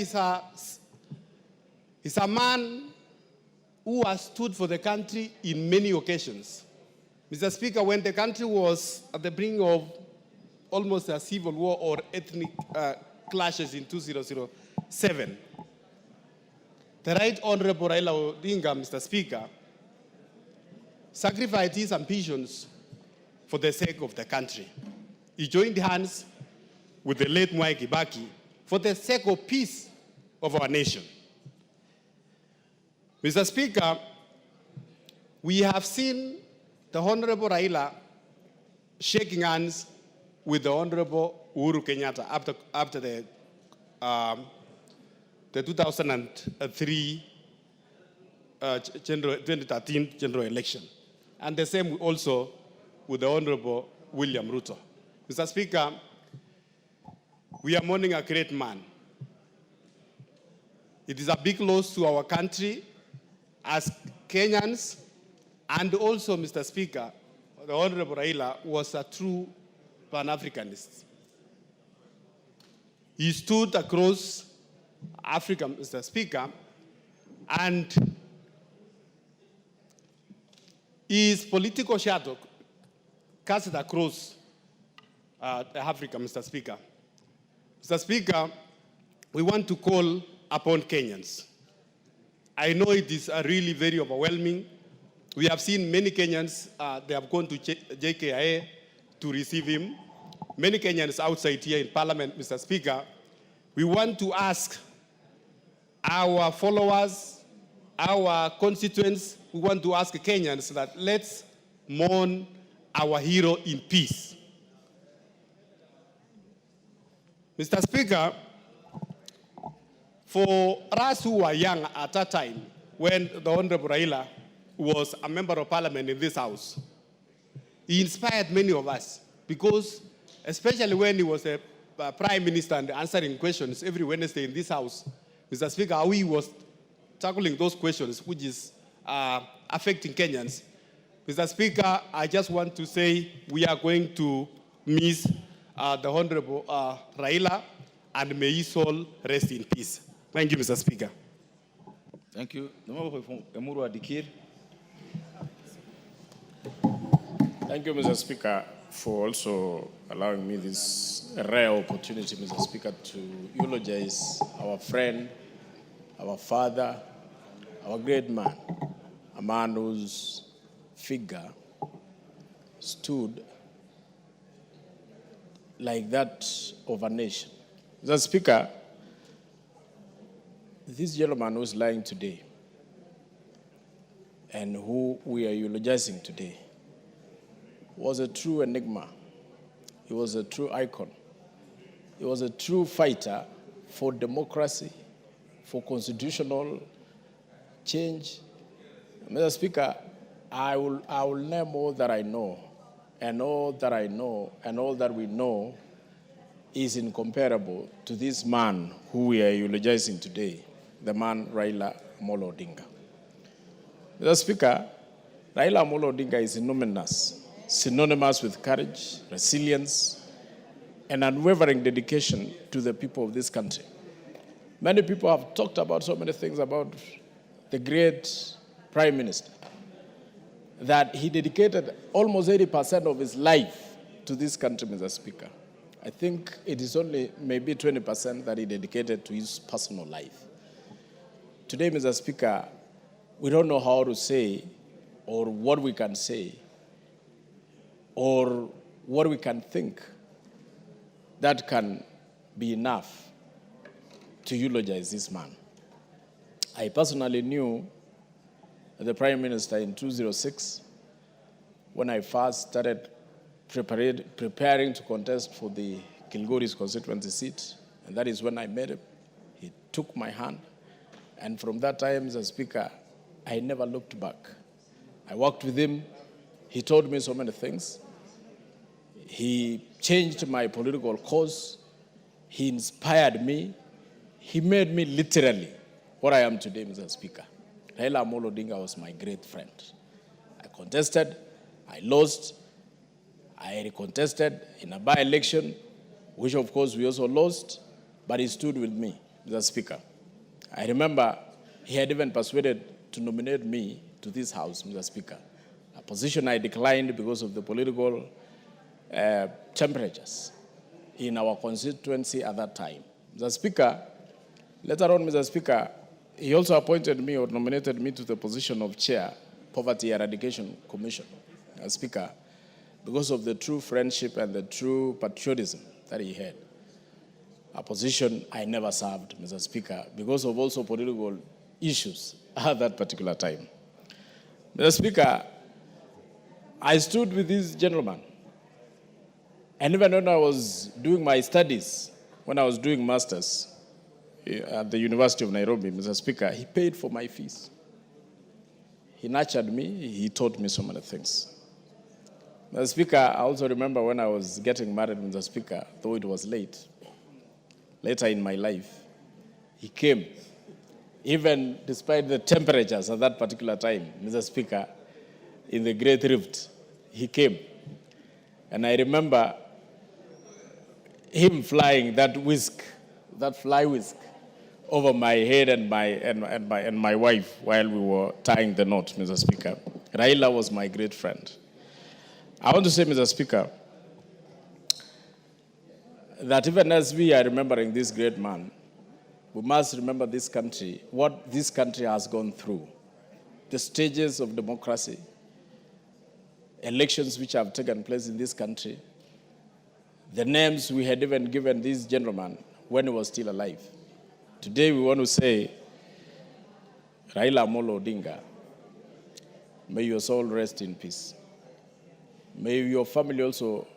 is a man who has stood for the country in many occasions. Mr. Speaker, when the country was at the brink of almost a civil war or ethnic clashes in 2007, the Right Honorable Raila Odinga, Mr. Speaker, sacrificed his ambitions for the sake of the country. He joined hands with the late Mwai Kibaki for the sake of peace of our nation. Mr. Speaker, we have seen the Honorable Raila shaking hands with the Honorable Uhuru Kenyatta after the 2003 2013 general election. And the same also with the Honorable William Ruto. Mr. Speaker, we are mourning a great man. It is a big loss to our country as Kenyans, and also, Mr. Speaker, the Honorable Raila was a true Pan-Africanist. He stood across Africa, Mr. Speaker, and his political shadow cast across Africa, Mr. Speaker. Mr. Speaker, we want to call upon Kenyans. I know it is really very overwhelming. We have seen many Kenyans, they have gone to JKIA to receive him. Many Kenyans outside here in Parliament, Mr. Speaker. We want to ask our followers, our constituents, we want to ask Kenyans that let's mourn our hero in peace. Mr. Speaker, for us who were young at that time, when the Honorable Raila was a member of Parliament in this House, he inspired many of us because, especially when he was a Prime Minister and answering questions every Wednesday in this House, Mr. Speaker, how he was tackling those questions which is affecting Kenyans. Mr. Speaker, I just want to say we are going to miss the Honorable Raila, and may his soul rest in peace. Thank you, Mr. Speaker. Thank you. The member from Emuru Adikir. Thank you, Mr. Speaker, for also allowing me this rare opportunity, Mr. Speaker, to eulogize our friend, our father, our great man, a man whose figure stood like that of a nation. Mr. Speaker, this gentleman who is lying today and who we are eulogizing today was a true enigma. He was a true icon. He was a true fighter for democracy, for constitutional change. Mr. Speaker, I will name all that I know, and all that I know, and all that we know is incomparable to this man who we are eulogizing today, the man Raila Amolo Odinga. Mr. Speaker, Raila Amolo Odinga is synonymous with courage, resilience, and unwavering dedication to the people of this country. Many people have talked about so many things about the great Prime Minister, that he dedicated almost 80% of his life to this country, Mr. Speaker. I think it is only maybe 20% that he dedicated to his personal life. Today, Mr. Speaker, we don't know how to say or what we can say or what we can think that can be enough to eulogize this man. I personally knew the Prime Minister in 2006 when I first started preparing to contest for the Kilgoris constituency seat, and that is when I met him. He took my hand, and from that time, Mr. Speaker, I never looked back. I worked with him. He taught me so many things. He changed my political course. He inspired me. He made me literally what I am today, Mr. Speaker. Raila Amolo Odinga was my great friend. I contested, I lost, I recontested in a by-election, which of course we also lost, but he stood with me, Mr. Speaker. I remember he had even persuaded to nominate me to this House, Mr. Speaker, a position I declined because of the political temperatures in our constituency at that time. Mr. Speaker, later on, Mr. Speaker, he also appointed me or nominated me to the position of Chair, Poverty Eradication Commission, Mr. Speaker, because of the true friendship and the true patriotism that he had. A position I never served, Mr. Speaker, because of also political issues at that particular time. Mr. Speaker, I stood with this gentleman. And even when I was doing my studies, when I was doing masters at the University of Nairobi, Mr. Speaker, he paid for my fees. He nurtured me. He taught me so many things. Mr. Speaker, I also remember when I was getting married, Mr. Speaker, though it was later in my life, he came. Even despite the temperatures at that particular time, Mr. Speaker, in the Great Rift, he came. And I remember him flying that fly whisk over my head and my wife while we were tying the knot, Mr. Speaker. Raila was my great friend. I want to say, Mr. Speaker, that even as we are remembering this great man, we must remember this country, what this country has gone through, the stages of democracy, elections which have taken place in this country, the names we had even given this gentleman when he was still alive. Today we want to say, Raila Amolo Odinga, may your soul rest in peace. May your family also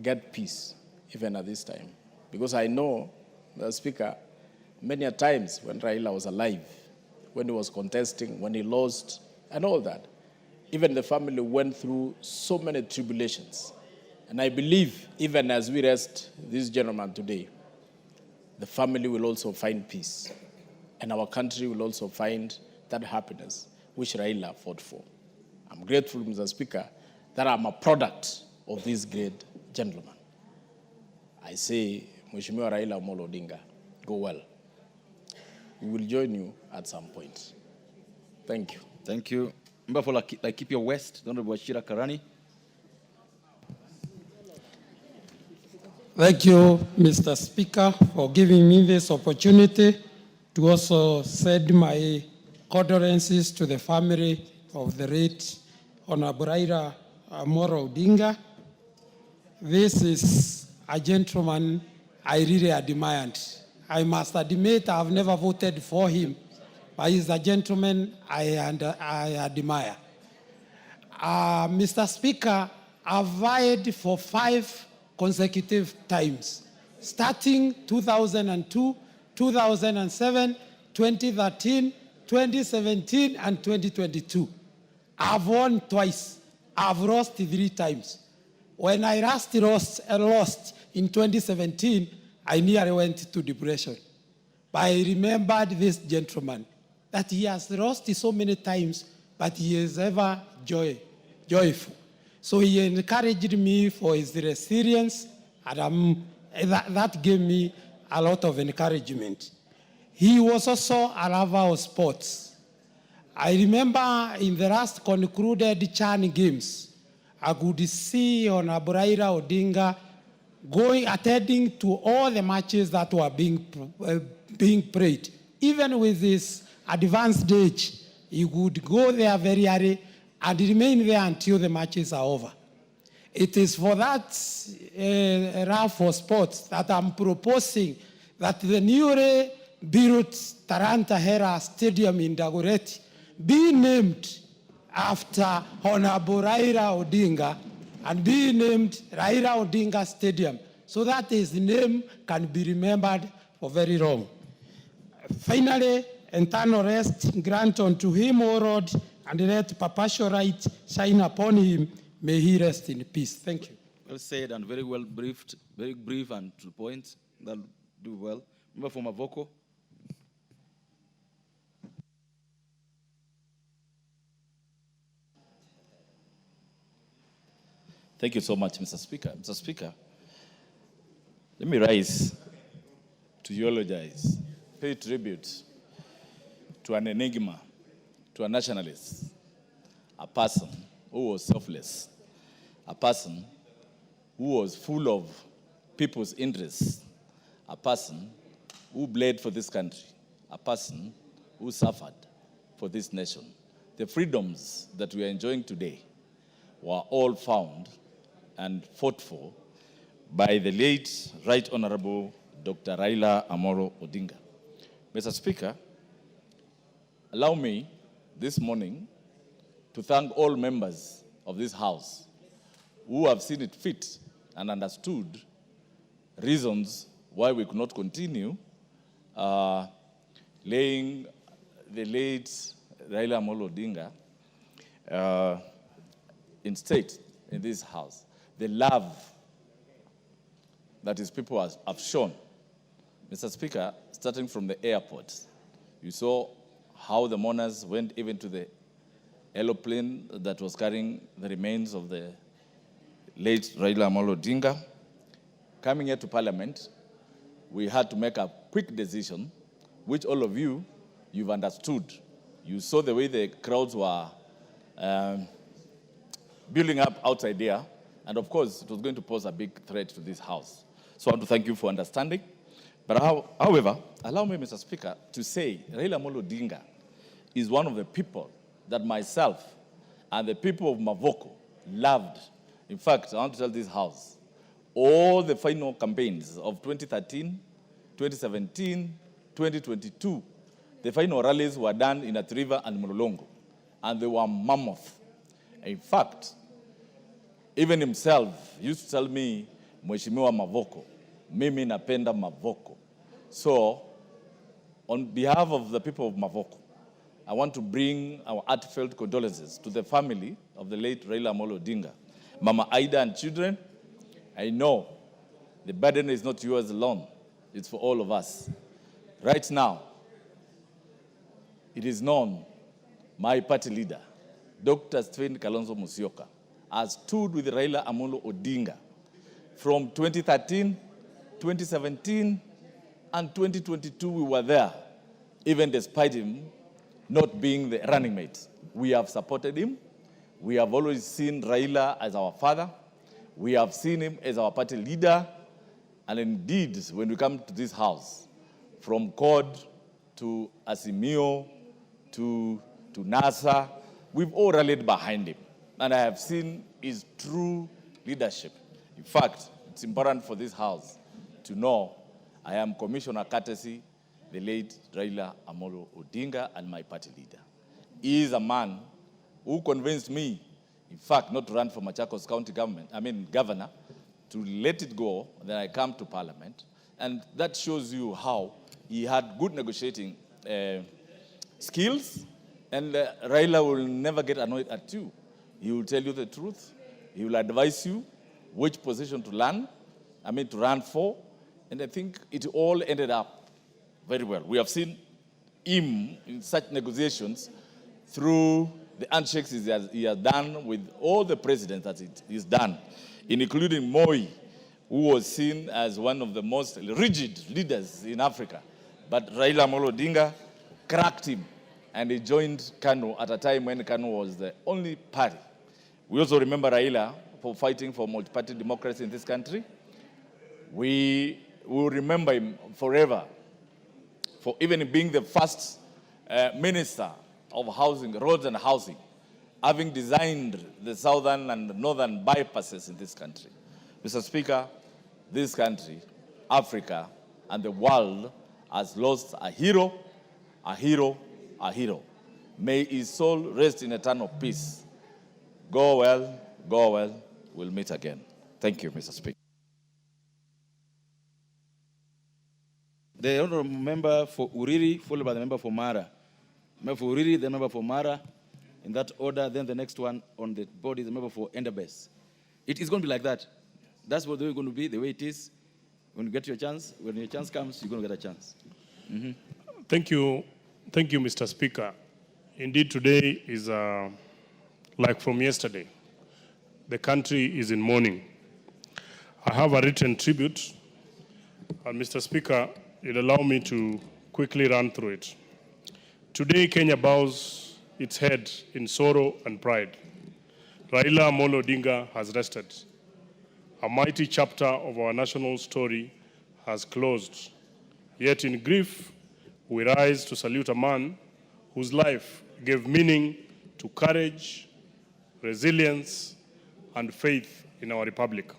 get peace, even at this time. Because I know, the Speaker, many a times when Raila was alive, when he was contesting, when he lost, and all that, even the family went through so many tribulations. And I believe, even as we rest this gentleman today, the family will also find peace. and our country will also find that happiness which Raila fought for. I'm grateful, Mr. Speaker, that I'm a product of this great gentleman. I say, Mheshimiwa Raila Amolo Odinga, go well. We will join you at some point. Thank you. Thank you. Member for Laikipia West, the Honorable Wachira Karani. Thank you, Mr. Speaker, for giving me this opportunity to also send my condolences to the family of the late Honorable Raila Amolo Odinga. This is a gentleman I really admired. I must admit I have never voted for him, but he's a gentleman I admire. Mr. Speaker, I've vied for 5 consecutive times, starting 2002, 2007, 2013, 2017, and 2022. I've won twice. I've lost 3 times. When I last lost in 2017, I nearly went to depression. But I remembered this gentleman, that he has lost so many times, but he is ever joyful. So he encouraged me for his resilience, and that gave me a lot of encouragement. He was also a lover of sports. I remember in the last concluded CHAN games, I could see Honorable Raila Odinga attending to all the matches that were being played. Even with his advanced age, he would go there very early and remain there until the matches are over. It is for that love for sports that I'm proposing that the newly built Taranta Hera Stadium in Dagoretti be named after Honorable Raila Odinga and be named Raila Odinga Stadium, so that his name can be remembered for very long. Finally, eternal rest grant unto him, O Lord, and let perpetual light shine upon him. May he rest in peace. Thank you. Well said and very well briefed, very brief and to the point. That'll do well. Member for Mavoko. Thank you so much, Mr. Speaker. Mr. Speaker, let me rise to eulogize, pay tribute to an enigma, to a nationalist, a person who was selfless, a person who was full of people's interests, a person who bled for this country, a person who suffered for this nation. The freedoms that we are enjoying today were all found and fought for by the late Right Honorable Dr. Raila Amolo Odinga. Mr. Speaker, allow me this morning to thank all members of this House who have seen it fit and understood reasons why we could not continue laying the late Raila Amolo Odinga in state in this House. The love that his people have shown. Mr. Speaker, starting from the airport, you saw how the mourners went even to the aeroplane that was carrying the remains of the late Raila Amolo Odinga. Coming here to Parliament, we had to make a quick decision, which all of you've understood. You saw the way the crowds were building up outside there, and of course, it was going to pose a big threat to this House. So I want to thank you for understanding. But however, allow me, Mr. Speaker, to say Raila Amolo Odinga is one of the people that myself and the people of Mavoko loved. In fact, I want to tell this House, all the final campaigns of 2013, 2017, 2022, the final rallies were done in Athi River and Mlolongo, and they were mammoth. In fact, even himself used to tell me, Mheshimiwa Mavoko, mimi napenda Mavoko. So, on behalf of the people of Mavoko, I want to bring our heartfelt condolences to the family of the late Raila Amolo Odinga, Mama Aida and children. I know the burden is not yours alone, it's for all of us. Right now, it is known my party leader, Dr. Stephen Kalonzo Musyoka, has stood with Raila Amolo Odinga from 2013, 2017, and 2022. We were there, even despite him not being the running mate. We have supported him. We have always seen Raila as our father. We have seen him as our party leader. And indeed, when we come to this house, from CORD to Azimio to NASA, we've all rallied behind him. And I have seen his true leadership. In fact, it's important for this house to know I am Commissioner Courtesy, the late Raila Amolo Odinga, and my party leader. He is a man who convinced me, in fact, not to run for Machakos County governor, to let it go, then I come to Parliament. And that shows you how he had good negotiating skills, and Raila will never get annoyed at you. He will tell you the truth. He will advise you which position to run for. And I think it all ended up very well. We have seen him in such negotiations through the handshakes he has done with all the presidents that he's done, including Moi, who was seen as one of the most rigid leaders in Africa. But Raila Amolo Odinga cracked him, and he joined KANU at a time when KANU was the only party. We also remember Raila for fighting for multi-party democracy in this country. We will remember him forever for even being the first minister of housing, roads and housing, having designed the southern and northern bypasses in this country. Mr. Speaker, this country, Africa, and the world has lost a hero, a hero, a hero. May his soul rest in eternal peace. Go well, go well. We'll meet again. Thank you, Mr. Speaker. The honorable member for Uriri, followed by the member for Mara. Member for Uriri, the member for Mara. In that order, then the next one on the board is the member for Endabess. It is going to be like that. That's what the way it's going to be, the way it is. When you get your chance, when your chance comes, you're going to get a chance. Mm-hmm. Thank you, Mr. Speaker. Indeed, today is like from yesterday. The country is in mourning. I have a written tribute, and Mr. Speaker, you'll allow me to quickly run through it. Today, Kenya bows its head in sorrow and pride. Raila Amolo Odinga has rested. A mighty chapter of our national story has closed. Yet in grief, we rise to salute a man whose life gave meaning to courage, resilience, and faith in our republic.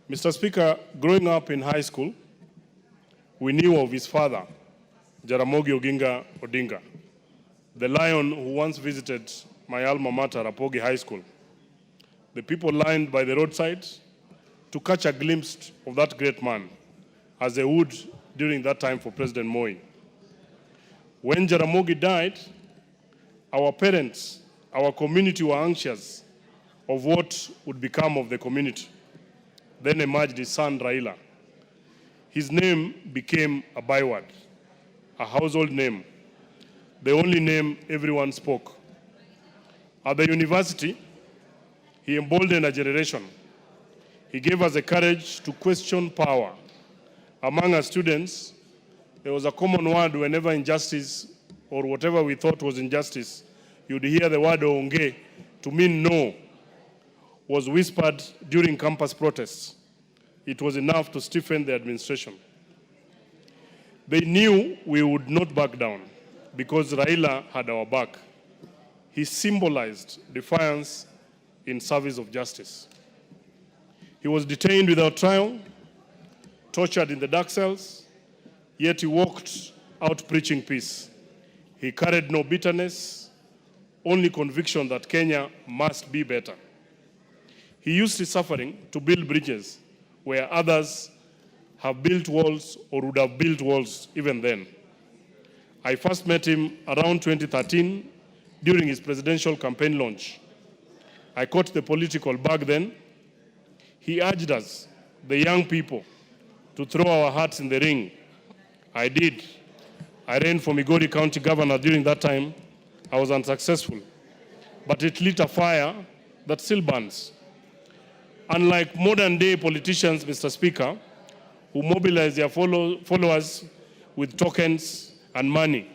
Mr. Speaker, growing up in high school, we knew of his father, Jaramogi Oginga Odinga, the lion who once visited my alma mater, Rapogi High School. The people lined by the roadside to catch a glimpse of that great man, as they would during that time for President Moi. When Jaramogi died, our parents, our community were anxious of what would become of the community. Then emerged his son, Raila. His name became a byword, a household name, the only name everyone spoke. At the university, he emboldened a generation. He gave us the courage to question power. Among our students, there was a common word whenever injustice or whatever we thought was injustice, you'd hear the word "onge" to mean no, was whispered during campus protests. It was enough to stiffen the administration. They knew we would not back down because Raila had our back. He symbolized defiance in service of justice. He was detained without trial, tortured in the dark cells, yet he walked out preaching peace. He carried no bitterness, only conviction that Kenya must be better. He used his suffering to build bridges where others have built walls or would have built walls even then. I first met him around 2013 during his presidential campaign launch. I caught the political bug then. He urged us, the young people, to throw our hearts in the ring. I did. I ran for Migori County Governor during that time. I was unsuccessful. But it lit a fire that still burns. Unlike modern day politicians, Mr. Speaker, who mobilize their followers with tokens and money,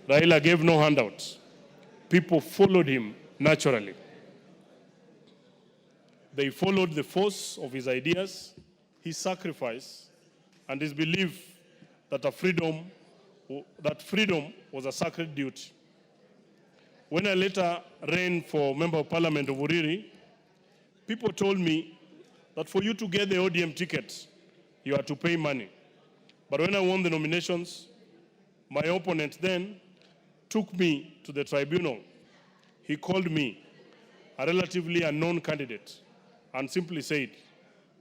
Raila gave no handouts. People followed him naturally. They followed the force of his ideas, his sacrifice, and his belief that freedom was a sacred duty. When I later ran for Member of Parliament of Uriri, people told me that for you to get the ODM ticket, you had to pay money. But when I won the nominations, my opponent then took me to the tribunal. He called me a relatively unknown candidate and simply said,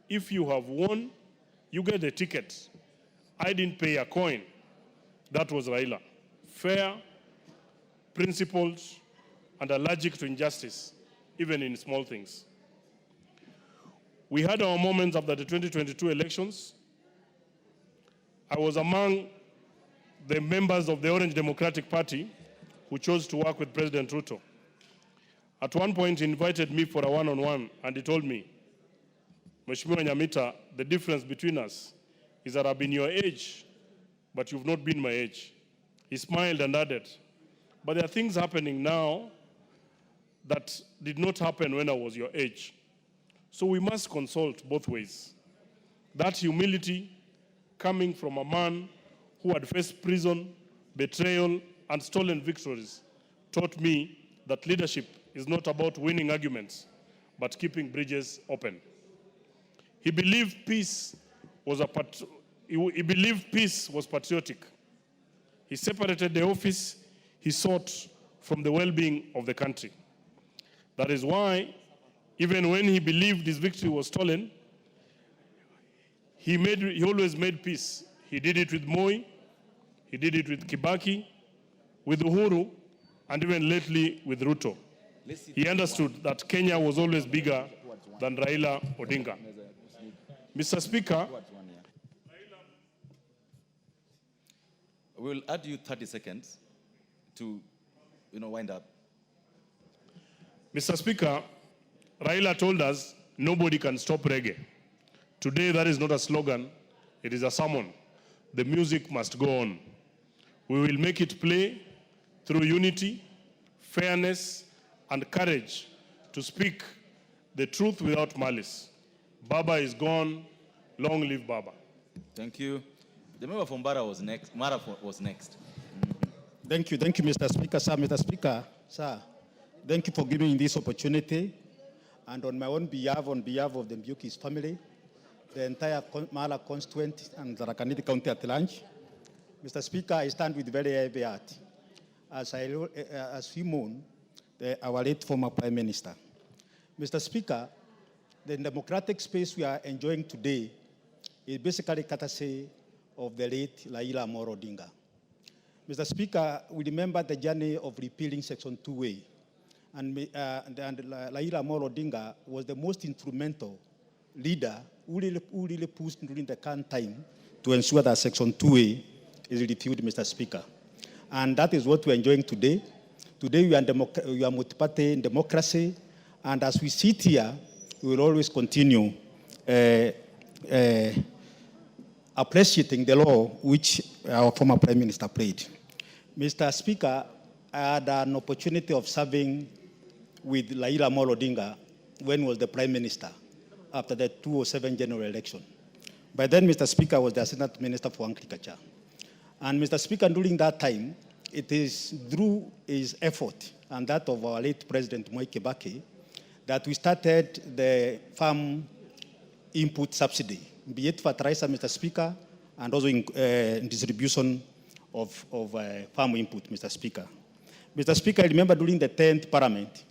if you have won, you get the ticket. I didn't pay a coin. That was Raila. Fair, principled, and allergic to injustice, even in small things. We had our moments after the 2022 elections. I was among the members of the Orange Democratic Party who chose to work with President Ruto. At one point, he invited me for a one-on-one, and he told me, Mheshimiwa Nyamita, the difference between us is that I've been your age, but you've not been my age. He smiled and added, but there are things happening now that did not happen when I was your age. So we must consult both ways. That humility coming from a man who had faced prison, betrayal, and stolen victories taught me that leadership is not about winning arguments, but keeping bridges open. He believed peace was patriotic. He separated the office he sought from the well-being of the country. That is why, even when he believed his victory was stolen, he always made peace. He did it with Moi, he did it with Kibaki, with Uhuru, and even lately with Ruto. He understood that Kenya was always bigger than Raila Odinga. Mr. Speaker, we will add you 30 seconds to wind up. Mr. Speaker, Raila told us nobody can stop reggae. Today, that is not a slogan, it is a sermon. The music must go on. We will make it play through unity, fairness, and courage to speak the truth without malice. Baba is gone. Long live Baba. Thank you. The member from Mara was next. Thank you, Mr. Speaker. Sir, Mr. Speaker, sir, thank you for giving me this opportunity. And on my own behalf, on behalf of the Mbiukis family, the entire Mara constituent and Tharaka Nithi County at large, Mr. Speaker, I stand with very heavy heart as we mourn our late former Prime Minister. Mr. Speaker, the democratic space we are enjoying today is basically courtesy of the late Raila Amolo Odinga. Mr. Speaker, we remember the journey of repealing Section 2A, and Raila Amolo Odinga was the most instrumental leader who really pushed during the current time to ensure that Section 2A is repealed, Mr. Speaker. And that is what we're enjoying today. Today we are multi-party democracy, and as we sit here, we will always continue appreciating the law which our former Prime Minister played. Mr. Speaker, I had an opportunity of serving with Raila Amolo Odinga when he was the Prime Minister after the 2007 general election. By then, Mr. Speaker, I was the Assistant Minister for Agriculture. And Mr. Speaker, during that time, it is through his effort and that of our late President Mwai Kibaki that we started the farm input subsidy, be it fertilizer, Mr. Speaker, and also in distribution of farm input, Mr. Speaker. Mr. Speaker, I remember during the 10th Parliament,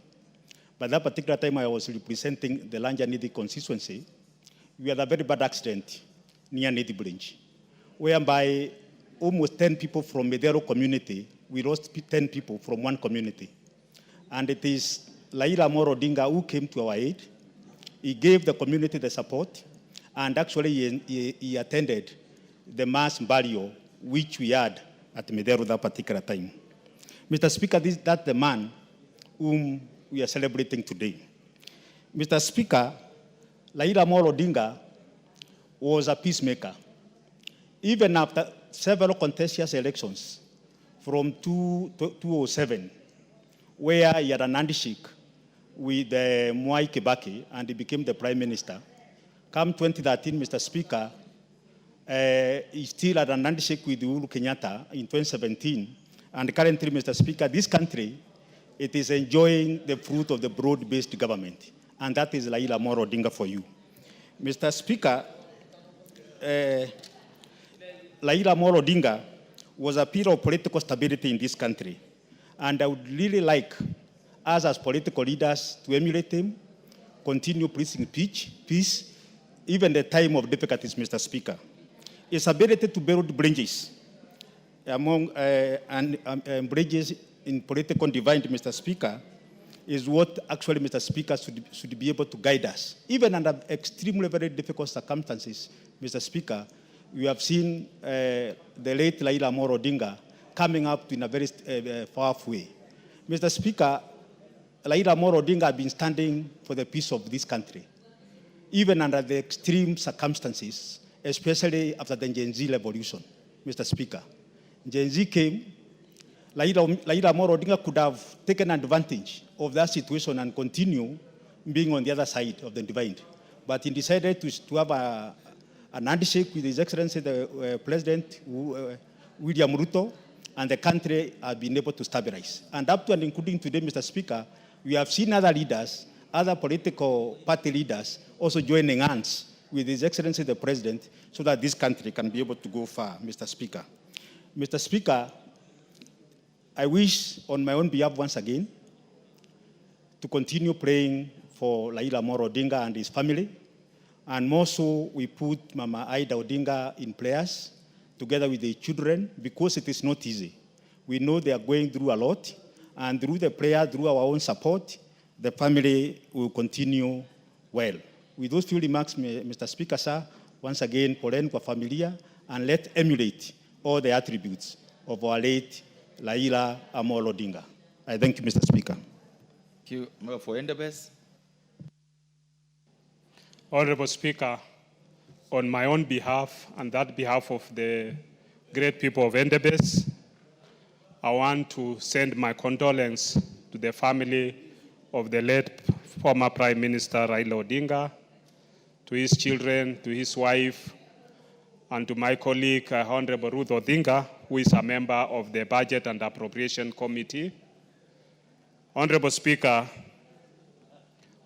by that particular time I was representing the Lanja Nithi constituency, we had a very bad accident near Nithi Branch, whereby almost 10 people from Medero community, we lost 10 people from one community. And it is Raila Amolo Odinga who came to our aid. He gave the community the support, and actually he attended the mass burial which we had at Medero that particular time. Mr. Speaker, that's the man whom we are celebrating today. Mr. Speaker, Raila Amolo Odinga was a peacemaker. Even after several contentious elections from 2007, where he had an handshake with Mwai Kibaki and he became the Prime Minister, come 2013, Mr. Speaker, he still had an handshake with Uhuru Kenyatta in 2017. And currently, Mr. Speaker, this country, it is enjoying the fruit of the broad-based government. And that is Raila Amolo Odinga for you. Mr. Speaker, Raila Amolo Odinga was a pillar of political stability in this country. And I would really like us as political leaders to emulate him, continue preaching peace, even the time of difficulties, Mr. Speaker. His ability to build bridges among bridges in political divide, Mr. Speaker, is what actually, Mr. Speaker, should be able to guide us. Even under extremely very difficult circumstances, Mr. Speaker, we have seen the late Raila Amolo Odinga coming up in a very powerful way. Mr. Speaker, Raila Amolo Odinga has been standing for the peace of this country, even under the extreme circumstances, especially after the Gen Z revolution, Mr. Speaker. Gen Z came, Raila Amolo Odinga could have taken advantage of that situation and continue being on the other side of the divide. But he decided to have an handshake with His Excellency, the President William Ruto, and the country has been able to stabilize. And up to and including today, Mr. Speaker, we have seen other leaders, other political party leaders also joining hands with His Excellency, the President, so that this country can be able to go far, Mr. Speaker. Mr. Speaker, I wish on my own behalf once again to continue praying for Raila Amolo Odinga and his family. And more so, we put Mama Aida Odinga in prayers together with the children because it is not easy. We know they are going through a lot. And through the prayer, through our own support, the family will continue well. With those few remarks, Mr. Speaker, sir, once again, poleni kwa familia, and let's emulate all the attributes of our late Raila Amolo Odinga. I thank you, Mr. Speaker. Thank you. Member for Endebess. Honorable Speaker, on my own behalf and that behalf of the great people of Endebess, I want to send my condolence to the family of the late former Prime Minister Raila Odinga, to his children, to his wife, and to my colleague, Honorable Ruth Odinga, who is a member of the Budget and Appropriation Committee. Honorable Speaker,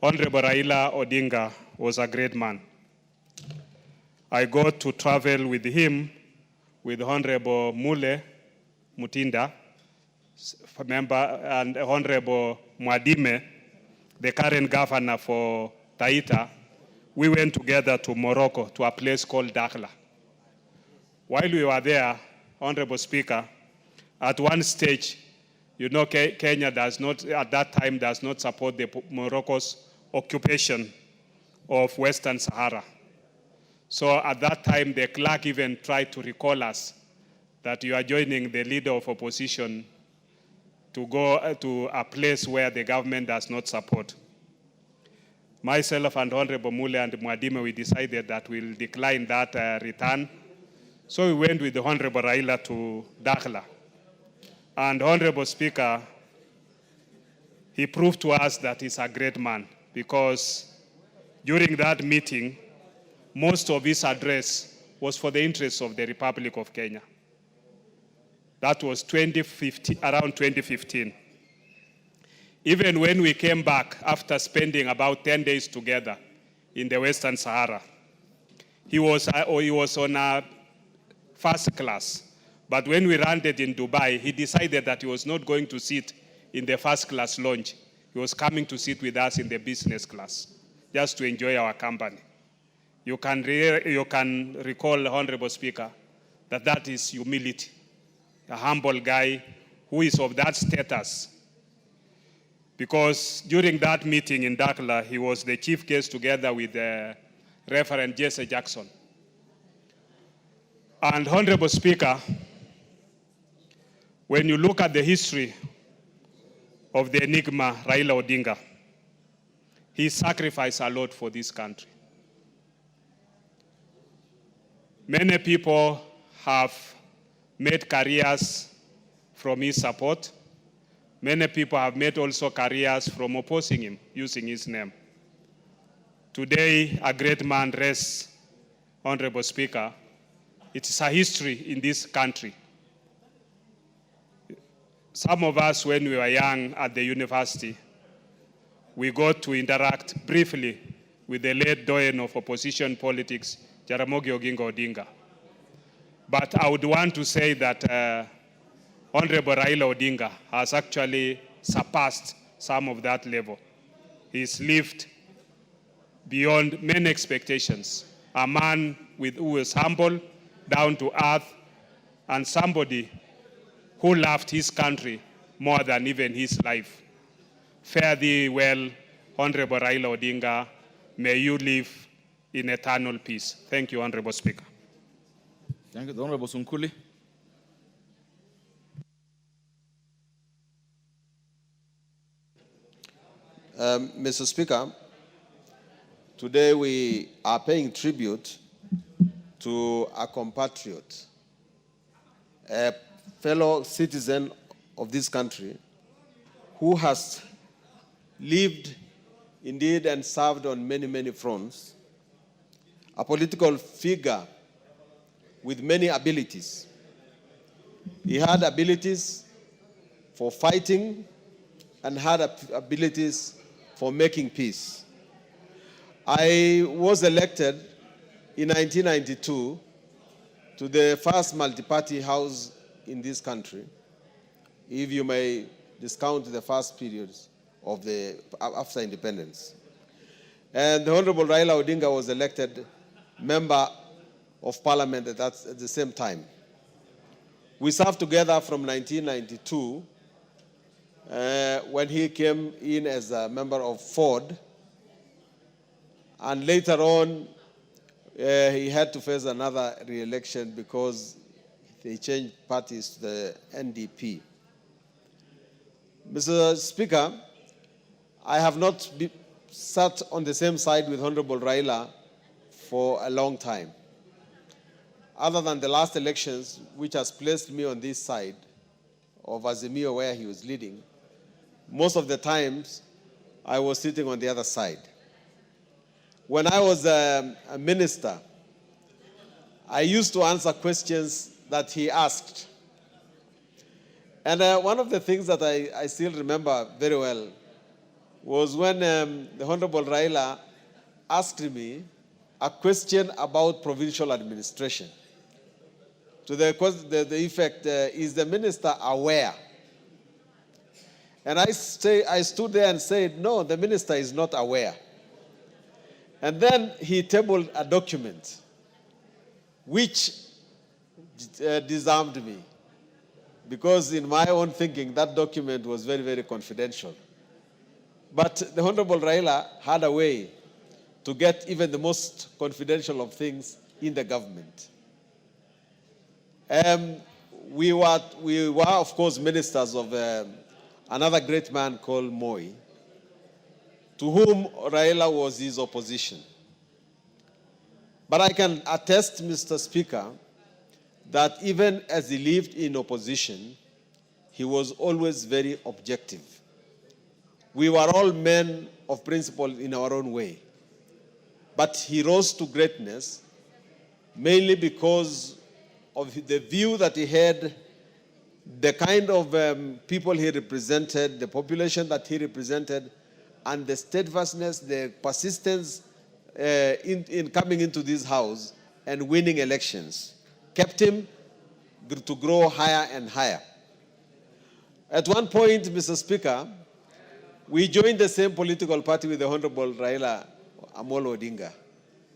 Honorable Raila Odinga was a great man. I got to travel with him, with Honorable Mule Mutinda, member, and Honorable Mwadime, the current governor for Taita. We went together to Morocco, to a place called Dakhla. While we were there, Honorable Speaker, at one stage, you know, Kenya does not, at that time, does not support Morocco's occupation of Western Sahara. So at that time, the clerk even tried to recall us that you are joining the leader of opposition to go to a place where the government does not support. Myself and Honorable Mule and Mwadime, we decided that we'll decline that return. So we went with the Honorable Raila to Dakhla. And Honorable Speaker, he proved to us that he's a great man, because during that meeting, most of his address was for the interests of the Republic of Kenya. That was around 2015. Even when we came back after spending about 10 days together in the Western Sahara, he was on a first class. But when we landed in Dubai, he decided that he was not going to sit in the first class lounge. He was coming to sit with us in the business class, just to enjoy our company. You can recall, Honorable Speaker, that is humility. A humble guy who is of that status. Because during that meeting in Dakhla, he was the chief guest together with Reverend Jesse Jackson. And Honorable Speaker, When you look at the history of the enigma Raila Odinga, he sacrificed a lot for this country. Many people have made careers from his support. Many people have made also careers from opposing him, using his name. Today, a great man rests, Honorable Speaker. It is a history in this country. Some of us, when we were young at the university, we got to interact briefly with the late doyen of opposition politics, Jaramogi Oginga Odinga. But I would want to say that Honorable Raila Odinga has actually surpassed some of that level. He's lived beyond many expectations. A man who is humble, down to earth, and somebody who loved his country more than even his life. Fare thee well, Honorable Raila Odinga. May you live in eternal peace. Thank you, Honorable Speaker. Thank you, Honorable Sunkuli. Mr. Speaker, today we are paying tribute to a compatriot, a fellow citizen of this country who has lived indeed and served on many, many fronts, a political figure with many abilities. He had abilities for fighting and had abilities for making peace. I was elected in 1992 to the first multi-party house in this country, if you may discount the first periods of the after independence. And the Honorable Raila Odinga was elected member of parliament at the same time. We served together from 1992 when he came in as a member of Ford, and later on he had to face another re-election because they changed parties to the NDP. Mr. Speaker, I have not sat on the same side with Honorable Raila for a long time. Other than the last elections, which has placed me on this side of Azimio where he was leading, most of the times I was sitting on the other side. When I was a minister, I used to answer questions that he asked. And one of the things that I still remember very well was when the Honorable Raila asked me a question about provincial administration. To the effect, is the minister aware? And I stood there and said, no, the minister is not aware. And then he tabled a document which disarmed me, because in my own thinking, that document was very, very confidential. But the Honorable Raila had a way to get even the most confidential of things in the government. We were, of course, ministers of another great man called Moi, to whom Raila was his opposition. But I can attest, Mr. Speaker, that even as he lived in opposition, he was always very objective. We were all men of principle in our own way. But he rose to greatness mainly because of the view that he had, the kind of people he represented, the population that he represented, and the steadfastness, the persistence in coming into this house and winning elections kept him to grow higher and higher. At one point, Mr. Speaker, we joined the same political party with the Honorable Raila Amolo Odinga.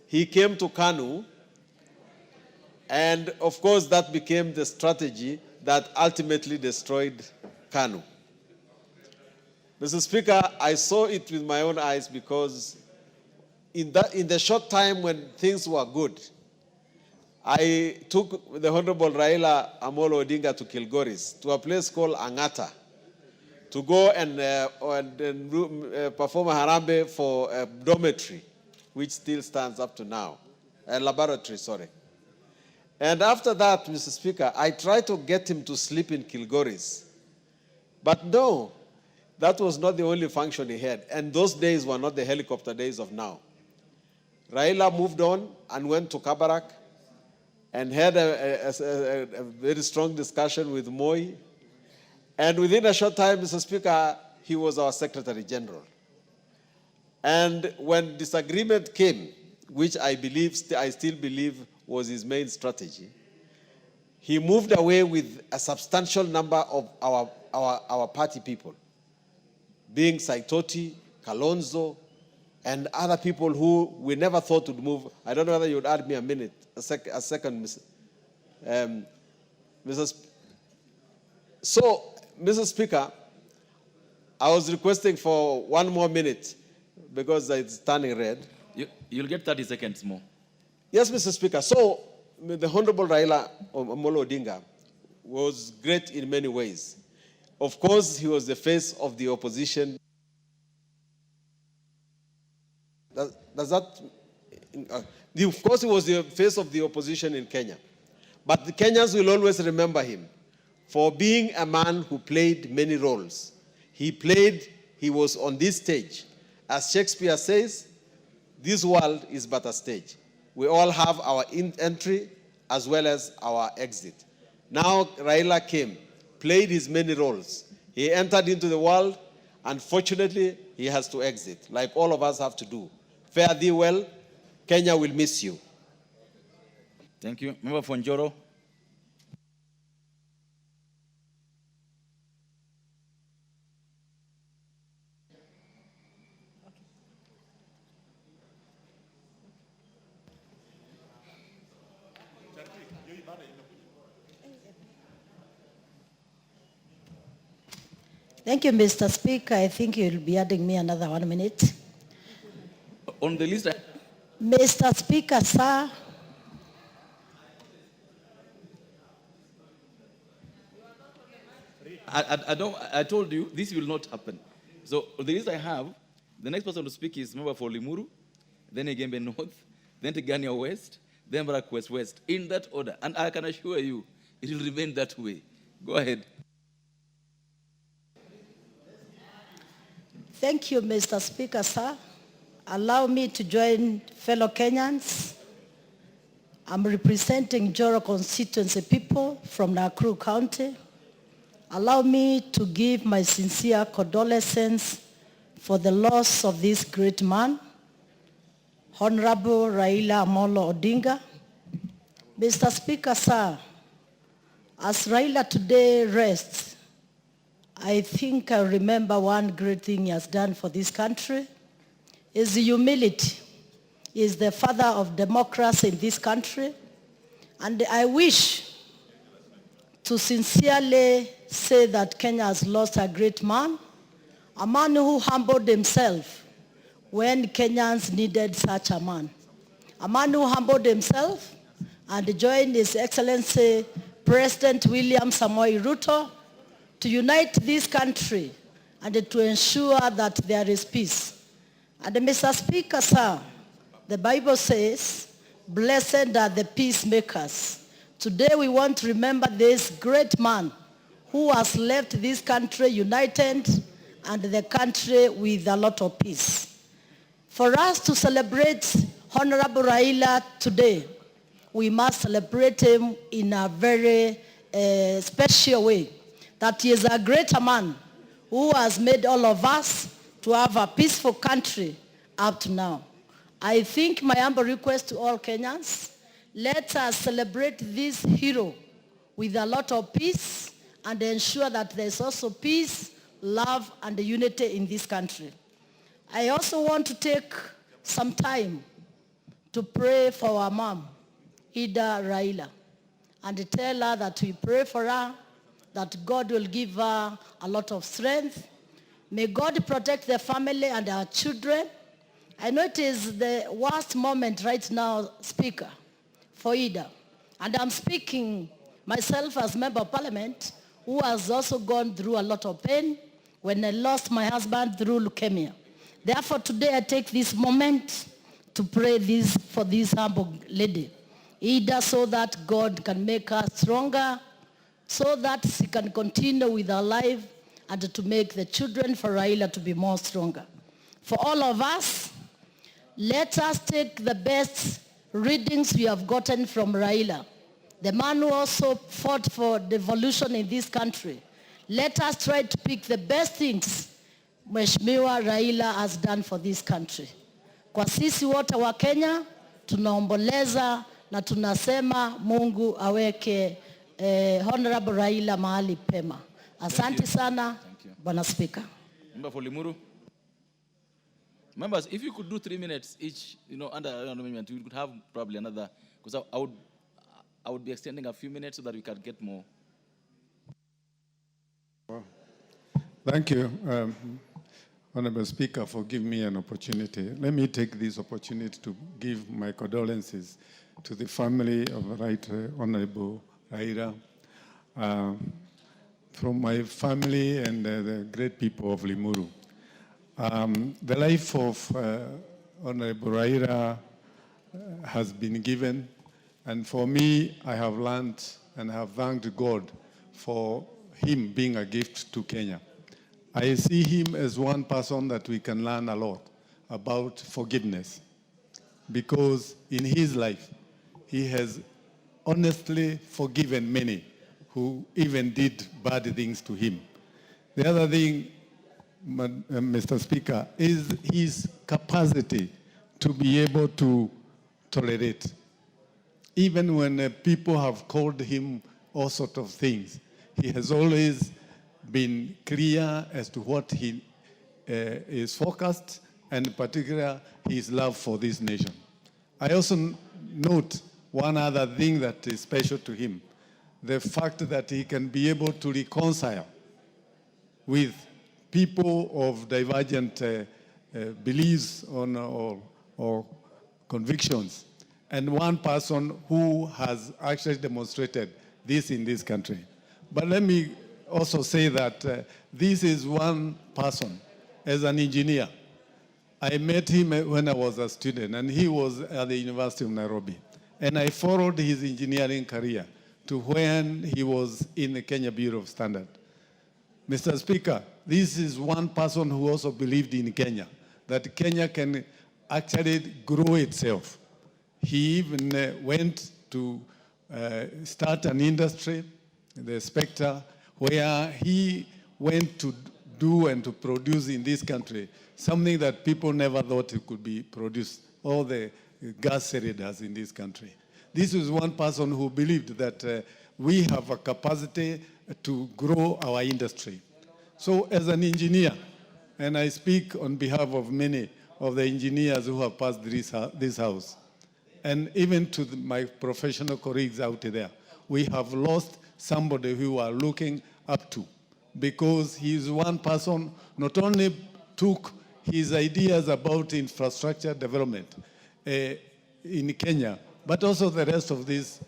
He came to KANU, and of course that became the strategy that ultimately destroyed KANU. Mr. Speaker, I saw it with my own eyes because in the short time when things were good, I took the Honorable Raila Amolo Odinga to Kilgoris, to a place called Angata, to go and perform a harambe for a dormitory, which still stands up to now, a laboratory, sorry. And after that, Mr. Speaker, I tried to get him to sleep in Kilgoris. But no, that was not the only function he had. And those days were not the helicopter days of now. Raila moved on and went to Kabarak and had a very strong discussion with Moi. And within a short time, Mr. Speaker, he was our Secretary General. And when disagreement came, which I still believe was his main strategy, he moved away with a substantial number of our party people, being Saitoti, Kalonzo, and other people who we never thought would move. I don't know whether you would add me a second, So, Mr. Speaker, I was requesting for 1 more minute because it's turning red. You'll get 30 seconds more. Yes, Mr. Speaker. So, the Honorable Raila Amolo Odinga was great in many ways. Of course, he was the face of the opposition. Does that... of course, he was the face of the opposition in Kenya. But the Kenyans will always remember him for being a man who played many roles. He was on this stage. As Shakespeare says, this world is but a stage. We all have our entry as well as our exit. Now Raila came, played his many roles. He entered into the world. Unfortunately, he has to exit, like all of us have to do. Fare thee well. Kenya will miss you. Thank you. Member for Njoro. Thank you, Mr. Speaker. I think you'll be adding me another 1 minute. On the list, Mr. Speaker, sir. I told you this will not happen. So the list I have, the next person to speak is member for Limuru, then Igembe North, then Tigania West, then Marakwet West, in that order. And I can assure you, it will remain that way. Go ahead. Thank you, Mr. Speaker, sir. Allow me to join fellow Kenyans. I'm representing Njoro constituency people from Nakuru County. Allow me to give my sincere condolences for the loss of this great man, Honorable Raila Amolo Odinga. Mr. Speaker, sir, as Raila today rests, I think I remember one great thing he has done for this country is humility. He is the father of democracy in this country. And I wish to sincerely say that Kenya has lost a great man, a man who humbled himself when Kenyans needed such a man who humbled himself and joined His Excellency President William Samoei Ruto to unite this country and to ensure that there is peace. And Mr. Speaker, sir, the Bible says, blessed are the peacemakers. Today we want to remember this great man who has left this country united and the country with a lot of peace. For us to celebrate Honorable Raila today, we must celebrate him in a very special way. That he is a greater man who has made all of us to have a peaceful country up to now. I think my humble request to all Kenyans, let us celebrate this hero with a lot of peace and ensure that there's also peace, love, and unity in this country. I also want to take some time to pray for our mom, Ida Raila, and tell her that we pray for her, that God will give her a lot of strength. May God protect the family and our children. I know it is the worst moment right now, Speaker, for Ida. And I'm speaking myself as Member of Parliament, who has also gone through a lot of pain when I lost my husband through leukemia. Therefore, today I take this moment to pray for this humble lady, either so that God can make her stronger, so that she can continue with her life, and to make the children for Raila to be more stronger. For all of us, let us take the best readings we have gotten from Raila, the man who also fought for devolution in this country. Let us try to pick the best things Mheshimiwa Raila has done for this country. Kwa sisi wote wa Kenya, tunaomboleza na tunasema Mungu aweke Honorable Raila mahali pema. Asante sana, Bwana Speaker. Member for Limuru. Members, if you could do 3 minutes each, under amendment, we could have probably another, because I would be extending a few minutes so that we can get more. Thank you, Honorable Speaker, for giving me an opportunity. Let me take this opportunity to give my condolences to the family of Right Honorable Raila, from my family and the great people of Limuru. The life of Honorable Raila has been given, and for me, I have learned and have thanked God for him being a gift to Kenya. I see him as one person that we can learn a lot about forgiveness, because in his life, he has honestly forgiven many who even did bad things to him. The other thing, Mr. Speaker, is his capacity to be able to tolerate. Even when people have called him all sorts of things, he has always been clear as to what he is focused, and in particular, his love for this nation. I also note one other thing that is special to him, the fact that he can be able to reconcile with people of divergent beliefs or convictions, and one person who has actually demonstrated this in this country. But let me also say that this is one person as an engineer. I met him when I was a student, and he was at the University of Nairobi. And I followed his engineering career to when he was in the Kenya Bureau of Standards. Mr. Speaker, this is one person who also believed in Kenya, that Kenya can actually grow itself. He even went to start an industry, the Spectre, where he went to do and to produce in this country something that people never thought it could be produced, all the gas cylinders in this country. This is one person who believed that we have a capacity to grow our industry. So as an engineer, and I speak on behalf of many of the engineers who have passed this house, and even to my professional colleagues out there, we have lost somebody who we are looking up to, because he is one person not only took his ideas about infrastructure development in Kenya, but also the rest of this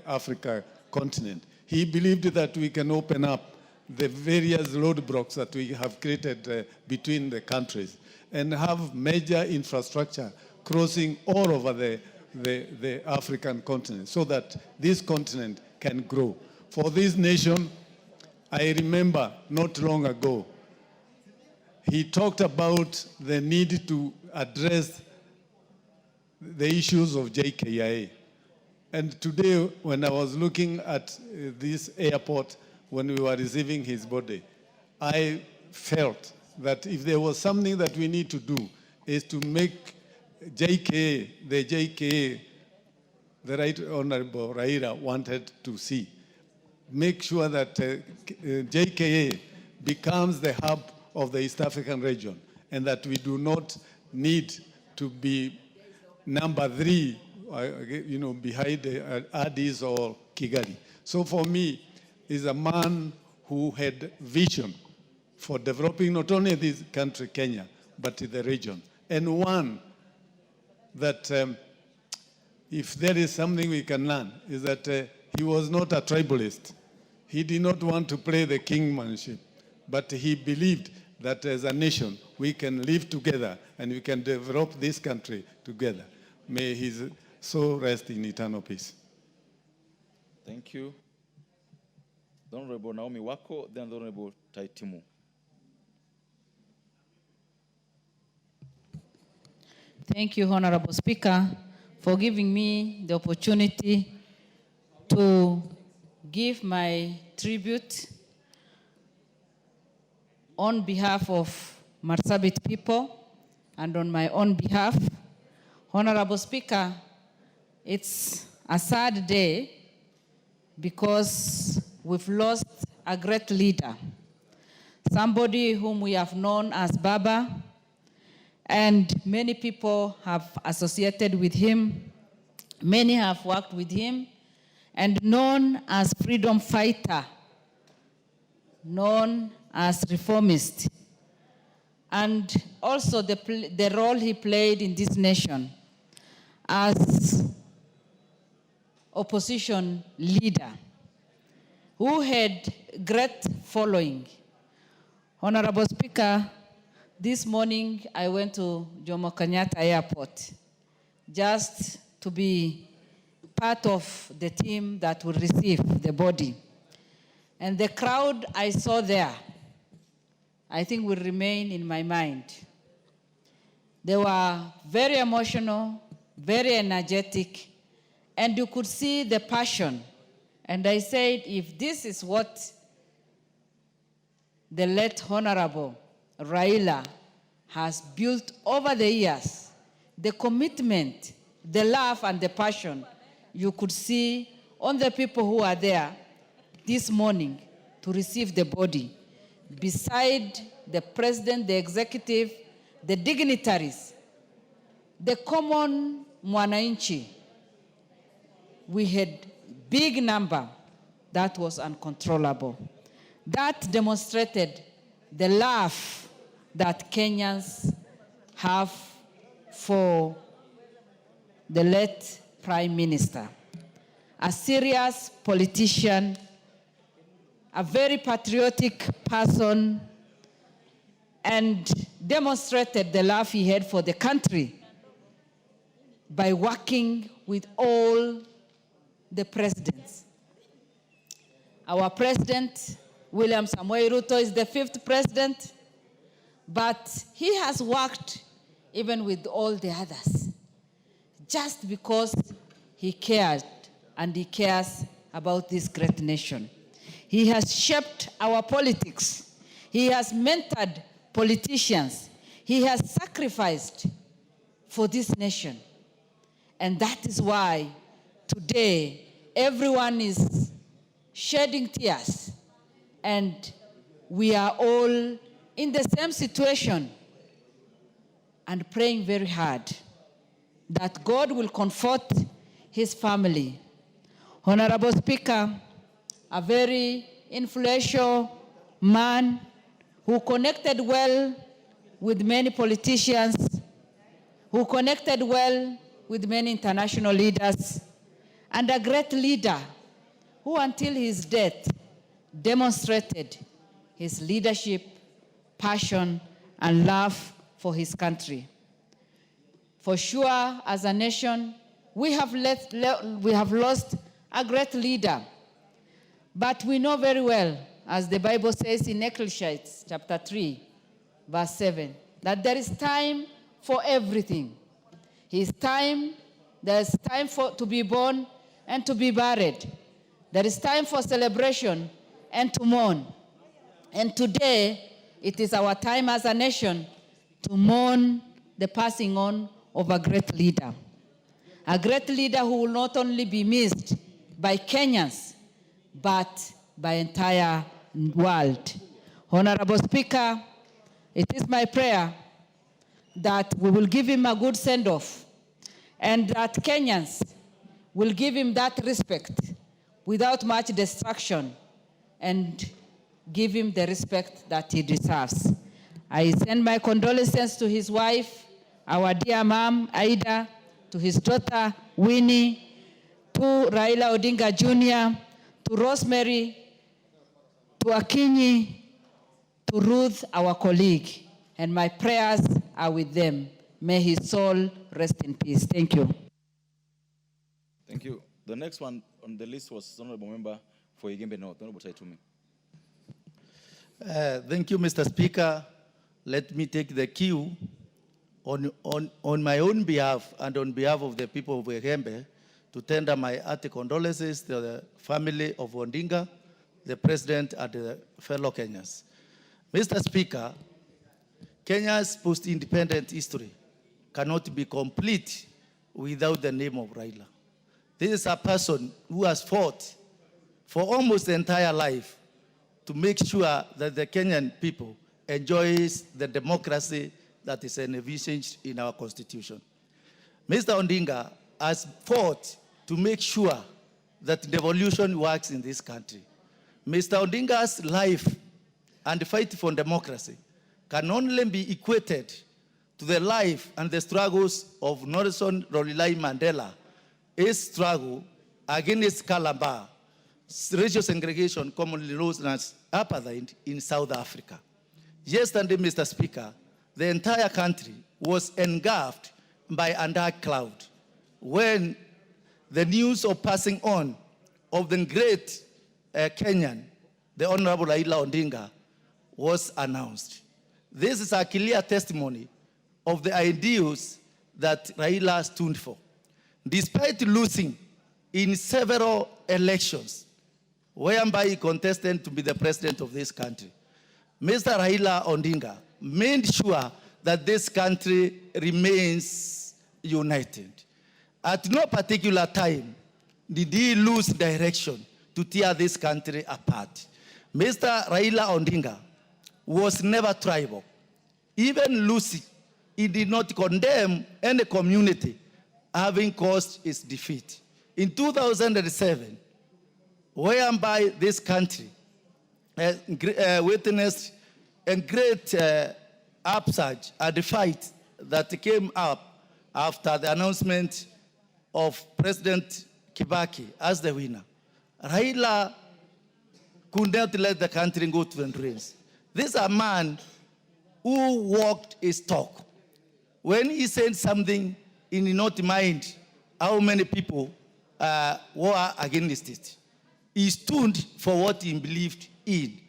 Africa continent. He believed that we can open up the various roadblocks that we have created between the countries and have major infrastructure crossing all over the African continent so that this continent can grow. For this nation, I remember not long ago, he talked about the need to address the issues of JKIA. And today, when I was looking at this airport, when we were receiving his body, I felt that if there was something that we need to do, is to make JKA, the Right Honorable Raila wanted to see. Make sure that JKA becomes the hub of the East African region, and that we do not need to be number 3, behind Addis or Kigali. So for me, he's a man who had vision for developing not only this country, Kenya, but the region. And one that if there is something we can learn, is that he was not a tribalist. He did not want to play the kingmanship, but he believed that as a nation, we can live together and we can develop this country together. May his soul rest in eternal peace. Thank you. The Honorable Naomi Wako, then the Honorable Taitimu. Thank you, Honorable Speaker, for giving me the opportunity to give my tribute on behalf of Marsabit people and on my own behalf. Honorable Speaker, it's a sad day because we've lost a great leader, somebody whom we have known as Baba, and many people have associated with him. Many have worked with him and known as freedom fighter, known as reformist, and also the role he played in this nation as opposition leader who had great following. Honorable Speaker, this morning I went to Jomo Kenyatta Airport just to be part of the team that will receive the body. And the crowd I saw there, I think will remain in my mind. They were very emotional, very energetic, and you could see the passion. And I said, if this is what the late Honorable Raila has built over the years, the commitment, the love, and the passion you could see on the people who are there this morning to receive the body, beside the president, the executive, the dignitaries, the common mwananchi. We had big number that was uncontrollable. That demonstrated the love that Kenyans have for the late Prime Minister. A serious politician, a very patriotic person, and demonstrated the love he had for the country by working with all the presidents. Our president, William Samoei Ruto, is the 5th president, but he has worked even with all the others, just because he cared and he cares about this great nation. He has shaped our politics. He has mentored politicians. He has sacrificed for this nation. And that is why today everyone is shedding tears, and we are all in the same situation and praying very hard that God will comfort his family. Honorable Speaker, a very influential man who connected well with many politicians, who connected well with many international leaders, and a great leader who until his death demonstrated his leadership, passion, and love for his country. For sure, as a nation, we have lost a great leader. But we know very well, as the Bible says in Ecclesiastes chapter 3, verse 7, that there is time for everything. There's time to be born and to be buried. There is time for celebration and to mourn. And today, it is our time as a nation to mourn the passing on of a great leader. A great leader who will not only be missed by Kenyans, but by entire world. Honorable Speaker, it is my prayer that we will give him a good send-off and that Kenyans will give him that respect without much distraction and give him the respect that he deserves. I send my condolences to his wife, our dear mom, Aida, to his daughter Winnie, to Raila Odinga Jr., to Rosemary, to Akinyi, to Ruth, our colleague. And my prayers are with them. May his soul rest in peace. Thank you. Thank you. The next one on the list was Honorable Member for Igembe North, Honorable Taitumi. Thank you, Mr. Speaker. Let me take the cue on my own behalf and on behalf of the people of Igembe to tender my hearty condolences to the family of Odinga, the President, and the fellow Kenyans. Mr. Speaker, Kenya's post-independent history cannot be complete without the name of Raila. This is a person who has fought for almost the entire life to make sure that the Kenyan people enjoys the democracy that is envisioned in our constitution. Mr. Odinga has fought to make sure that devolution works in this country. Mr. Odinga's life and fight for democracy can only be equated to the life and the struggles of Nelson Rolihlahla Mandela, his struggle against Kalamba, racial segregation commonly known as apartheid in South Africa. Yesterday, Mr. Speaker, the entire country was engulfed by a dark cloud when the news of passing on of the great Kenyan, the Honorable Raila Odinga, was announced. This is a clear testimony of the ideals that Raila stood for. Despite losing in several elections, whereby he contested to be the president of this country, Mr. Raila Odinga made sure that this country remains united. At no particular time did he lose direction to tear this country apart. Mr. Raila Odinga was never tribal. Even Lucy, he did not condemn any community having caused its defeat. In 2007, whereby this country witnessed a great upsurge and the fight that came up after the announcement of President Kibaki as the winner, Raila could not let the country go to the drains. This is a man who walked his talk. When he said something, he did not mind how many people were against it. He stood for what he believed in.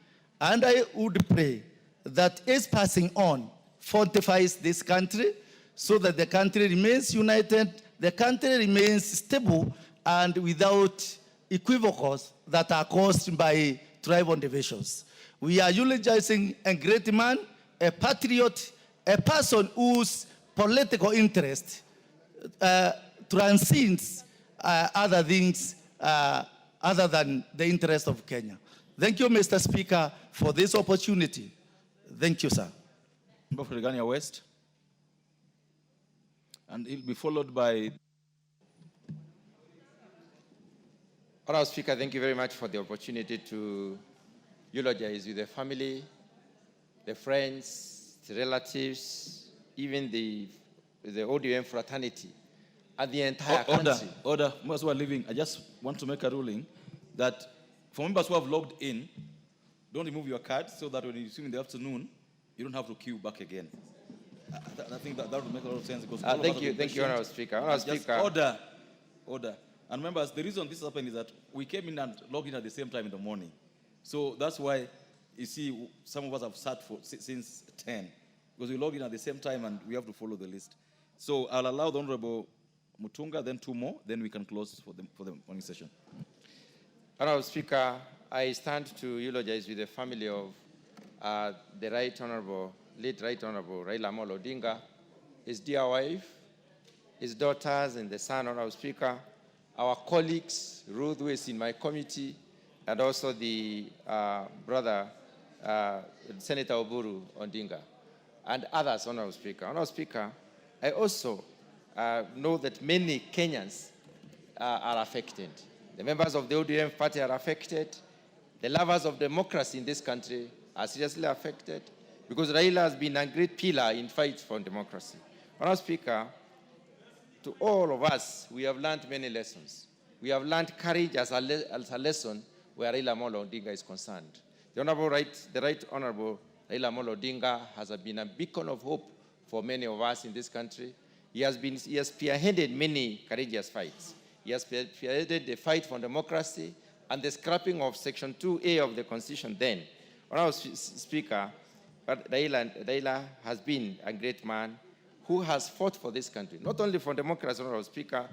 And I would pray that his passing on fortifies this country so that the country remains united, the country remains stable and without equivocals that are caused by tribal divisions. We are eulogizing a great man, a patriot, a person whose political interest transcends other things other than the interest of Kenya. Thank you, Mr. Speaker, for this opportunity. Thank you, sir. Member for Regania West. And he'll be followed by... Honourable Speaker, thank you very much for the opportunity to eulogize with the family, the friends, the relatives, even the ODM fraternity, and the entire country. Order. Members who are leaving, I just want to make a ruling that for members who have logged in, don't remove your card so that when you see in the afternoon, you don't have to queue back again. I think that would make a lot of sense. Because thank you, Honourable Speaker. Honourable Speaker. Order. And members, the reason this happened is that we came in and logged in at the same time in the morning. So that's why you see some of us have sat since 10. Because we logged in at the same time and we have to follow the list. So I'll allow the Honourable Mutunga, then two more, then we can close for the morning session. Honourable Speaker, I stand to eulogize with the family of the late Honourable Raila Amolo Odinga, his dear wife, his daughters, and the son, Honourable Speaker, our colleagues, Ruth, who is in my committee, and also the brother, Senator Oburu Odinga, and others, Honourable Speaker. Honourable Speaker, I also know that many Kenyans are affected. The members of the ODM party are affected. The lovers of democracy in this country are seriously affected because Raila has been a great pillar in fight for democracy. Honourable Speaker, to all of us, we have learned many lessons. We have learned courage as a lesson where Raila Amolo Odinga is concerned. The Right Honorable Raila Amolo Odinga has been a beacon of hope for many of us in this country. He has spearheaded many courageous fights. He has spearheaded the fight for democracy and the scrapping of Section 2A of the Constitution then. Honorable Speaker, Raila has been a great man who has fought for this country, not only for democracy, Honorable Speaker,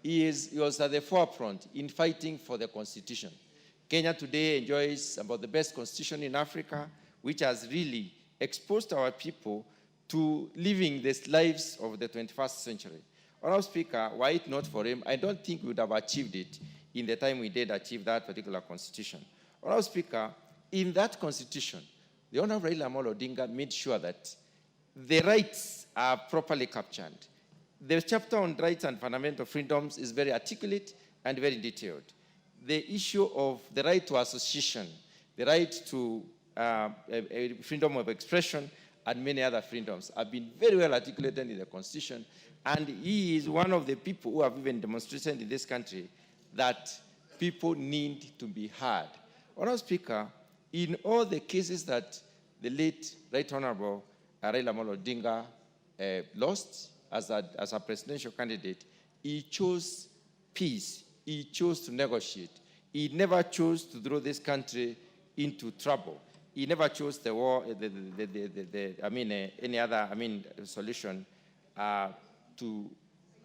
he was at the forefront in fighting for the Constitution. Kenya today enjoys about the best Constitution in Africa, which has really exposed our people to living the lives of the 21st century. Honorable Speaker, were it not for him, I don't think we would have achieved it in the time we did achieve that particular Constitution. Honorable Speaker, in that Constitution, the Honorable Raila Amolo Odinga made sure that the rights are properly captured. The chapter on rights and fundamental freedoms is very articulate and very detailed. The issue of the right to association, the right to freedom of expression, and many other freedoms have been very well articulated in the Constitution. And he is one of the people who have even demonstrated in this country that people need to be heard. Honorable Speaker, in all the cases that the late Right Honorable Raila Amolo Odinga lost as a presidential candidate, he chose peace. He chose to negotiate. He never chose to throw this country into trouble. He never chose the war, any other, solution to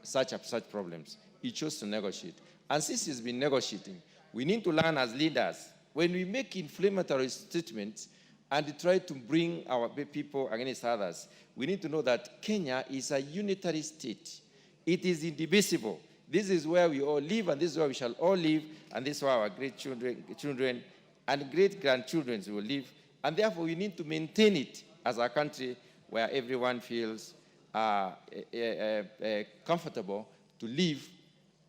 such problems. He chose to negotiate. And since he's been negotiating, we need to learn as leaders, when we make inflammatory statements and try to bring our people against others, we need to know that Kenya is a unitary state. It is indivisible. This is where we all live, and this is where we shall all live, and this is where our great children and great-grandchildren will live. And therefore, we need to maintain it as a country where everyone feels comfortable to live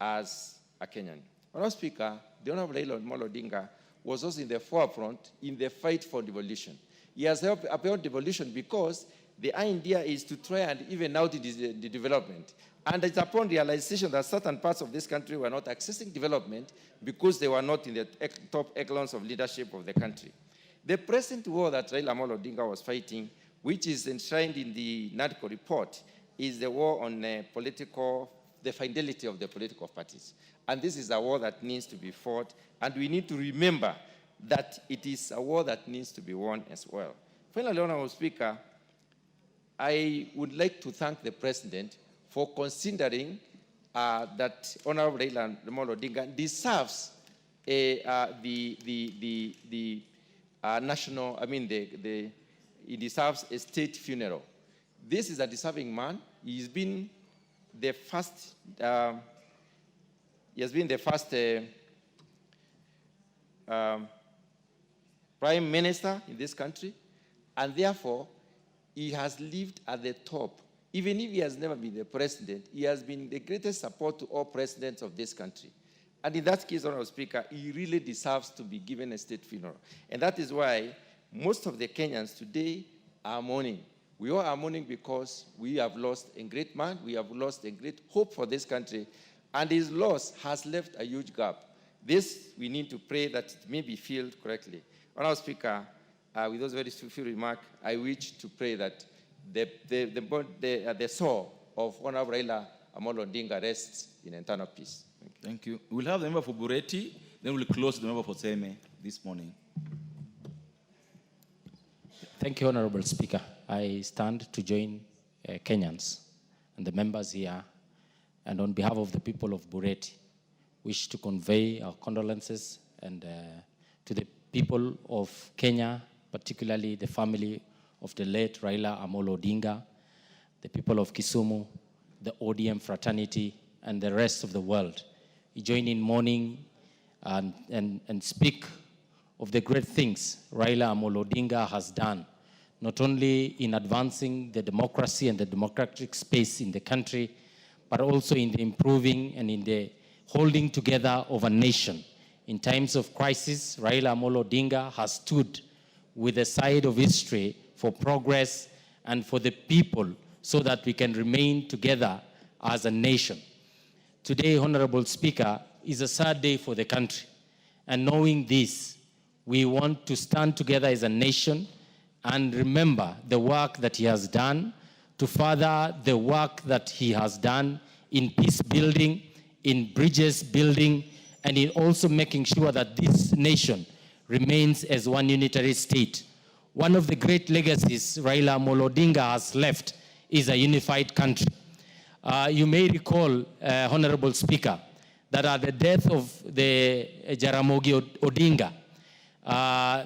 as a Kenyan. Honorable Speaker, the Honorable Raila Amolo Odinga was also in the forefront in the fight for devolution. He has helped uphold devolution because the idea is to try and even out the development. And it's upon realization that certain parts of this country were not accessing development because they were not in the top echelons of leadership of the country. The present war that Raila Amolo Odinga was fighting, which is enshrined in the NADCO report, is the war on the fidelity of the political parties. And this is a war that needs to be fought, and we need to remember that it is a war that needs to be won as well. Finally, Honorable Speaker, I would like to thank the President for considering that Honorable Raila Amolo Odinga deserves he deserves a state funeral. This is a deserving man. He's been the first. He has been the first prime minister in this country, and therefore he has lived at the top. Even if he has never been the president, he has been the greatest support to all presidents of this country. And in that case, Honorable Speaker, he really deserves to be given a state funeral. And that is why most of the Kenyans today are mourning. We all are mourning because we have lost a great man, we have lost a great hope for this country, and his loss has left a huge gap. This, we need to pray that it may be filled correctly. Honorable Speaker, with those very few remarks, I wish to pray that the soul of Honorable Raila Amolo Odinga rests in eternal peace. Thank you. We'll have the member for Bureti, then we'll close the member for Seme this morning. Thank you, Honorable Speaker. I stand to join Kenyans and the members here, and on behalf of the people of Bureti, wish to convey our condolences and to the people of Kenya, particularly the family of the late Raila Amolo Odinga, the people of Kisumu, the ODM fraternity, and the rest of the world. We join in mourning and speak of the great things Raila Amolo Odinga has done, not only in advancing the democracy and the democratic space in the country, but also in the improving and in the holding together of a nation. In times of crisis, Raila Amolo Odinga has stood with the side of history for progress and for the people so that we can remain together as a nation. Today, Honorable Speaker, is a sad day for the country. And knowing this, we want to stand together as a nation and remember the work that he has done, to further the work that he has done in peace building, in bridges building, and in also making sure that this nation remains as one unitary state. One of the great legacies Raila Amolo Odinga has left is a unified country. You may recall, Honorable Speaker, that at the death of the Jaramogi Odinga,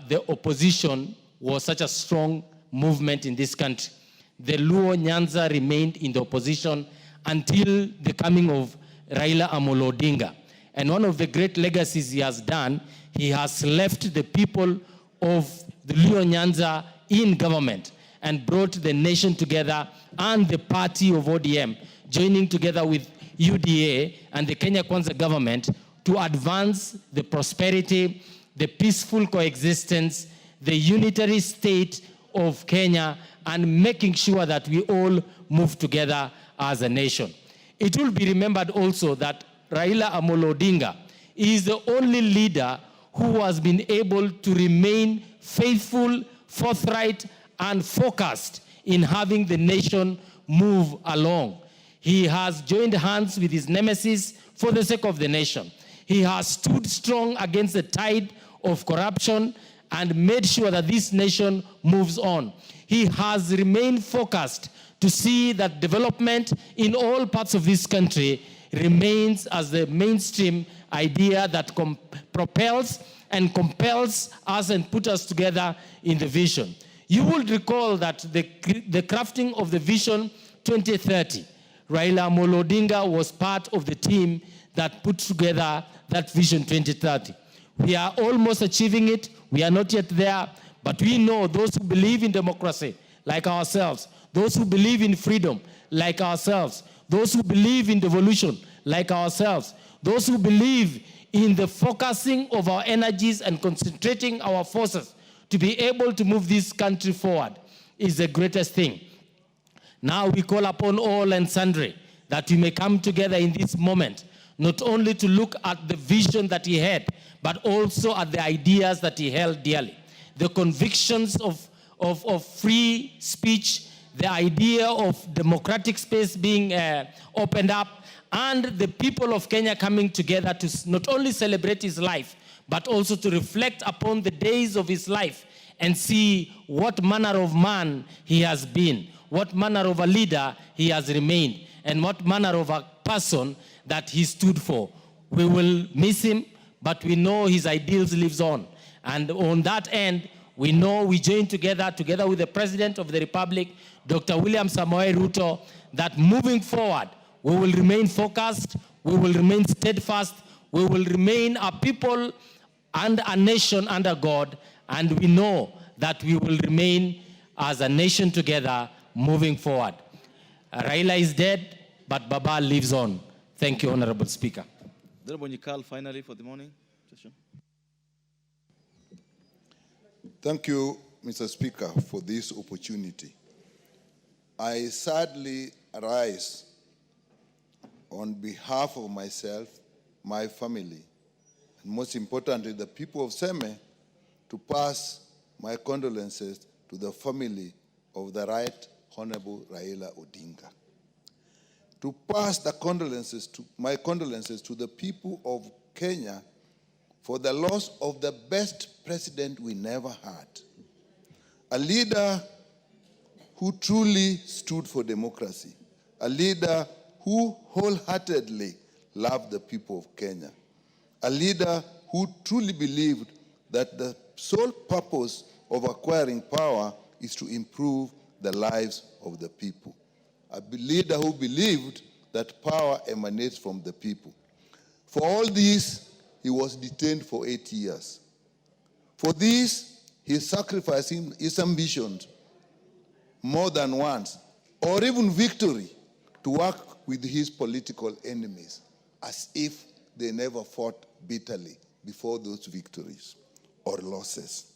the opposition was such a strong movement in this country. The Luo Nyanza remained in the opposition until the coming of Raila Amolo Odinga. And one of the great legacies he has done, he has left the people of the Luo Nyanza in government and brought the nation together, and the party of ODM joining together with UDA and the Kenya Kwanza government to advance the prosperity, the peaceful coexistence, the unitary state of Kenya, and making sure that we all move together as a nation. It will be remembered also that Raila Amolo Odinga is the only leader who has been able to remain faithful, forthright, and focused in having the nation move along. He has joined hands with his nemesis for the sake of the nation. He has stood strong against the tide of corruption and made sure that this nation moves on. He has remained focused to see that development in all parts of this country remains as the mainstream idea that propels and compels us and put us together in the vision. You will recall that the crafting of the Vision 2030, Raila Amolo Odinga was part of the team that put together that Vision 2030. We are almost achieving it. We are not yet there, but we know those who believe in democracy, like ourselves, those who believe in freedom, like ourselves, those who believe in devolution, like ourselves, those who believe in the focusing of our energies and concentrating our forces to be able to move this country forward is the greatest thing. Now we call upon all and sundry that we may come together in this moment, not only to look at the vision that he had, but also at the ideas that he held dearly. The convictions of free speech, the idea of democratic space being opened up, and the people of Kenya coming together to not only celebrate his life, but also to reflect upon the days of his life and see what manner of man he has been, what manner of a leader he has remained, and what manner of a person that he stood for. We will miss him, but we know his ideals lives on. And on that end, we know we join together with the President of the Republic, Dr. William Samoei Ruto, that moving forward, we will remain focused, we will remain steadfast, we will remain a people and a nation under God, and we know that we will remain as a nation together moving forward. Raila is dead, but Baba lives on. Thank you, Honorable Speaker. Honorable Nyikal, finally for the morning session. Thank you, Mr. Speaker, for this opportunity. I sadly arise on behalf of myself, my family, and most importantly, the people of Seme, to pass my condolences to the family of the Right Honorable Raila Odinga. To pass my condolences to the people of Kenya for the loss of the best president we never had. A leader who truly stood for democracy. A leader who wholeheartedly loved the people of Kenya. A leader who truly believed that the sole purpose of acquiring power is to improve the lives of the people. A leader who believed that power emanates from the people. For all this, he was detained for 8 years. For this, he sacrificed his ambitions more than once, or even victory, to work with his political enemies, as if they never fought bitterly before those victories or losses.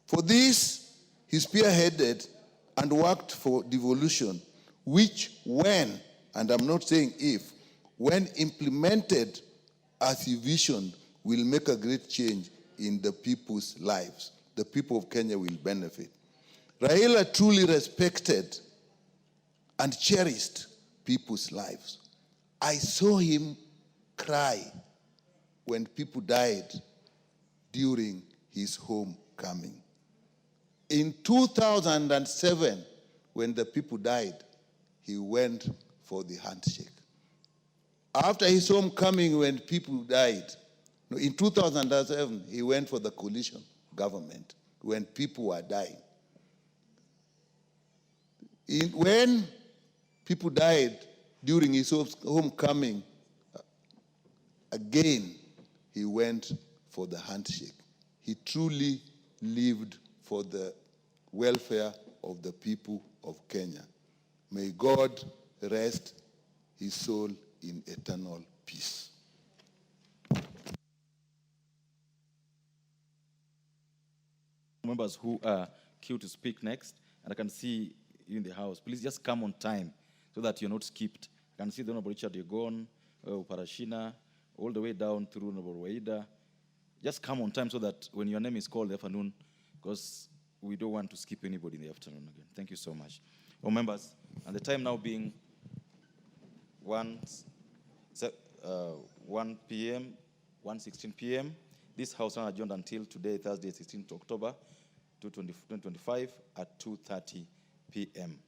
For this, he spearheaded and worked for devolution, which, when and I'm not saying if, when implemented as he visioned, will make a great change in the people's lives. The people of Kenya will benefit. Raila truly respected and cherished people's lives. I saw him cry when people died during his homecoming. In 2007, when the people died, he went for the handshake. After his homecoming, when people died, in 2007, he went for the coalition government when people were dying. When people died during his homecoming, again, he went for the handshake. He truly lived for the welfare of the people of Kenya. May God rest his soul in eternal peace. Members who are queued to speak next, and I can see you in the house. Please just come on time so that you're not skipped. I can see the Honorable Richard Yegon, Parashina, all the way down through Honorable Waida. Just come on time so that when your name is called in the afternoon, because we don't want to skip anybody in the afternoon again. Thank you so much. All members, and the time now being 1 p.m., 1:16 p.m., this House is adjourned until today, Thursday, 16th October 2025 at 2:30 p.m.